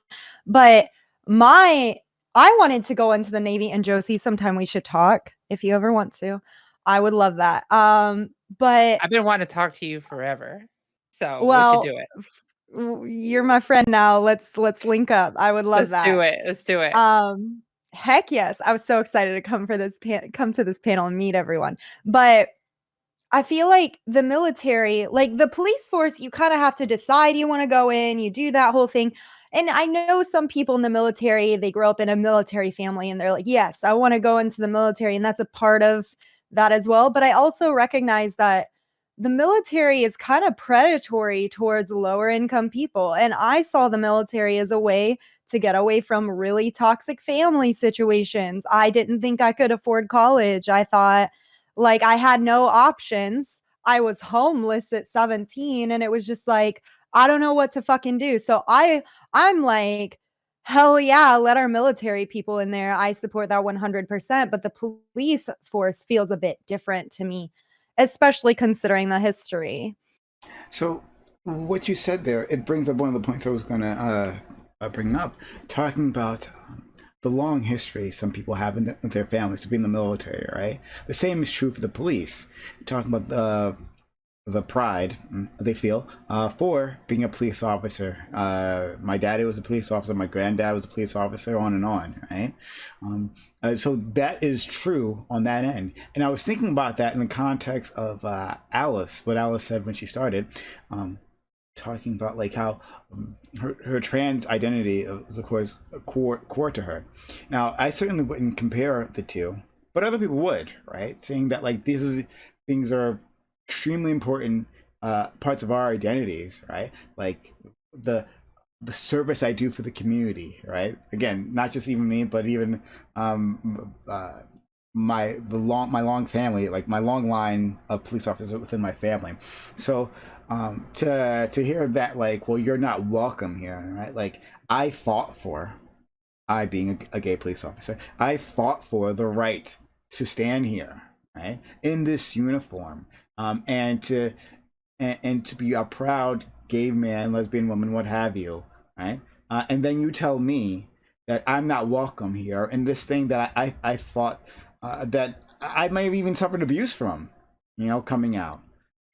but I wanted to go into the Navy, and Josie, sometime we should talk if you ever want to. I would love that. But I've been wanting to talk to you forever, so well, we should do it. You're my friend now. Let's link up. I would love that. Let's do it. Heck yes. I was so excited to come to this panel and meet everyone. But I feel like the military, like the police force, you kind of have to decide you want to go in, you do that whole thing. and I know some people in the military, they grow up in a military family and they're like, yes, I want to go into the military. And that's a part of that as well. But I also recognize that the military is kind of predatory towards lower income people. And I saw the military as a way to get away from really toxic family situations. I didn't think I could afford college. I thought like I had no options. I was homeless at 17 and it was just like, I don't know what to fucking do. So I'm like, hell yeah, let our military people in there. I support that 100%. But the police force feels a bit different to me, especially considering the history. So, what you said there, it brings up one of the points I was going to bring up, talking about the long history some people have with their families to be in the military, right? The same is true for the police. Talking about the pride they feel for being a police officer. My daddy was a police officer. My granddad was a police officer. On and on, right? So that is true on that end. And I was thinking about that in the context of Alice, what Alice said when she started, talking about like how her trans identity is of course core to her. Now, I certainly wouldn't compare the two, but other people would, right? Saying that like these things are extremely important parts of our identities, right? Like the service I do for the community, right? Again, not just even me, but even my long family, like my long line of police officers within my family. So to hear that, like, well, you're not welcome here, right? Like I fought for, I being a gay police officer, I fought for the right to stand here, right, in this uniform, and to be a proud gay man, lesbian woman, what have you, right? And then you tell me that I'm not welcome here, and this thing that I fought, that I might have even suffered abuse from, coming out,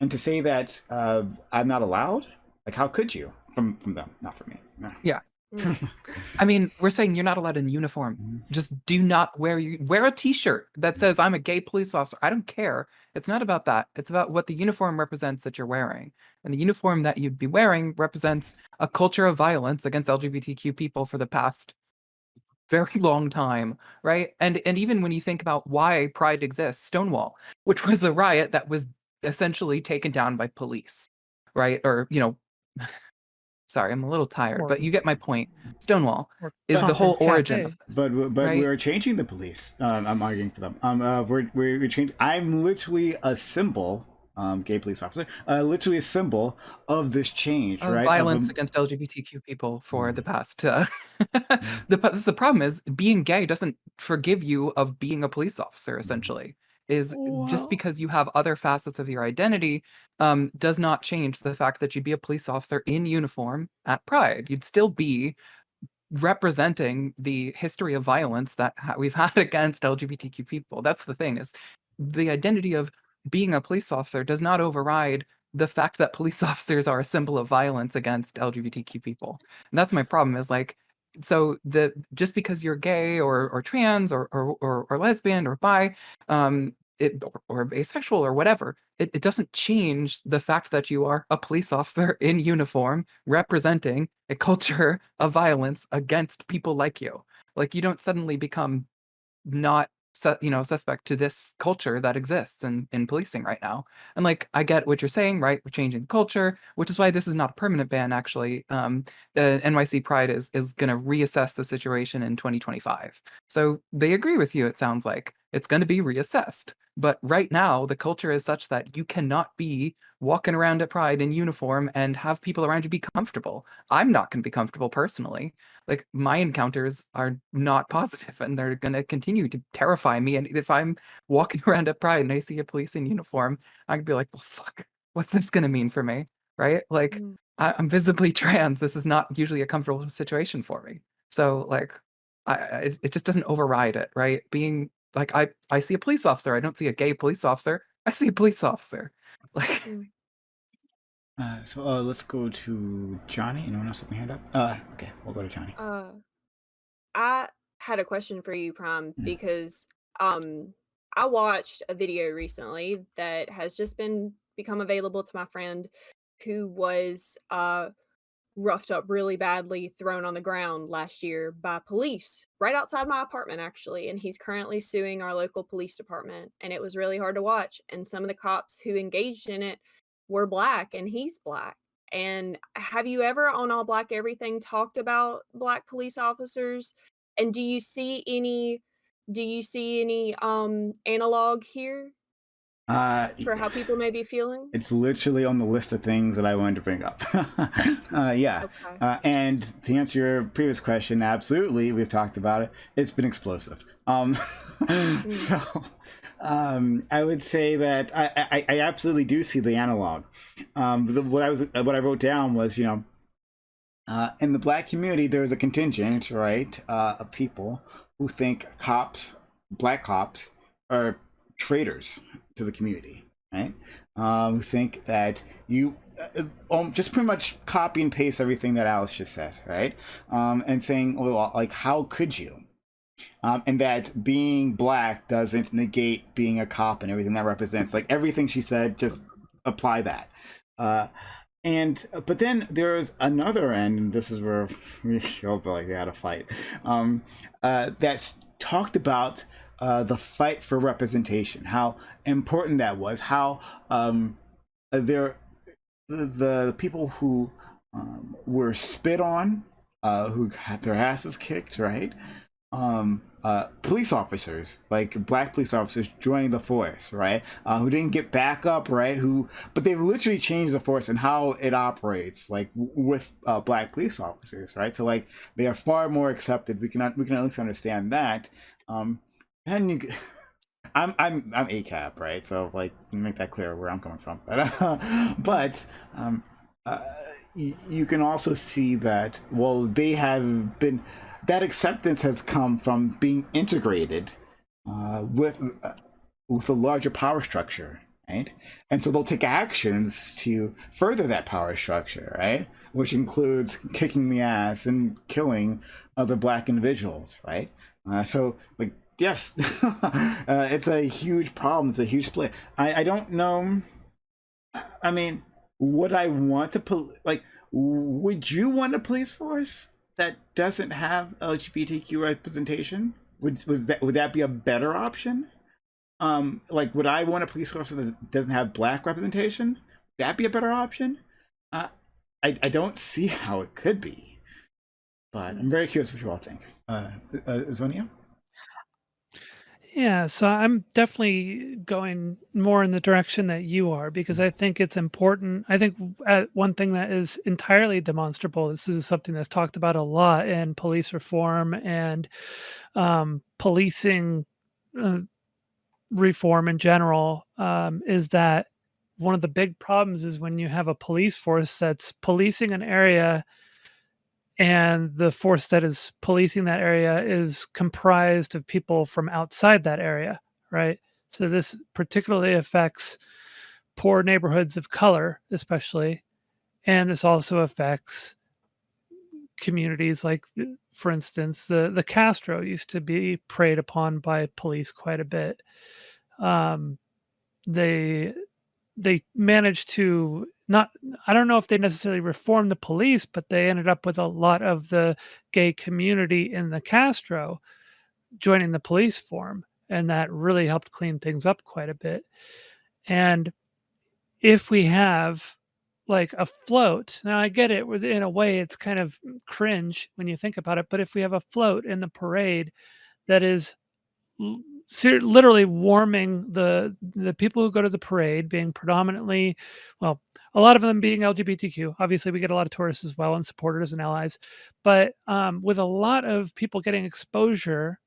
and to say that I'm not allowed, like how could you from them, not from me? No. Yeah. I mean, we're saying you're not allowed in uniform. Just do not wear a t-shirt that says I'm a gay police officer. I don't care. It's not about that. It's about what the uniform represents that you're wearing. And the uniform that you'd be wearing represents a culture of violence against LGBTQ people for the past very long time, right? And even when you think about why Pride exists, Stonewall, which was a riot that was essentially taken down by police, right? Or, sorry, I'm a little tired, but you get my point. Stonewall is the whole origin of this. But right? we're changing the police. I'm arguing for them. We're changing. I'm literally a symbol, gay police officer. Literally a symbol of this change, Of right? violence against LGBTQ people for the past. The problem is being gay doesn't forgive you of being a police officer. Essentially, is just because you have other facets of your identity, does not change the fact that you'd be a police officer in uniform at Pride. You'd still be representing the history of violence that we've had against LGBTQ people. That's the thing, is the identity of being a police officer does not override the fact that police officers are a symbol of violence against LGBTQ people. And that's my problem, is like, so just because you're gay or trans or lesbian or bi, or asexual or whatever, it doesn't change the fact that you are a police officer in uniform representing a culture of violence against people like you. Like, you don't suddenly become not suspect to this culture that exists in policing right now. And like, I get what you're saying, right? We're changing the culture, which is why this is not a permanent ban. Actually, NYC Pride is going to reassess the situation in 2025. So they agree with you. It sounds like it's going to be reassessed. But right now, the culture is such that you cannot be walking around at Pride in uniform and have people around you be comfortable. I'm not going to be comfortable personally. Like, my encounters are not positive, and they're going to continue to terrify me. And if I'm walking around at Pride and I see a police in uniform, I could be like, well, fuck, what's this going to mean for me? Right? Like, I'm visibly trans. This is not usually a comfortable situation for me. So like, it just doesn't override it, right? Being like, I see a police officer. I don't see a gay police officer. I see a police officer. Like, So let's go to Johnny. Anyone else with their hand up? Okay, we'll go to Johnny. I had a question for you, Prime, because I watched a video recently that has just become available to my friend, who was roughed up really badly, thrown on the ground last year by police right outside my apartment, actually. And he's currently suing our local police department. And it was really hard to watch. And some of the cops who engaged in it were Black, and he's Black. And have you ever on All Black Everything talked about Black police officers? And do you see any analog here for how people may be feeling? It's literally on the list of things that I wanted to bring up. Yeah. Okay. And to answer your previous question, absolutely, we've talked about it. It's been explosive. So I would say that I absolutely do see the analog. What I wrote down was, you know, in the Black community, there's a contingent, right, of people who think Black cops, are traitors to the community, right? Who think that you just pretty much copy and paste everything that Alice just said, right? And saying, well, like, how could you? And that being Black doesn't negate being a cop and everything that represents. Like, everything she said, just apply that. But then there's another end, and this is where we feel like we had a fight. That's talked about the fight for representation, how important that was, how the people who were spit on, who had their asses kicked, right? Police officers, like Black police officers joining the force, right? Who didn't get back up, right? But they've literally changed the force and how it operates, like with Black police officers, right? So like they are far more accepted. We can at least understand that. And I'm ACAB, right? So like make that clear where I'm coming from. But you can also see that, well, they have been. That acceptance has come from being integrated with a larger power structure, right? And so they'll take actions to further that power structure, right? Which includes kicking the ass and killing other Black individuals, right? So, like, yes, it's a huge problem. It's a huge split. I don't know. I mean, would I want to would you want a police force that doesn't have LGBTQ representation? Would that be a better option? Like, would I want a police force that doesn't have Black representation? Would that be a better option? I don't see how it could be, but I'm very curious what you all think. Zonia? Yeah, so I'm definitely going more in the direction that you are, because I think it's important. I think one thing that is entirely demonstrable, this is something that's talked about a lot in police reform and policing reform in general, is that one of the big problems is when you have a police force that's policing an area, and the force that is policing that area is comprised of people from outside that area, right? So this particularly affects poor neighborhoods of color, especially, and this also affects communities like, for instance, the Castro used to be preyed upon by police quite a bit. They managed to not, I don't know if they necessarily reformed the police, but they ended up with a lot of the gay community in the Castro joining the police form, and that really helped clean things up quite a bit. And if we have like a float, now I get it, in a way it's kind of cringe when you think about it, but if we have a float in the parade that is literally warming the people who go to the parade, being predominantly, well, a lot of them being LGBTQ. Obviously, we get a lot of tourists as well, and supporters and allies, but with a lot of people getting exposure,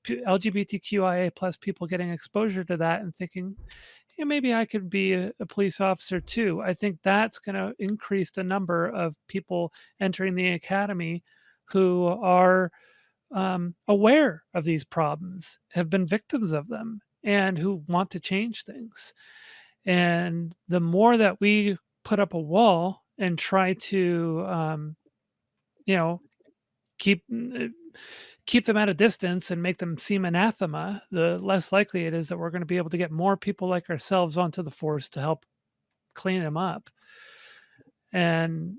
LGBTQIA plus people getting exposure to that and thinking, yeah, maybe I could be a police officer too. I think that's going to increase the number of people entering the academy who are aware of these problems, have been victims of them, and who want to change things. And the more that we put up a wall and try to, keep them at a distance and make them seem anathema, the less likely it is that we're going to be able to get more people like ourselves onto the force to help clean them up. And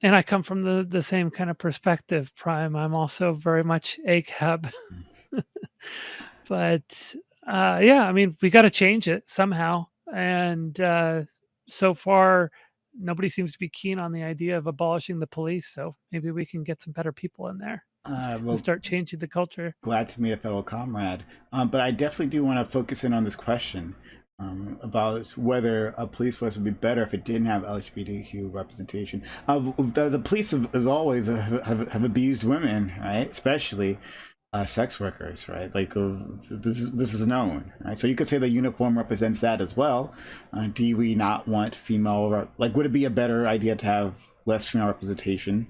and I come from the same kind of perspective, Prime. I'm also very much ACAB. But yeah, I mean, we got to change it somehow. And so far, nobody seems to be keen on the idea of abolishing the police. So maybe we can get some better people in there and Well, start changing the culture. glad to meet a fellow comrade. But I definitely do want to focus in on this question about whether a police force would be better if it didn't have LGBTQ representation. The police, as always, have abused women, right? Especially sex workers, right? Like this is known, right? So you could say the uniform represents that as well. Do we not want female? Like, would it be a better idea to have less female representation?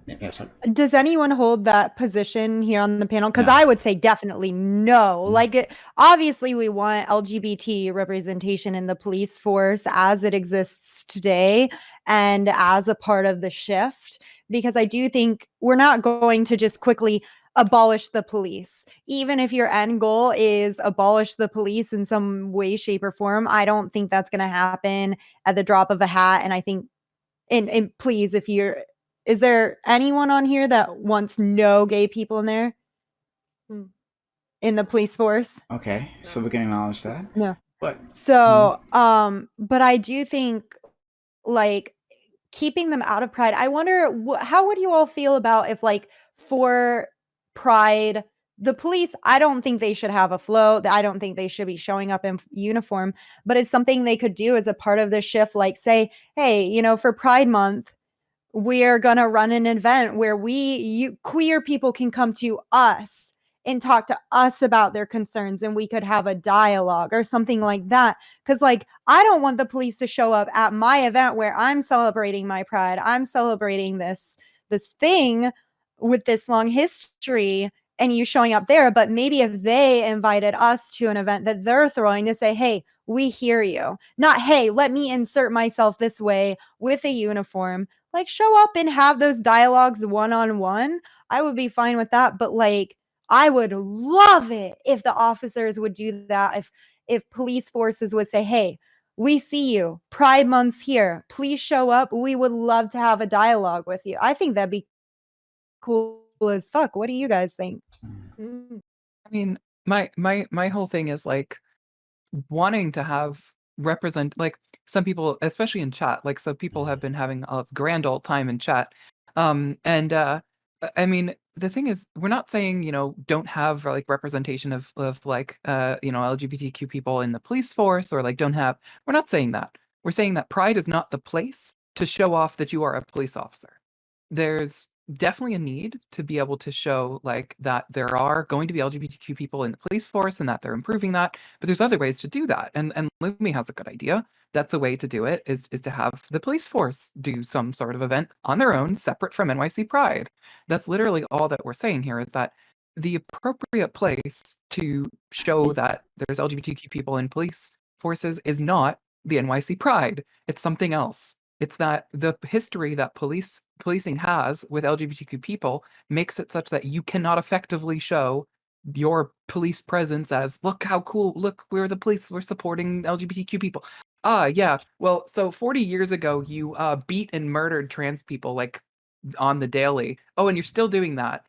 Yeah, sorry. Does anyone hold that position here on the panel? Because No. I would say definitely no. Mm. Like, obviously, we want LGBT representation in the police force as it exists today and as a part of the shift, because I do think we're not going to just quickly abolish the police. Even if your end goal is abolish the police in some way, shape, or form, I don't think that's going to happen at the drop of a hat. And I think, and please, if you're, is there anyone on here that wants no gay people in there? In the police force? Okay, so we can acknowledge that. No. But So, but I do think, like, keeping them out of Pride, I wonder how would you all feel about if, like, for Pride, the police, I don't think they should have a float. I don't think they should be showing up in uniform, but it's something they could do as a part of the shift, like say, hey, you know, for Pride Month, we're going to run an event where you queer people can come to us and talk to us about their concerns, and we could have a dialogue or something like that. Because, like, I don't want the police to show up at my event where I'm celebrating my pride. I'm celebrating this thing with this long history, and you showing up there. But maybe if they invited us to an event that they're throwing, to say, hey, we hear you. Not, hey, let me insert myself this way with a uniform. Like, show up and have those dialogues one-on-one. I would be fine with that. But, like, I would love it if the officers would do that. If police forces would say, hey, we see you. Pride Month's here. Please show up. We would love to have a dialogue with you. I think that'd be cool as fuck. What do you guys think? I mean, my whole thing is like wanting to have like some people, especially in chat, like so people have been having a grand old time in chat. And I mean, the thing is, we're not saying, you know, don't have like representation of like you know, LGBTQ people in the police force, or like don't have, we're not saying that. We're saying that Pride is not the place to show off that you are a police officer. There's definitely a need to be able to show like that there are going to be LGBTQ people in the police force and that they're improving that, but there's other ways to do that. And Lumi has a good idea. That's a way to do it, is to have the police force do some sort of event on their own, separate from NYC Pride. That's literally all that we're saying here, is that the appropriate place to show that there's LGBTQ people in police forces is not the NYC Pride. It's something else. It's that the history that policing has with LGBTQ people makes it such that you cannot effectively show your police presence as, look how cool, look, we're the police, we're supporting LGBTQ people. Yeah, well, so 40 years ago, you beat and murdered trans people, like, on the daily. Oh, and you're still doing that.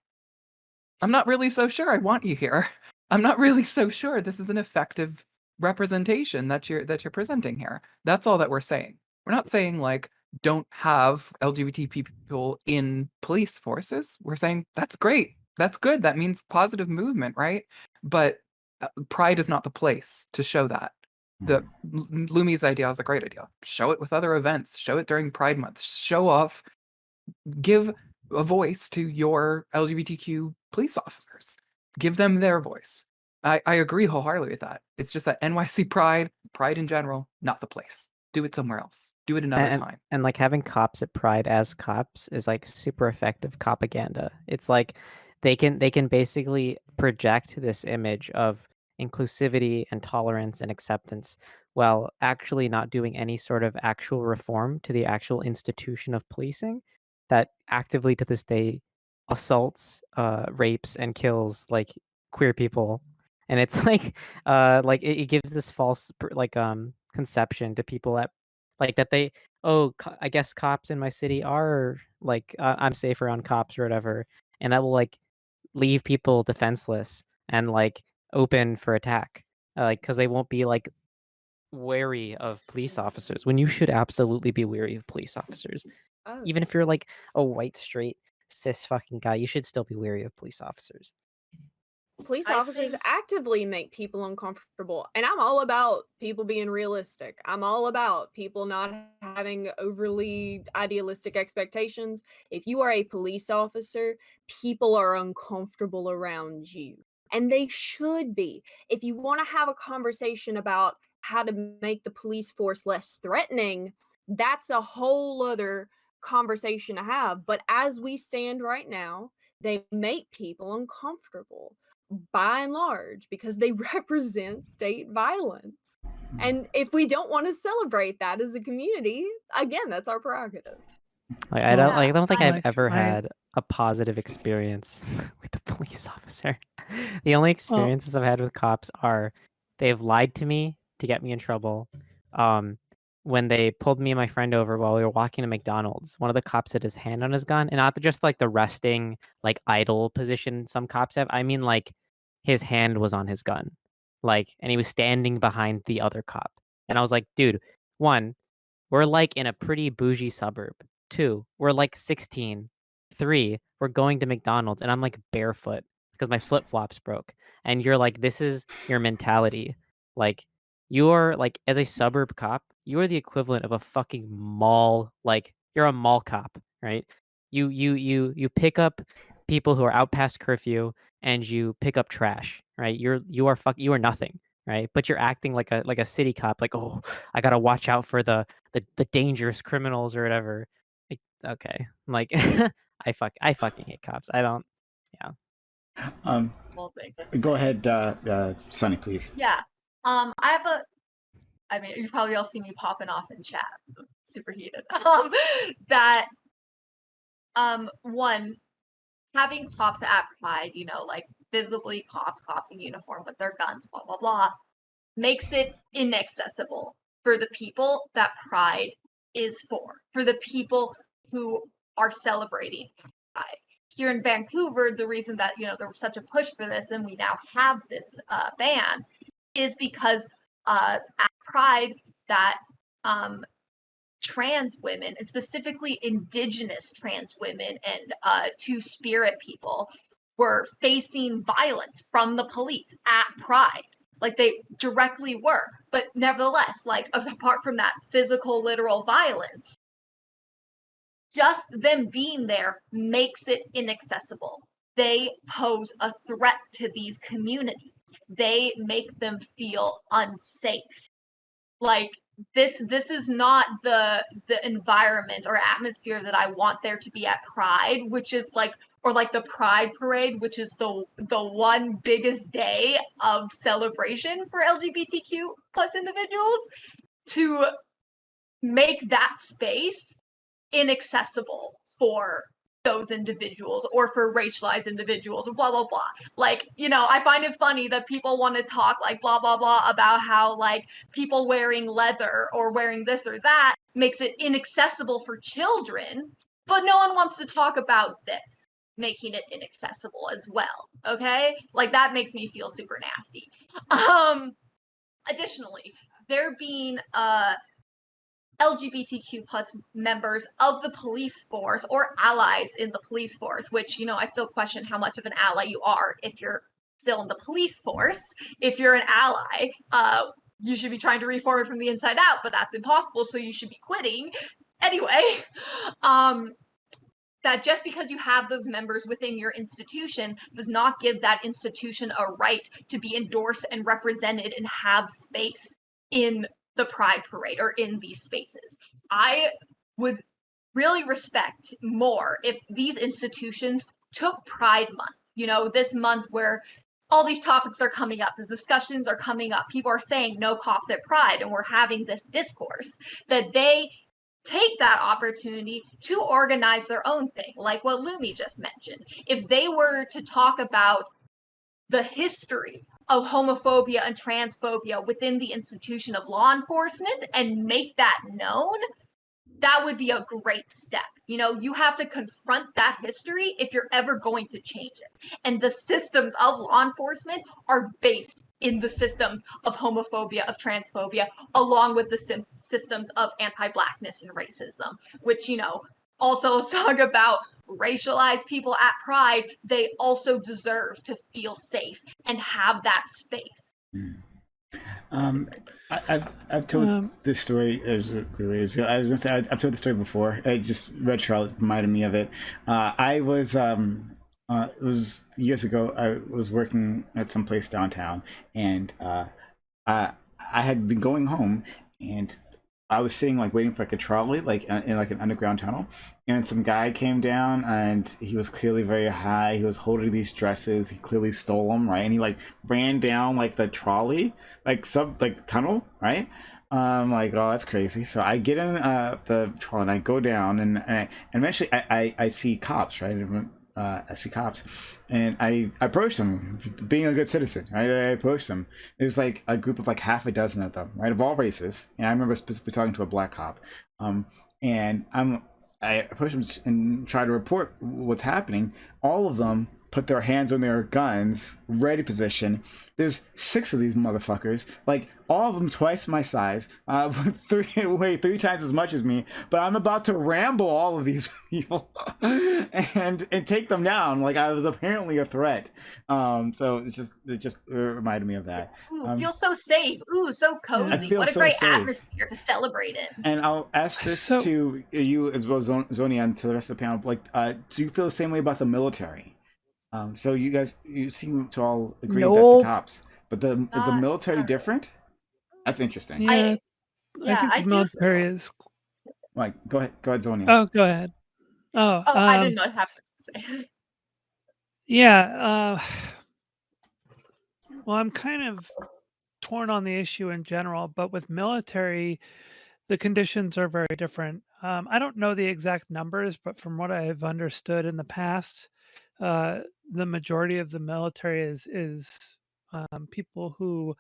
I'm not really so sure I want you here. I'm not really so sure this is an effective representation that you're presenting here. That's all that we're saying. We're not saying like don't have LGBT people in police forces. We're saying that's great. That's good. That means positive movement, right? But Pride is not the place to show that. The Lumi's idea is a great idea. Show it with other events. Show it during Pride Month. Show off. Give a voice to your LGBTQ police officers. Give them their voice. I agree wholeheartedly with that. It's just that NYC Pride in general, not the place. Do it somewhere else. Do it another time. And like having cops at Pride as cops is like super effective propaganda. It's like they can basically project this image of inclusivity and tolerance and acceptance while actually not doing any sort of actual reform to the actual institution of policing that actively to this day assaults, rapes, and kills like queer people. And it's like it gives this false conception to people that like that they oh, I guess cops in my city are like, I'm safe around cops or whatever, and that will like leave people defenseless and like open for attack, like because they won't be like wary of police officers when you should absolutely be wary of police officers. Oh, Even if you're like a white, straight, cis fucking guy, you should still be wary of police officers. police I officers think- actively make people uncomfortable, and I'm all about people being realistic. I'm all about people not having overly idealistic expectations. If you are a police officer, people are uncomfortable around you, and they should be. If you want to have a conversation about how to make the police force less threatening, that's a whole other conversation to have. But as we stand right now, they make people uncomfortable by and large because they represent state violence. And if we don't want to celebrate that as a community, again, that's our prerogative. Like I don't Well, like I don't think I- I've like, ever I- had a positive experience with a police officer. The only experiences I've had with cops are they've lied to me to get me in trouble. When they pulled me and my friend over while we were walking to McDonald's, one of the cops had his hand on his gun, and not just like the resting, like idle position some cops have. I mean, like his hand was on his gun, like, and he was standing behind the other cop. And I was like, dude, one, we're like in a pretty bougie suburb. 2, we're like 16. 3, we're going to McDonald's and I'm like barefoot because my flip-flops broke. And you're like, this is your mentality. Like, you're like, as a suburb cop, you are the equivalent of a fucking mall. Like, you're a mall cop, right? You pick up people who are out past curfew and you pick up trash, right? You are nothing, right? But you're acting like a city cop, like, oh, I gotta watch out for the dangerous criminals or whatever. Like, okay, like I fucking hate cops. I don't. Well, thanks to Go say. ahead, Sonny, please. Yeah. I mean, you probably all see me popping off in chat. Super heated. That one, having cops at Pride, like visibly cops in uniform with their guns, blah blah blah, makes it inaccessible for the people that Pride is for the people who are celebrating Pride. Here in Vancouver, the reason that there was such a push for this, and we now have this ban, is because at Pride that trans women, and specifically Indigenous trans women and Two-Spirit people, were facing violence from the police at Pride. Like, they directly were. But nevertheless, like, apart from that physical, literal violence, just them being there makes it inaccessible. They pose a threat to these communities. They make them feel unsafe. Like, this is not the environment or atmosphere that I want there to be at Pride, which is like, or like the Pride Parade, which is the one biggest day of celebration for LGBTQ plus individuals, to make that space inaccessible for those individuals or for racialized individuals, blah blah blah. Like, I find it funny that people want to talk like blah blah blah about how like people wearing leather or wearing this or that makes it inaccessible for children, but no one wants to talk about this making it inaccessible as well. Okay, like, that makes me feel super nasty. Additionally, there being LGBTQ plus members of the police force or allies in the police force, which, I still question how much of an ally you are if you're still in the police force. If you're an ally, you should be trying to reform it from the inside out, but that's impossible, so you should be quitting. Anyway, that just because you have those members within your institution does not give that institution a right to be endorsed and represented and have space in the Pride Parade or in these spaces. I would really respect more if these institutions took Pride Month, this month where all these topics are coming up, the discussions are coming up, people are saying no cops at Pride, and we're having this discourse, that they take that opportunity to organize their own thing, like what Lumi just mentioned. If they were to talk about the history of homophobia and transphobia within the institution of law enforcement and make that known, that would be a great step. You know, you have to confront that history if you're ever going to change it. And the systems of law enforcement are based in the systems of homophobia, of transphobia, along with the systems of anti-blackness and racism, which, you know, also a song about racialized people at Pride. They also deserve to feel safe and have that space. I've told this story as clearly as I was going to say. I've told the story before. I just Red Charlotte reminded me of it. I was it was years ago. I was working at some place downtown, and I I had been going home, and I was sitting like waiting for like a trolley, like in like an underground tunnel, and some guy came down, and he was clearly very high. He was holding these dresses. He clearly stole them, right? And he like ran down like the trolley, like sub like tunnel, right? Like, oh, that's crazy. So I get in the trolley and I go down, and eventually I see cops, right? I see cops, and I approach them, being a good citizen. Right, I approach them. There's like a group of like half a dozen of them, right, of all races. And I remember specifically talking to a black cop, and I approach them and try to report what's happening. All of them put their hands on their guns, ready position. There's 6 of these motherfuckers, like all of them twice my size, weigh 3 times as much as me. But I'm about to ramble all of these people and take them down like I was apparently a threat. So it just reminded me of that. Ooh, feel so safe. Ooh, so cozy. What a so great safe. atmosphere to celebrate it. And I'll ask this to you as well, Zonia, and to the rest of the panel. Like, do you feel the same way about the military? So you seem to all agree that the cops, but is the military different? That's interesting. Yeah, I think the military is. Like, go ahead, Zonia. Oh, go ahead. Oh, I did not have much to say. Yeah. Well, I'm kind of torn on the issue in general, but with military, the conditions are very different. I don't know the exact numbers, but from what I've understood in the past, the majority of the military is people who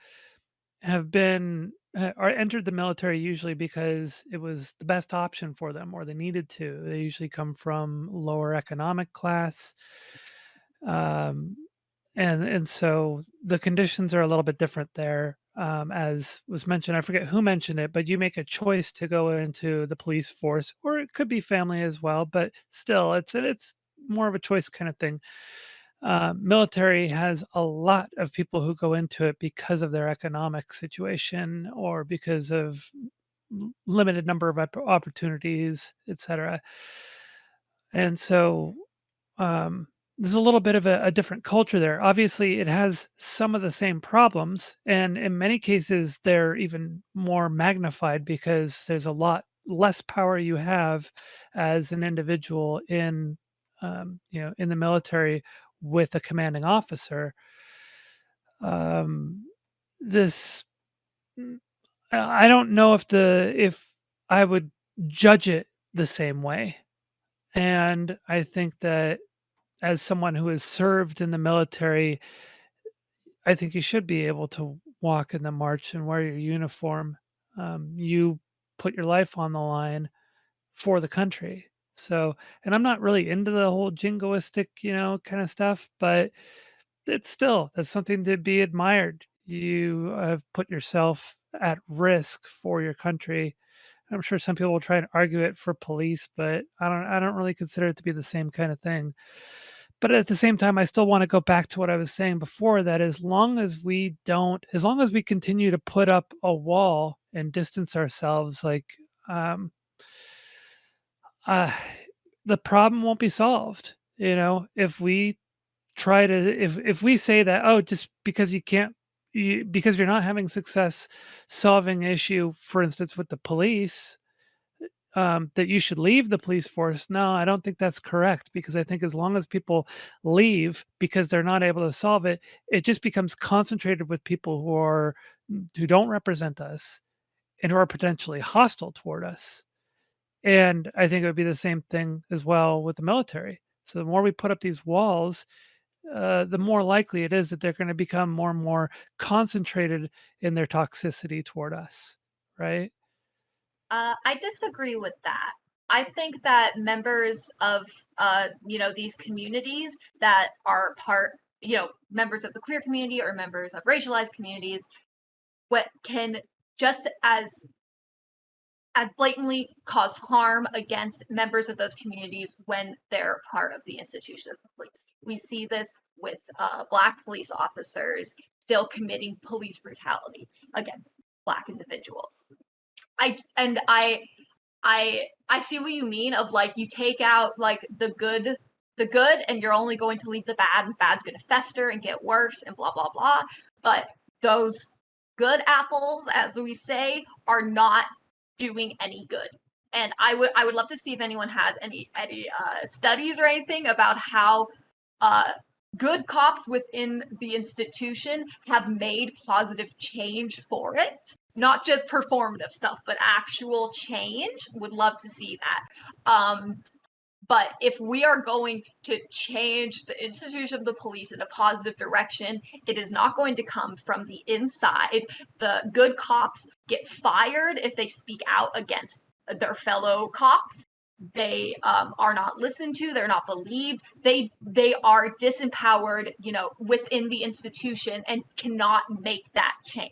have been or entered the military usually because it was the best option for them or they needed to. They usually come from lower economic class. And so the conditions are a little bit different there. As was mentioned, I forget who mentioned it, but you make a choice to go into the police force, or it could be family as well. But still, it's more of a choice kind of thing. Military has a lot of people who go into it because of their economic situation or because of limited number of opportunities, etc. And so there's a little bit of a different culture there. Obviously, it has some of the same problems, and in many cases, they're even more magnified because there's a lot less power you have as an individual in, in the military with a commanding officer. This, I don't know if I would judge it the same way, and I think that as someone who has served in the military, I think you should be able to walk in the march and wear your uniform. You put your life on the line for the country. So, and I'm not really into the whole jingoistic, kind of stuff, but that's something to be admired. You have put yourself at risk for your country. I'm sure some people will try and argue it for police, but I don't really consider it to be the same kind of thing. But at the same time, I still want to go back to what I was saying before, that as long as we continue to put up a wall and distance ourselves, like the problem won't be solved. If we try to, if we say that, oh, just because because you're not having success solving an issue, for instance, with the police, that you should leave the police force. No, I don't think that's correct, because I think as long as people leave because they're not able to solve it, it just becomes concentrated with people who don't represent us and who are potentially hostile toward us. And I think it would be the same thing as well with the military. So the more we put up these walls, the more likely it is that they're going to become more and more concentrated in their toxicity toward us, right? I disagree with that. I think that members of these communities that are members of the queer community or members of racialized communities, what can just as blatantly cause harm against members of those communities when they're part of the institution of the police. We see this with Black police officers still committing police brutality against Black individuals. I see what you mean of like you take out like the good and you're only going to leave the bad, and bad's going to fester and get worse and blah blah blah. But those good apples, as we say, are not doing any good. And I would love to see if anyone has any studies or anything about how good cops within the institution have made positive change for it. Not just performative stuff, but actual change. Would love to see that. But if we are going to change the institution of the police in a positive direction, it is not going to come from the inside. The good cops get fired if they speak out against their fellow cops. They are not listened to. They're not believed. They are disempowered, within the institution and cannot make that change.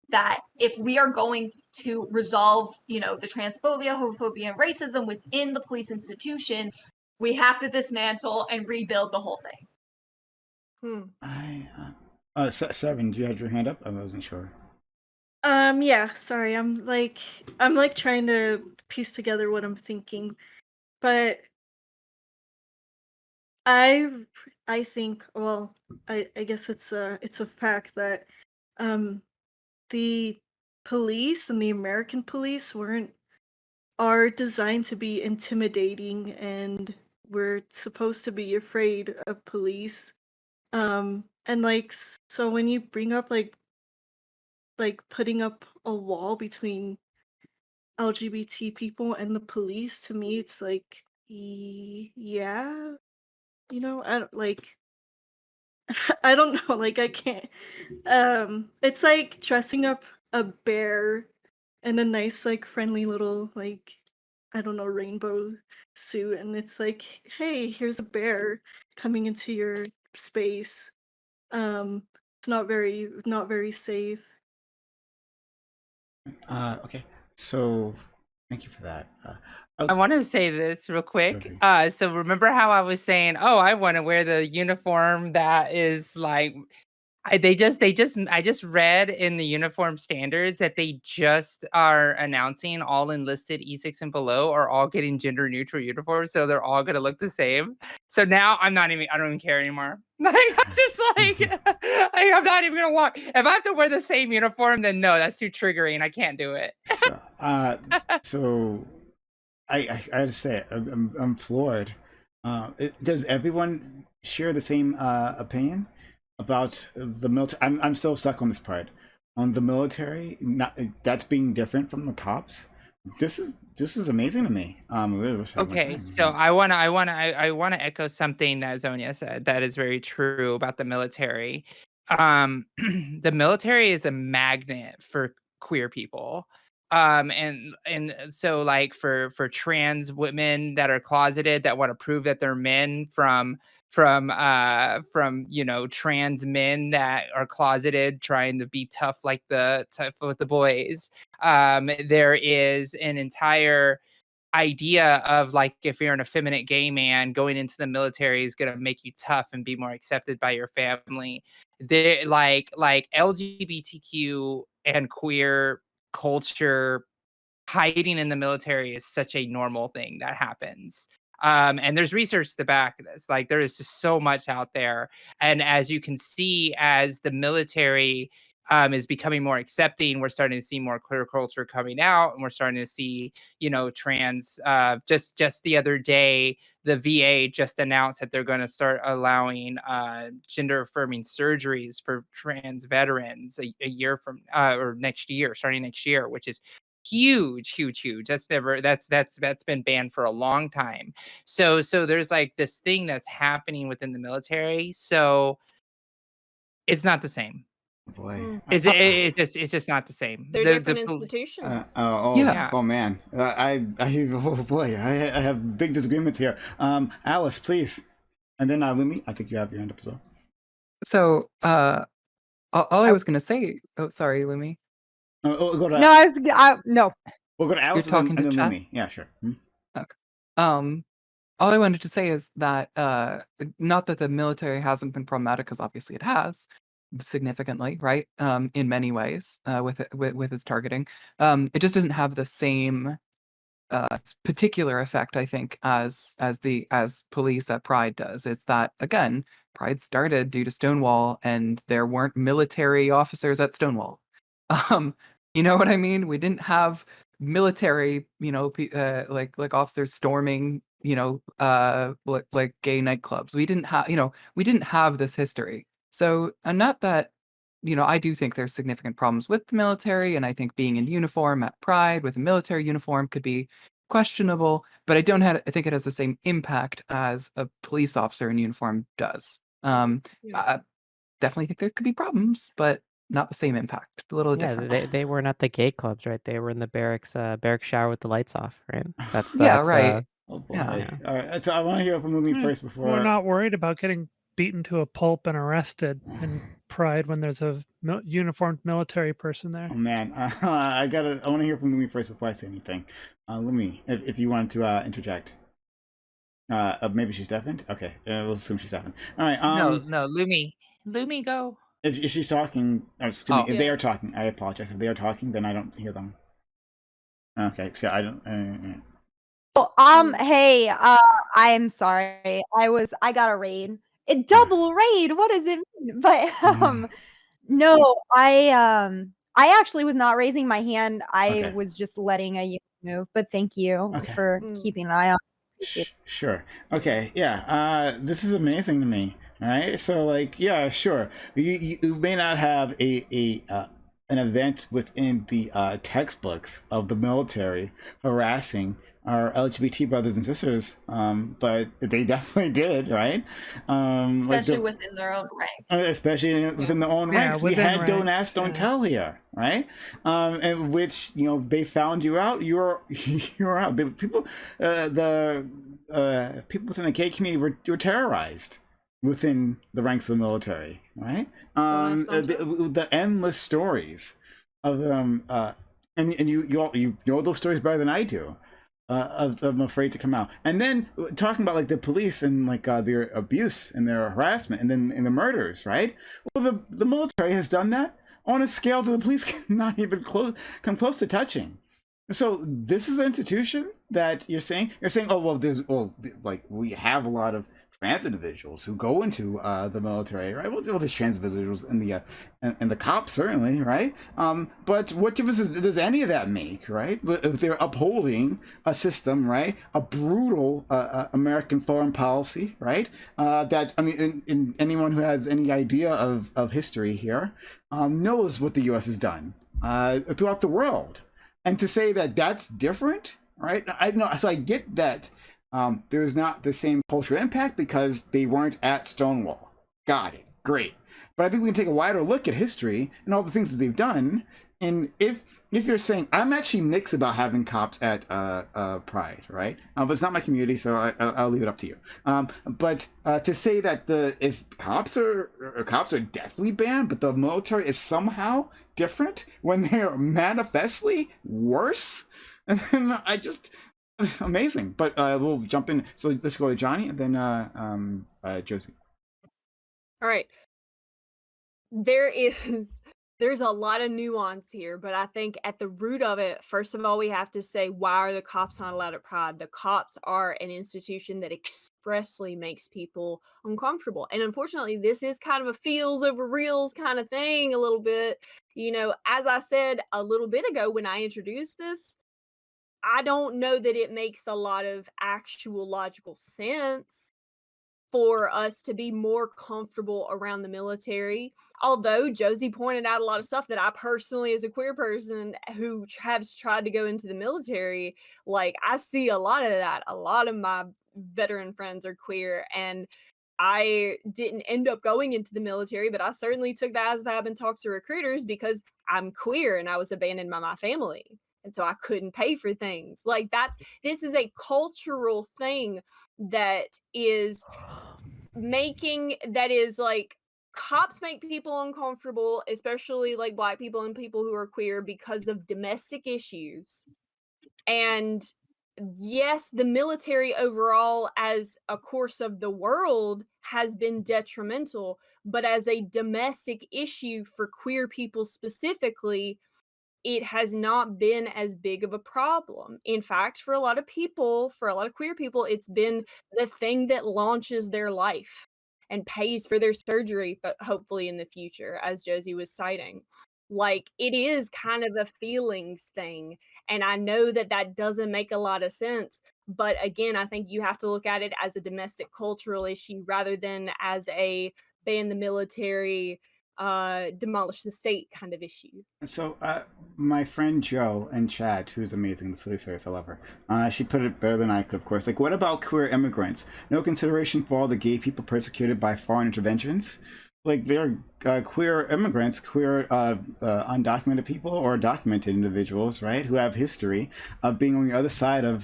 That if we are going to resolve, the transphobia, homophobia, and racism within the police institution, we have to dismantle and rebuild the whole thing. Seven, do you have your hand up? I wasn't sure. Yeah, sorry. I'm like trying to piece together what I'm thinking. But I think, well, I guess it's a fact that the police and the American police are designed to be intimidating, and we're supposed to be afraid of police. And like, so when you bring up like putting up a wall between LGBT people and the police, to me it's like, yeah, I don't like I don't know, like I can't it's like dressing up a bear in a nice like friendly little like I don't know rainbow suit, and it's like, hey, here's a bear coming into your space. It's not very safe. Okay. So, thank you for that. I want to say this real quick. Josie. So remember how I was saying, oh, I want to wear the uniform that is like I just read in the uniform standards that they just are announcing all enlisted E6 and below are all getting gender neutral uniforms, so they're all gonna look the same. So now I don't even care anymore. Like I'm just like, I'm not even gonna walk. If I have to wear the same uniform, then no, that's too triggering. I can't do it. So I have to say I'm floored. Does everyone share the same opinion about the military? I'm still stuck on this part on the military. Not that's being different from the cops. This is amazing to me. I really wish I had more Okay, time. so I wanna echo something that Zonia said that is very true about the military. The military is a magnet for queer people. And so like for trans women that are closeted that want to prove that they're men from trans men that are closeted trying to be tough with the boys. There is an entire idea of like if you're an effeminate gay man going into the military is going to make you tough and be more accepted by your family. They like LGBTQ and queer culture hiding in the military is such a normal thing that happens. And there's research to back this. Like there is just so much out there. And as you can see, as the military is becoming more accepting, we're starting to see more queer culture coming out, and we're starting to see, trans. Just the other day, the VA just announced that they're going to start allowing gender affirming surgeries for trans veterans a year from or next year, starting next year, which is huge. That's been banned for a long time. So there's like this thing that's happening within the military. So it's not the same. Boy. Mm. It's just not the same. They're different Uh, institutions. Yeah. oh man. Oh boy. I have big disagreements here. Alice, please. And then Lumi, I think you have your hand up as well. So all I was gonna say. Oh, sorry, Lumi. Go to No, no. we'll go to You're Alice talking and to then chat. Lumi. Yeah, sure. Hmm? Okay. All I wanted to say is that not that the military hasn't been problematic, because obviously it has significantly, right? In many ways, with its targeting. It just doesn't have the same particular effect, I think, as police at Pride does. It's that, again, Pride started due to Stonewall, and there weren't military officers at Stonewall. Um, you know what I mean? We didn't have military, like officers storming, like gay nightclubs. We didn't have this history. So, and not that, I do think there's significant problems with the military, and I think being in uniform at Pride with a military uniform could be questionable, but I think it has the same impact as a police officer in uniform does. Yeah. I definitely think there could be problems, but not the same impact. A little Yeah, different. they weren't at the gay clubs, right? They were in the barracks shower with the lights off, right? Yeah, right. Oh boy. Yeah. Yeah. All right. So I want to hear from Lumi first We're before. not worried about getting beaten to a pulp and arrested in Pride when there's a uniformed military person there. Oh man, I want to hear from Lumi first before I say anything. Lumi, if you want to interject. Maybe she's deafened. Okay, we'll assume she's deafened. All right. No, Lumi, go. If she's talking, excuse Oh. me, if they Yeah. are talking, I apologize. If they are talking, then I don't hear them. Okay, so I don't. Oh, hey, I'm sorry. I got a raid. It double raid. What does it mean? But no, I actually was not raising my hand. I Okay. was just letting a user move. But thank you Okay. for keeping an eye on. Sure. Okay. Yeah. This is amazing to me. All right. So, like, yeah, sure. You may not have an event within the textbooks of the military harassing our LGBT brothers and sisters, but they definitely did, right? Especially within their own ranks. Especially within their own ranks. We within had Don't ranks, Ask, Don't yeah. Tell here, right? And which, they found you out, you're out. The people people within the gay community were terrorized within the ranks of the military, right? The endless stories of them, and you know those stories better than I do. Of I'm afraid to come out, and then talking about like the police and like their abuse and their harassment, and then in the murders, right? Well, the military has done that on a scale that the police cannot even come close to touching. So this is an institution that you're saying, oh well, like we have a lot of trans individuals who go into the military, right? Well, there's trans individuals in the cops certainly, right? But what difference does any of that make, right? If they're upholding a system, right? A brutal American foreign policy, right? That I mean, in anyone who has any idea of history here knows what the U.S. has done throughout the world. And to say that that's different, right? I know, so I get that there's not the same cultural impact because they weren't at Stonewall. Got it, great. But I think we can take a wider look at history and all the things that they've done. And if you're saying, I'm actually mixed about having cops at Pride, right? But it's not my community, so I'll leave it up to you. But to say that if cops are definitely banned, but the military is somehow different when they're manifestly worse, and then I just amazing. But we'll jump in. So let's go to Johnny and then Josie. All right. There's a lot of nuance here, but I think at the root of it, first of all, we have to say, why are the cops not allowed at Pride? The cops are an institution that expressly makes people uncomfortable. And unfortunately, this is kind of a feels over reals kind of thing a little bit. As I said a little bit ago when I introduced this, I don't know that it makes a lot of actual logical sense for us to be more comfortable around the military. Although Josie pointed out a lot of stuff that I personally, as a queer person who has tried to go into the military, like I see a lot of that. A lot of my veteran friends are queer, and I didn't end up going into the military, but I certainly took the ASVAB and talked to recruiters because I'm queer and I was abandoned by my family. And so I couldn't pay for things. Like this is a cultural thing that is like cops make people uncomfortable, especially like Black people and people who are queer because of domestic issues. And yes, the military overall as a course of the world has been detrimental, but as a domestic issue for queer people specifically, it has not been as big of a problem. In fact, for a lot of people, for a lot of queer people, it's been the thing that launches their life and pays for their surgery, but hopefully in the future, as Josie was citing. Like, it is kind of a feelings thing. And I know that that doesn't make a lot of sense. But again, I think you have to look at it as a domestic cultural issue rather than as a ban the military, demolish the state kind of issue. So, my friend Joe in chat, who's amazing, the silly serious, I love her. She put it better than I could, of course. Like, what about queer immigrants? No consideration for all the gay people persecuted by foreign interventions? Like, they're queer immigrants, queer undocumented people or documented individuals, right, who have history of being on the other side of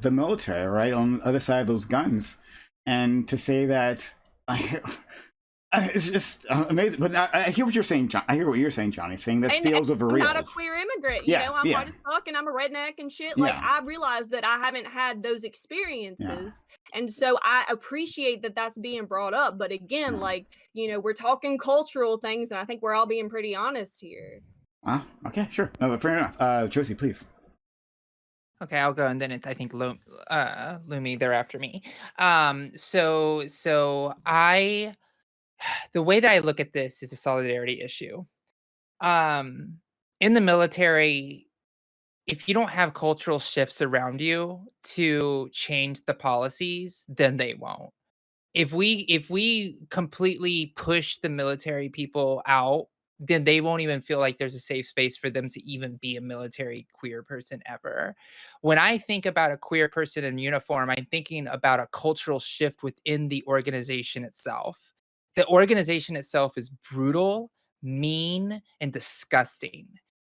the military, right, on the other side of those guns. And to say that... it's just amazing, but I hear what you're saying, John. I hear what you're saying, Johnny. Saying this feels over real. I'm not a queer immigrant, you know. I'm white as fuck, and I'm a redneck and shit. Like, I realize that I haven't had those experiences, and so I appreciate that that's being brought up. But again, like, you know, we're talking cultural things, and I think we're all being pretty honest here. Okay, sure. No, fair enough. Josie, please. Okay, I'll go, and then I think Lumi they're after me. So I. The way that I look at this is a solidarity issue. In the military, if you don't have cultural shifts around you to change the policies, then they won't. If we completely push the military people out, then they won't even feel like there's a safe space for them to even be a military queer person ever. When I think about a queer person in uniform, I'm thinking about a cultural shift within the organization itself. The organization itself is brutal, mean, and disgusting.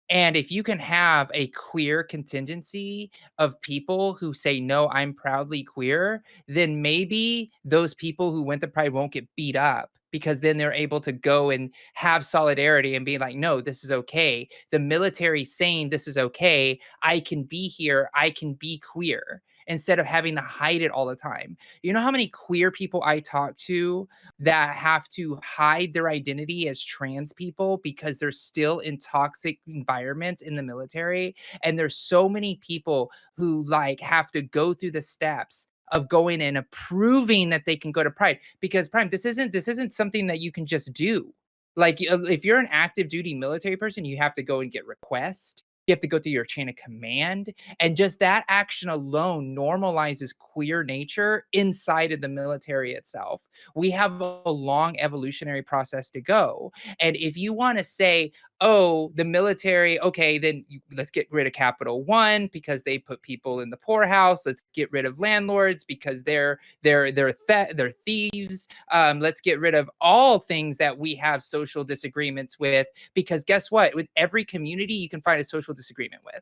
And if you can have a queer contingency of people who say, no, I'm proudly queer, then maybe those people who went to Pride won't get beat up because then they're able to go and have solidarity and be like, no, this is okay. The military saying this is okay. I can be here. I can be queer instead of having to hide it all the time. You know how many queer people I talk to that have to hide their identity as trans people because they're still in toxic environments in the military? And there's so many people who like have to go through the steps of going and approving that they can go to Pride, because Prime, this isn't something that you can just do. Like, if you're an active duty military person, you have to go and get requests. You have to go through your chain of command. And just that action alone normalizes queer nature inside of the military itself. We have a long evolutionary process to go. And if you want to say, oh, the military, okay, then let's get rid of Capital One because they put people in the poorhouse. Let's get rid of landlords because they're thieves. Let's get rid of all things that we have social disagreements with, because guess what? With every community, you can find a social disagreement with.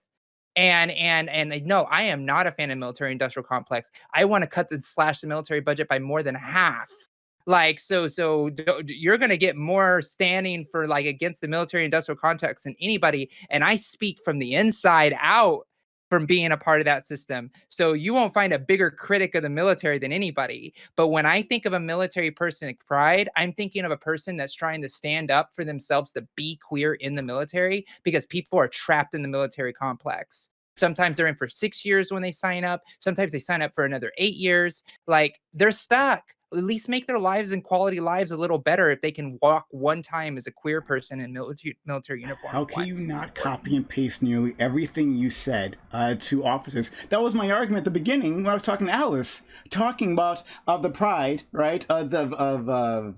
And no, I am not a fan of military industrial complex. I want to cut and slash the military budget by more than half. Like, so you're going to get more standing for like against the military industrial complex than anybody. And I speak from the inside out from being a part of that system. So you won't find a bigger critic of the military than anybody. But when I think of a military person at Pride, I'm thinking of a person that's trying to stand up for themselves to be queer in the military, because people are trapped in the military complex. Sometimes they're in for 6 years when they sign up. Sometimes they sign up for another 8 years. Like, they're stuck. At least make their lives and quality lives a little better if they can walk one time as a queer person in military uniform. How can you not copy and paste nearly everything you said to officers? That was my argument at the beginning when I was talking to Alice, talking about the pride, right, of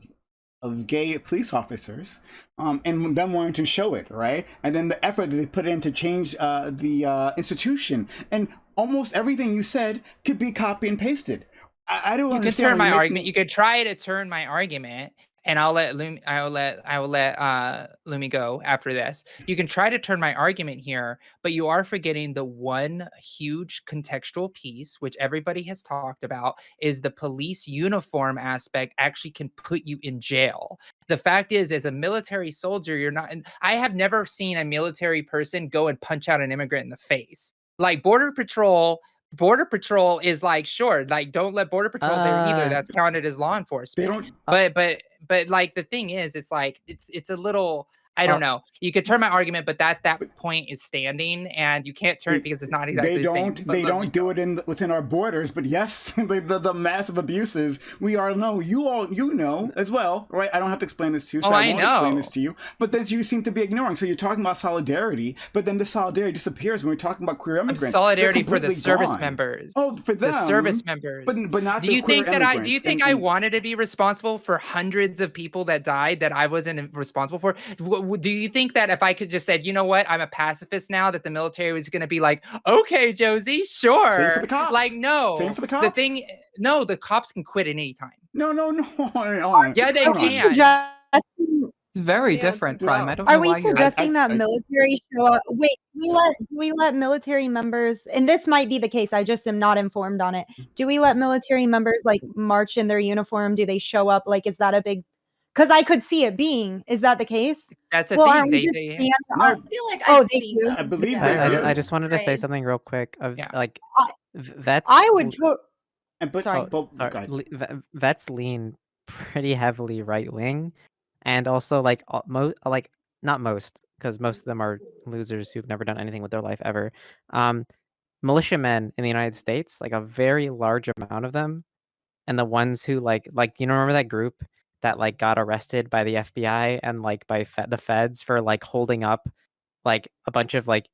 gay police officers, and them wanting to show it, right? And then the effort that they put in to change the institution. And almost everything you said could be copy and pasted. I don't You could understand turn why my you make argument. me. You could try to turn my argument, and I will let Lumi go after this. You can try to turn my argument here, but you are forgetting the one huge contextual piece, which everybody has talked about, is the police uniform aspect actually can put you in jail. The fact is, as a military soldier, you're not. And I have never seen a military person go and punch out an immigrant in the face. Like Border Patrol is like, sure, like don't let Border Patrol there either. Uh, That's counted as law They enforcement. don't. But like the thing is, it's like it's a little, I don't know. You could turn my argument, but that point is standing, and you can't turn it because it's not exactly the same. But They let me don't do go. it within our borders, but yes, the massive abuses we all know. You know as well, right? I don't have to explain this to you, so Oh, I I won't explain this know. to you. But then you seem to be ignoring. So you're talking about solidarity, but then the solidarity disappears when we're talking about queer Of immigrants. They're solidarity for the completely service gone. members. Oh, for The service them, members. but not Do the you queer think that I do you immigrants. think I wanted to be responsible for hundreds of people that died that I wasn't responsible for? Do you think that if I could just said, you know what, I'm a pacifist now, that the military was going to be like, okay, Josie, Same for sure. the cops. Like, Same no. for the The cops. thing, no, the cops can quit at any time. No, no, no. Hold on. Yeah, they Are Hold we on. can. suggesting It's very Yeah, different, This, Prime. I No. don't Are know we why you're. suggesting that military show up? Wait, do we let military members, and this might be the case, I just am not informed on it. Do we let military members like march in their uniform? Do they show up? Like, is that a big, because I could see it being, is that the case? That's the Well, thing. aren't we They just they standing no, I feel like Oh, I've they seen do? I them. believe Yeah, they I do. just wanted to say parades. something real quick. Of yeah. like, I, vets. I would, But sorry. God. Vets lean pretty heavily right wing, and also like like not most, because most of them are losers who've never done anything with their life ever. Militiamen in the United States, like a very large amount of them, and the ones who you know, remember that group that like got arrested by the FBI and like by the feds for like holding up like a bunch of like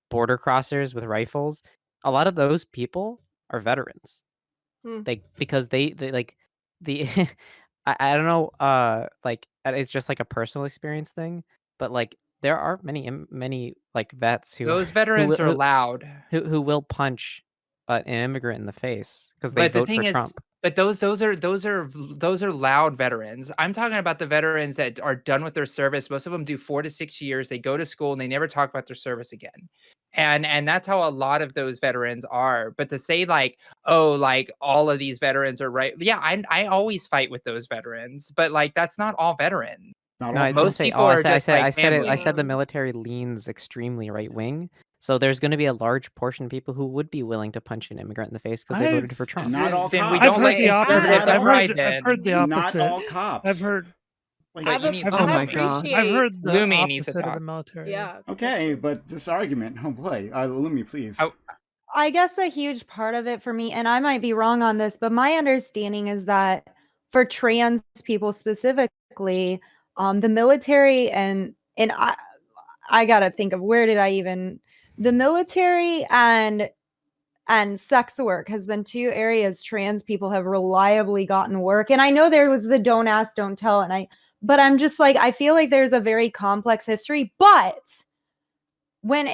border crossers with rifles. A lot of those people are veterans. Hmm. Because they like the I don't know, like it's just like a personal experience thing, but like there are many like vets who Those who veterans will are loud. who will punch an immigrant in the face because they But the vote for thing is, Trump. but those are loud veterans. I'm talking about the veterans that are done with their service. Most of them do 4 to 6 years. They go to school and they never talk about their service again. And that's how a lot of those veterans are. But to say like, oh, like all of these veterans are right. Yeah, I always fight with those veterans, but like that's not all veterans. Not No, all I didn't Most say cops. people all. are just I like said it. I family. said the Yeah. military leans extremely right wing. So there's going to be a large portion of people who would be willing to punch an immigrant in the face because they voted for Trump. Not all Then we cops. I've don't heard let the opposite. conservatives have pride I've then. heard the Not opposite. all cops. I've heard But you need I've I Oh heard, my God. I've heard the Lumi needs to opposite of the talk. military. Yeah. that's Okay, true. but this argument, oh boy, Lumi, please. I guess a huge part of it for me, and I might be wrong on this, but my understanding is that for trans people specifically, the military and I gotta think of where did I even the military and sex work has been two areas trans people have reliably gotten work. And I know there was the don't ask, don't tell, but I'm just like I feel like there's a very complex history, but when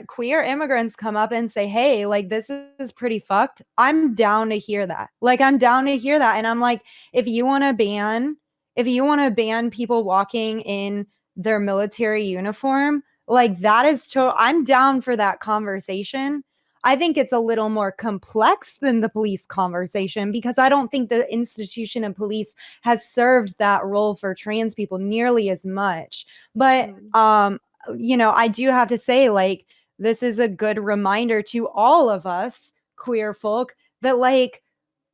queer immigrants come up and say, hey, like this is pretty fucked, I'm down to hear that. Like I'm down to hear that. And I'm like, if you want to ban people walking in their military uniform, like that is I'm down for that conversation. I think it's a little more complex than the police conversation because I don't think the institution of police has served that role for trans people nearly as much. But I do have to say, like, this is a good reminder to all of us queer folk that, like,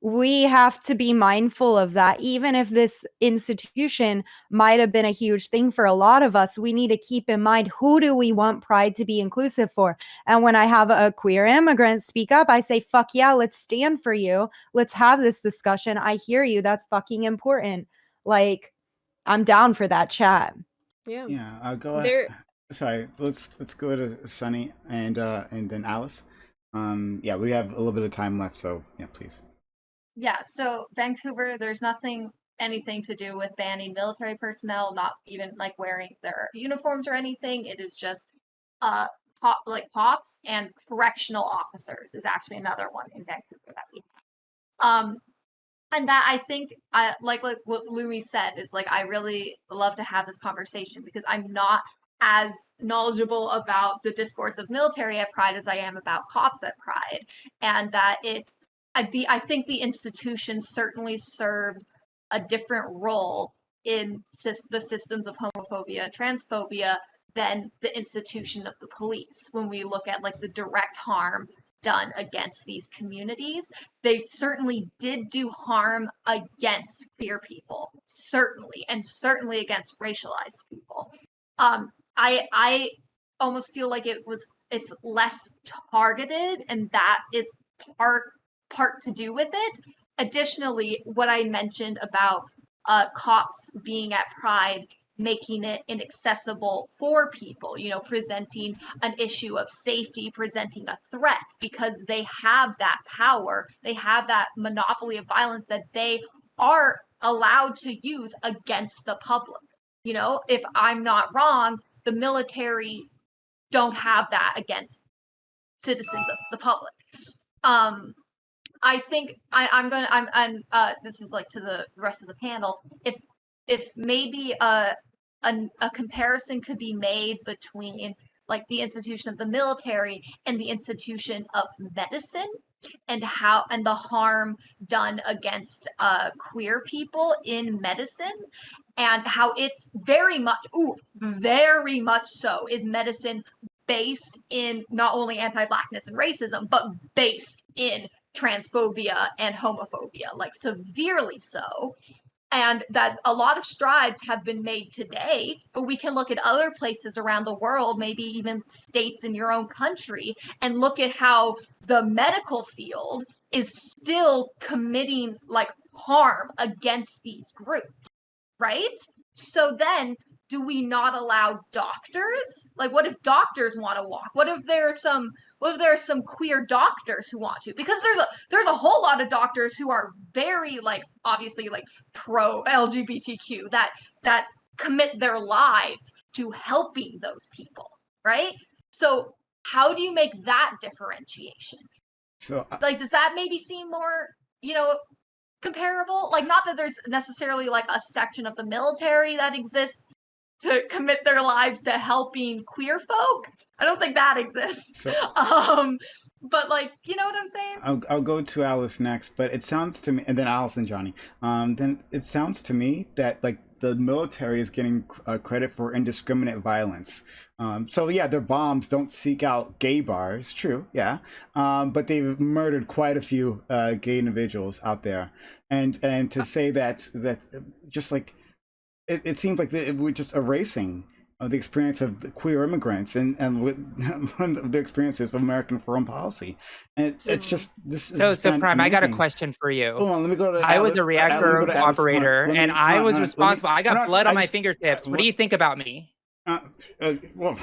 we have to be mindful of that. Even if this institution might have been a huge thing for a lot of us, we need to keep in mind who do we want Pride to be inclusive for? And when I have a queer immigrant speak up, I say, fuck yeah, let's stand for you. Let's have this discussion. I hear you. That's fucking important. Like, I'm down for that chat. Yeah. Yeah, I'll go ahead. There Sorry, let's go to Sunny and then Alice. Yeah, we have a little bit of time left, so yeah, please. Yeah, so Vancouver, there's anything to do with banning military personnel, not even like wearing their uniforms or anything. It is just cops and correctional officers is actually another one in Vancouver that we have. And that I think, like what Louis said, is like I really love to have this conversation because I'm not as knowledgeable about the discourse of military at Pride as I am about cops at Pride, and that I think the institution certainly served a different role in the systems of homophobia, transphobia than the institution of the police. When we look at like the direct harm done against these communities, they certainly did do harm against queer people, certainly, and certainly against racialized people. I almost feel like it's less targeted, and that is part to do with it. Additionally, what I mentioned about cops being at Pride making it inaccessible for people, presenting an issue of safety, presenting a threat, because they have that power, they have that monopoly of violence that they are allowed to use against the public. If I'm not wrong, the military don't have that against citizens of the public. I think I'm this is like to the rest of the panel. If maybe a comparison could be made between like the institution of the military and the institution of medicine, and the harm done against queer people in medicine, and how it's very much so is medicine based in not only anti-blackness and racism, but based in transphobia and homophobia, like severely so. And that a lot of strides have been made today, but we can look at other places around the world, maybe even states in your own country, and look at how the medical field is still committing like harm against these groups, right? So then, do we not allow doctors? Like, what if doctors want to walk? What if there are some queer doctors who want to? Because there's a whole lot of doctors who are very like obviously like pro LGBTQ that commit their lives to helping those people, right? So how do you make that differentiation? So like, does that maybe seem more, comparable? Like, not that there's necessarily like a section of the military that exists to commit their lives to helping queer folk. I don't think that exists. So, but like, you know what I'm saying? I'll go to Alice next, but it sounds to me, and then Alice and Johnny. Then it sounds to me that like the military is getting credit for indiscriminate violence. So yeah, their bombs don't seek out gay bars, true, yeah, but they've murdered quite a few gay individuals out there, and to say that just like it seems like we're just erasing the experience of the queer immigrants and the experiences of American foreign policy, and it's just this. So, is Prime, I got a amazing. question for you. Hold on, let me go to I was a Alice. Let me reactor go to Alice. Hold on, operator, let me- and hold I on, was hold on, responsible. I hold got on, blood on my just- fingertips. What do you think about me? Well,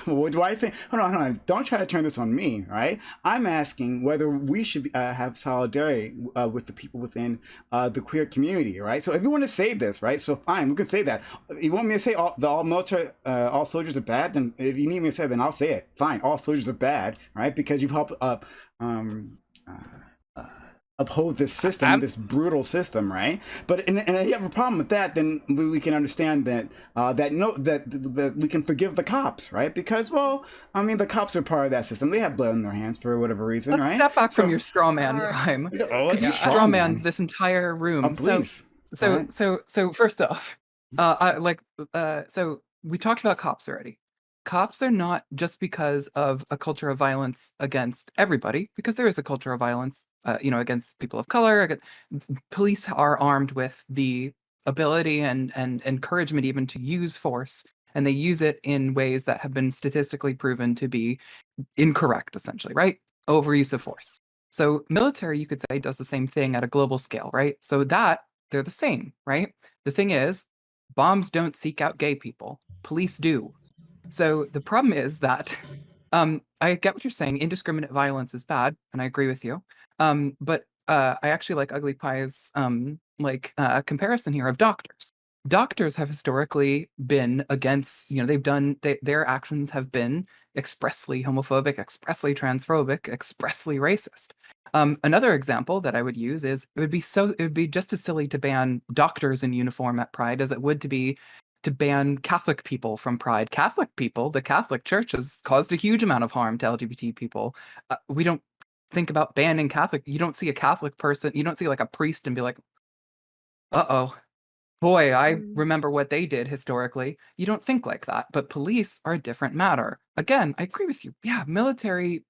what do I think? Hold on. Don't try to turn this on me, right? I'm asking whether we should have solidarity with the people within the queer community, right? So if you want to say this, right? So fine, we can say that. If you want me to say all military, all soldiers are bad, then if you need me to say it, then I'll say it. Fine, all soldiers are bad, right? Because you've helped uphold this system, this brutal system, right? But and if you have a problem with that, then we can understand that that we can forgive the cops, right? Because well, I mean, the cops are part of that system. They have blood on their hands for whatever reason, Let's right? step back from your straw man, Prime, because you straw man this entire room. Oh, please. So first off, so we talked about cops already. Cops are not just because of a culture of violence against everybody, because there is a culture of violence, against people of color. Police are armed with the ability and encouragement even to use force, and they use it in ways that have been statistically proven to be incorrect, essentially, right? Overuse of force. So military, you could say, does the same thing at a global scale, right? So that they're the same, right? The thing is, bombs don't seek out gay people. Police do. So the problem is that I get what you're saying. Indiscriminate violence is bad, and I agree with you. But I actually like Ugly Pie's comparison here of doctors. Doctors have historically been against, their actions have been expressly homophobic, expressly transphobic, expressly racist. Another example that I would use is it would be just as silly to ban doctors in uniform at Pride as it would to ban Catholic people from Pride. Catholic people, the Catholic Church has caused a huge amount of harm to LGBT people. We don't think about banning Catholic. You don't see a Catholic person, you don't see like a priest and be like, uh-oh, boy, I remember what they did historically. You don't think like that, but police are a different matter. Again, I agree with you. Yeah, military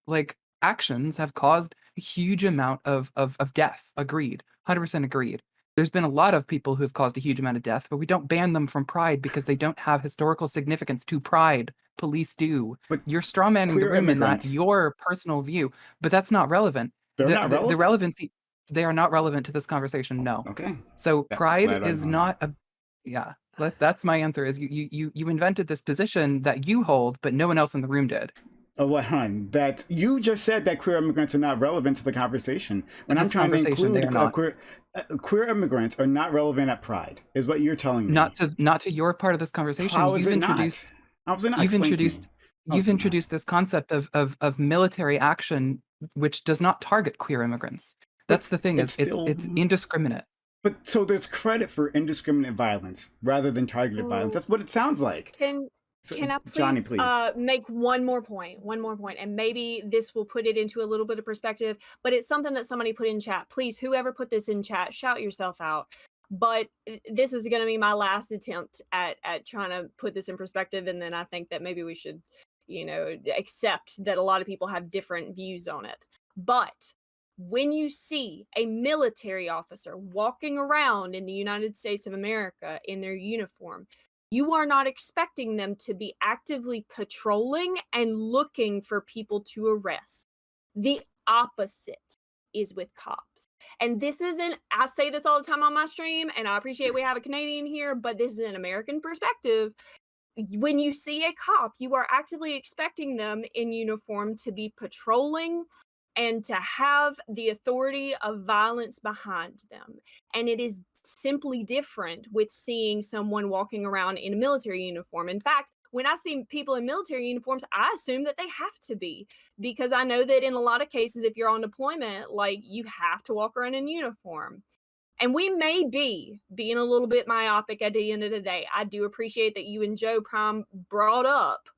actions have caused a huge amount of death. Agreed. 100% agreed. There's been a lot of people who have caused a huge amount of death, but we don't ban them from Pride because they don't have historical significance to Pride. Police do. But You're strawmanning the queer room in that immigrants, your personal view, but that's not relevant. they're not The relevant? relevancy, they are not relevant to this conversation. No. Okay. So Pride Glad I is know not a yeah. That's my answer. Is you invented this position that you hold, but no one else in the room did. Oh, what, hon? That you just said that queer immigrants are not relevant to the conversation. When I'm This trying to conversation, they include are not. queer immigrants are not relevant at Pride, is what you're telling me. Not to your part of this conversation. How is it not? How is it not? You've Explain to me. introduced you've introduced this concept of military action, which does not target queer immigrants. That's the thing. it's Is still- it's indiscriminate. But so there's credit for indiscriminate violence rather than targeted violence. That's what it sounds like. Can I please, Johnny, please. make one more point, and maybe this will put it into a little bit of perspective, but it's something that somebody put in chat. Please, whoever put this in chat, shout yourself out. But this is going to be my last attempt at trying to put this in perspective, and then I think that maybe we should, accept that a lot of people have different views on it. But when you see a military officer walking around in the United States of America in their uniform, you are not expecting them to be actively patrolling and looking for people to arrest. The opposite is with cops. And this isn't, I say this all the time on my stream, and I appreciate we have a Canadian here, but this is an American perspective. When you see a cop, you are actively expecting them in uniform to be patrolling and to have the authority of violence behind them. And it is simply different with seeing someone walking around in a military uniform. In fact, when I see people in military uniforms, I assume that they have to be, because I know that in a lot of cases, if you're on deployment, you have to walk around in uniform. And we may be being a little bit myopic at the end of the day. I do appreciate that you and Joe Prime brought up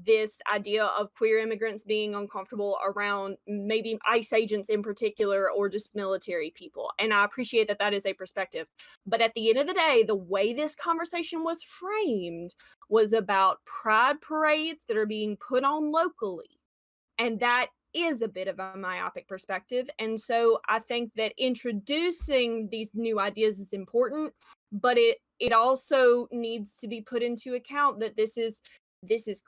this idea of queer immigrants being uncomfortable around maybe ICE agents in particular, or just military people. And I appreciate that that is a perspective. But at the end of the day, the way this conversation was framed was about pride parades that are being put on locally. And that is a bit of a myopic perspective. And so I think that introducing these new ideas is important, but it also needs to be put into account that this is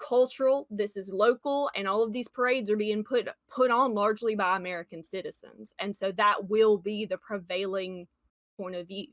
cultural, this is local, and all of these parades are being put on largely by American citizens. And so that will be the prevailing point of view.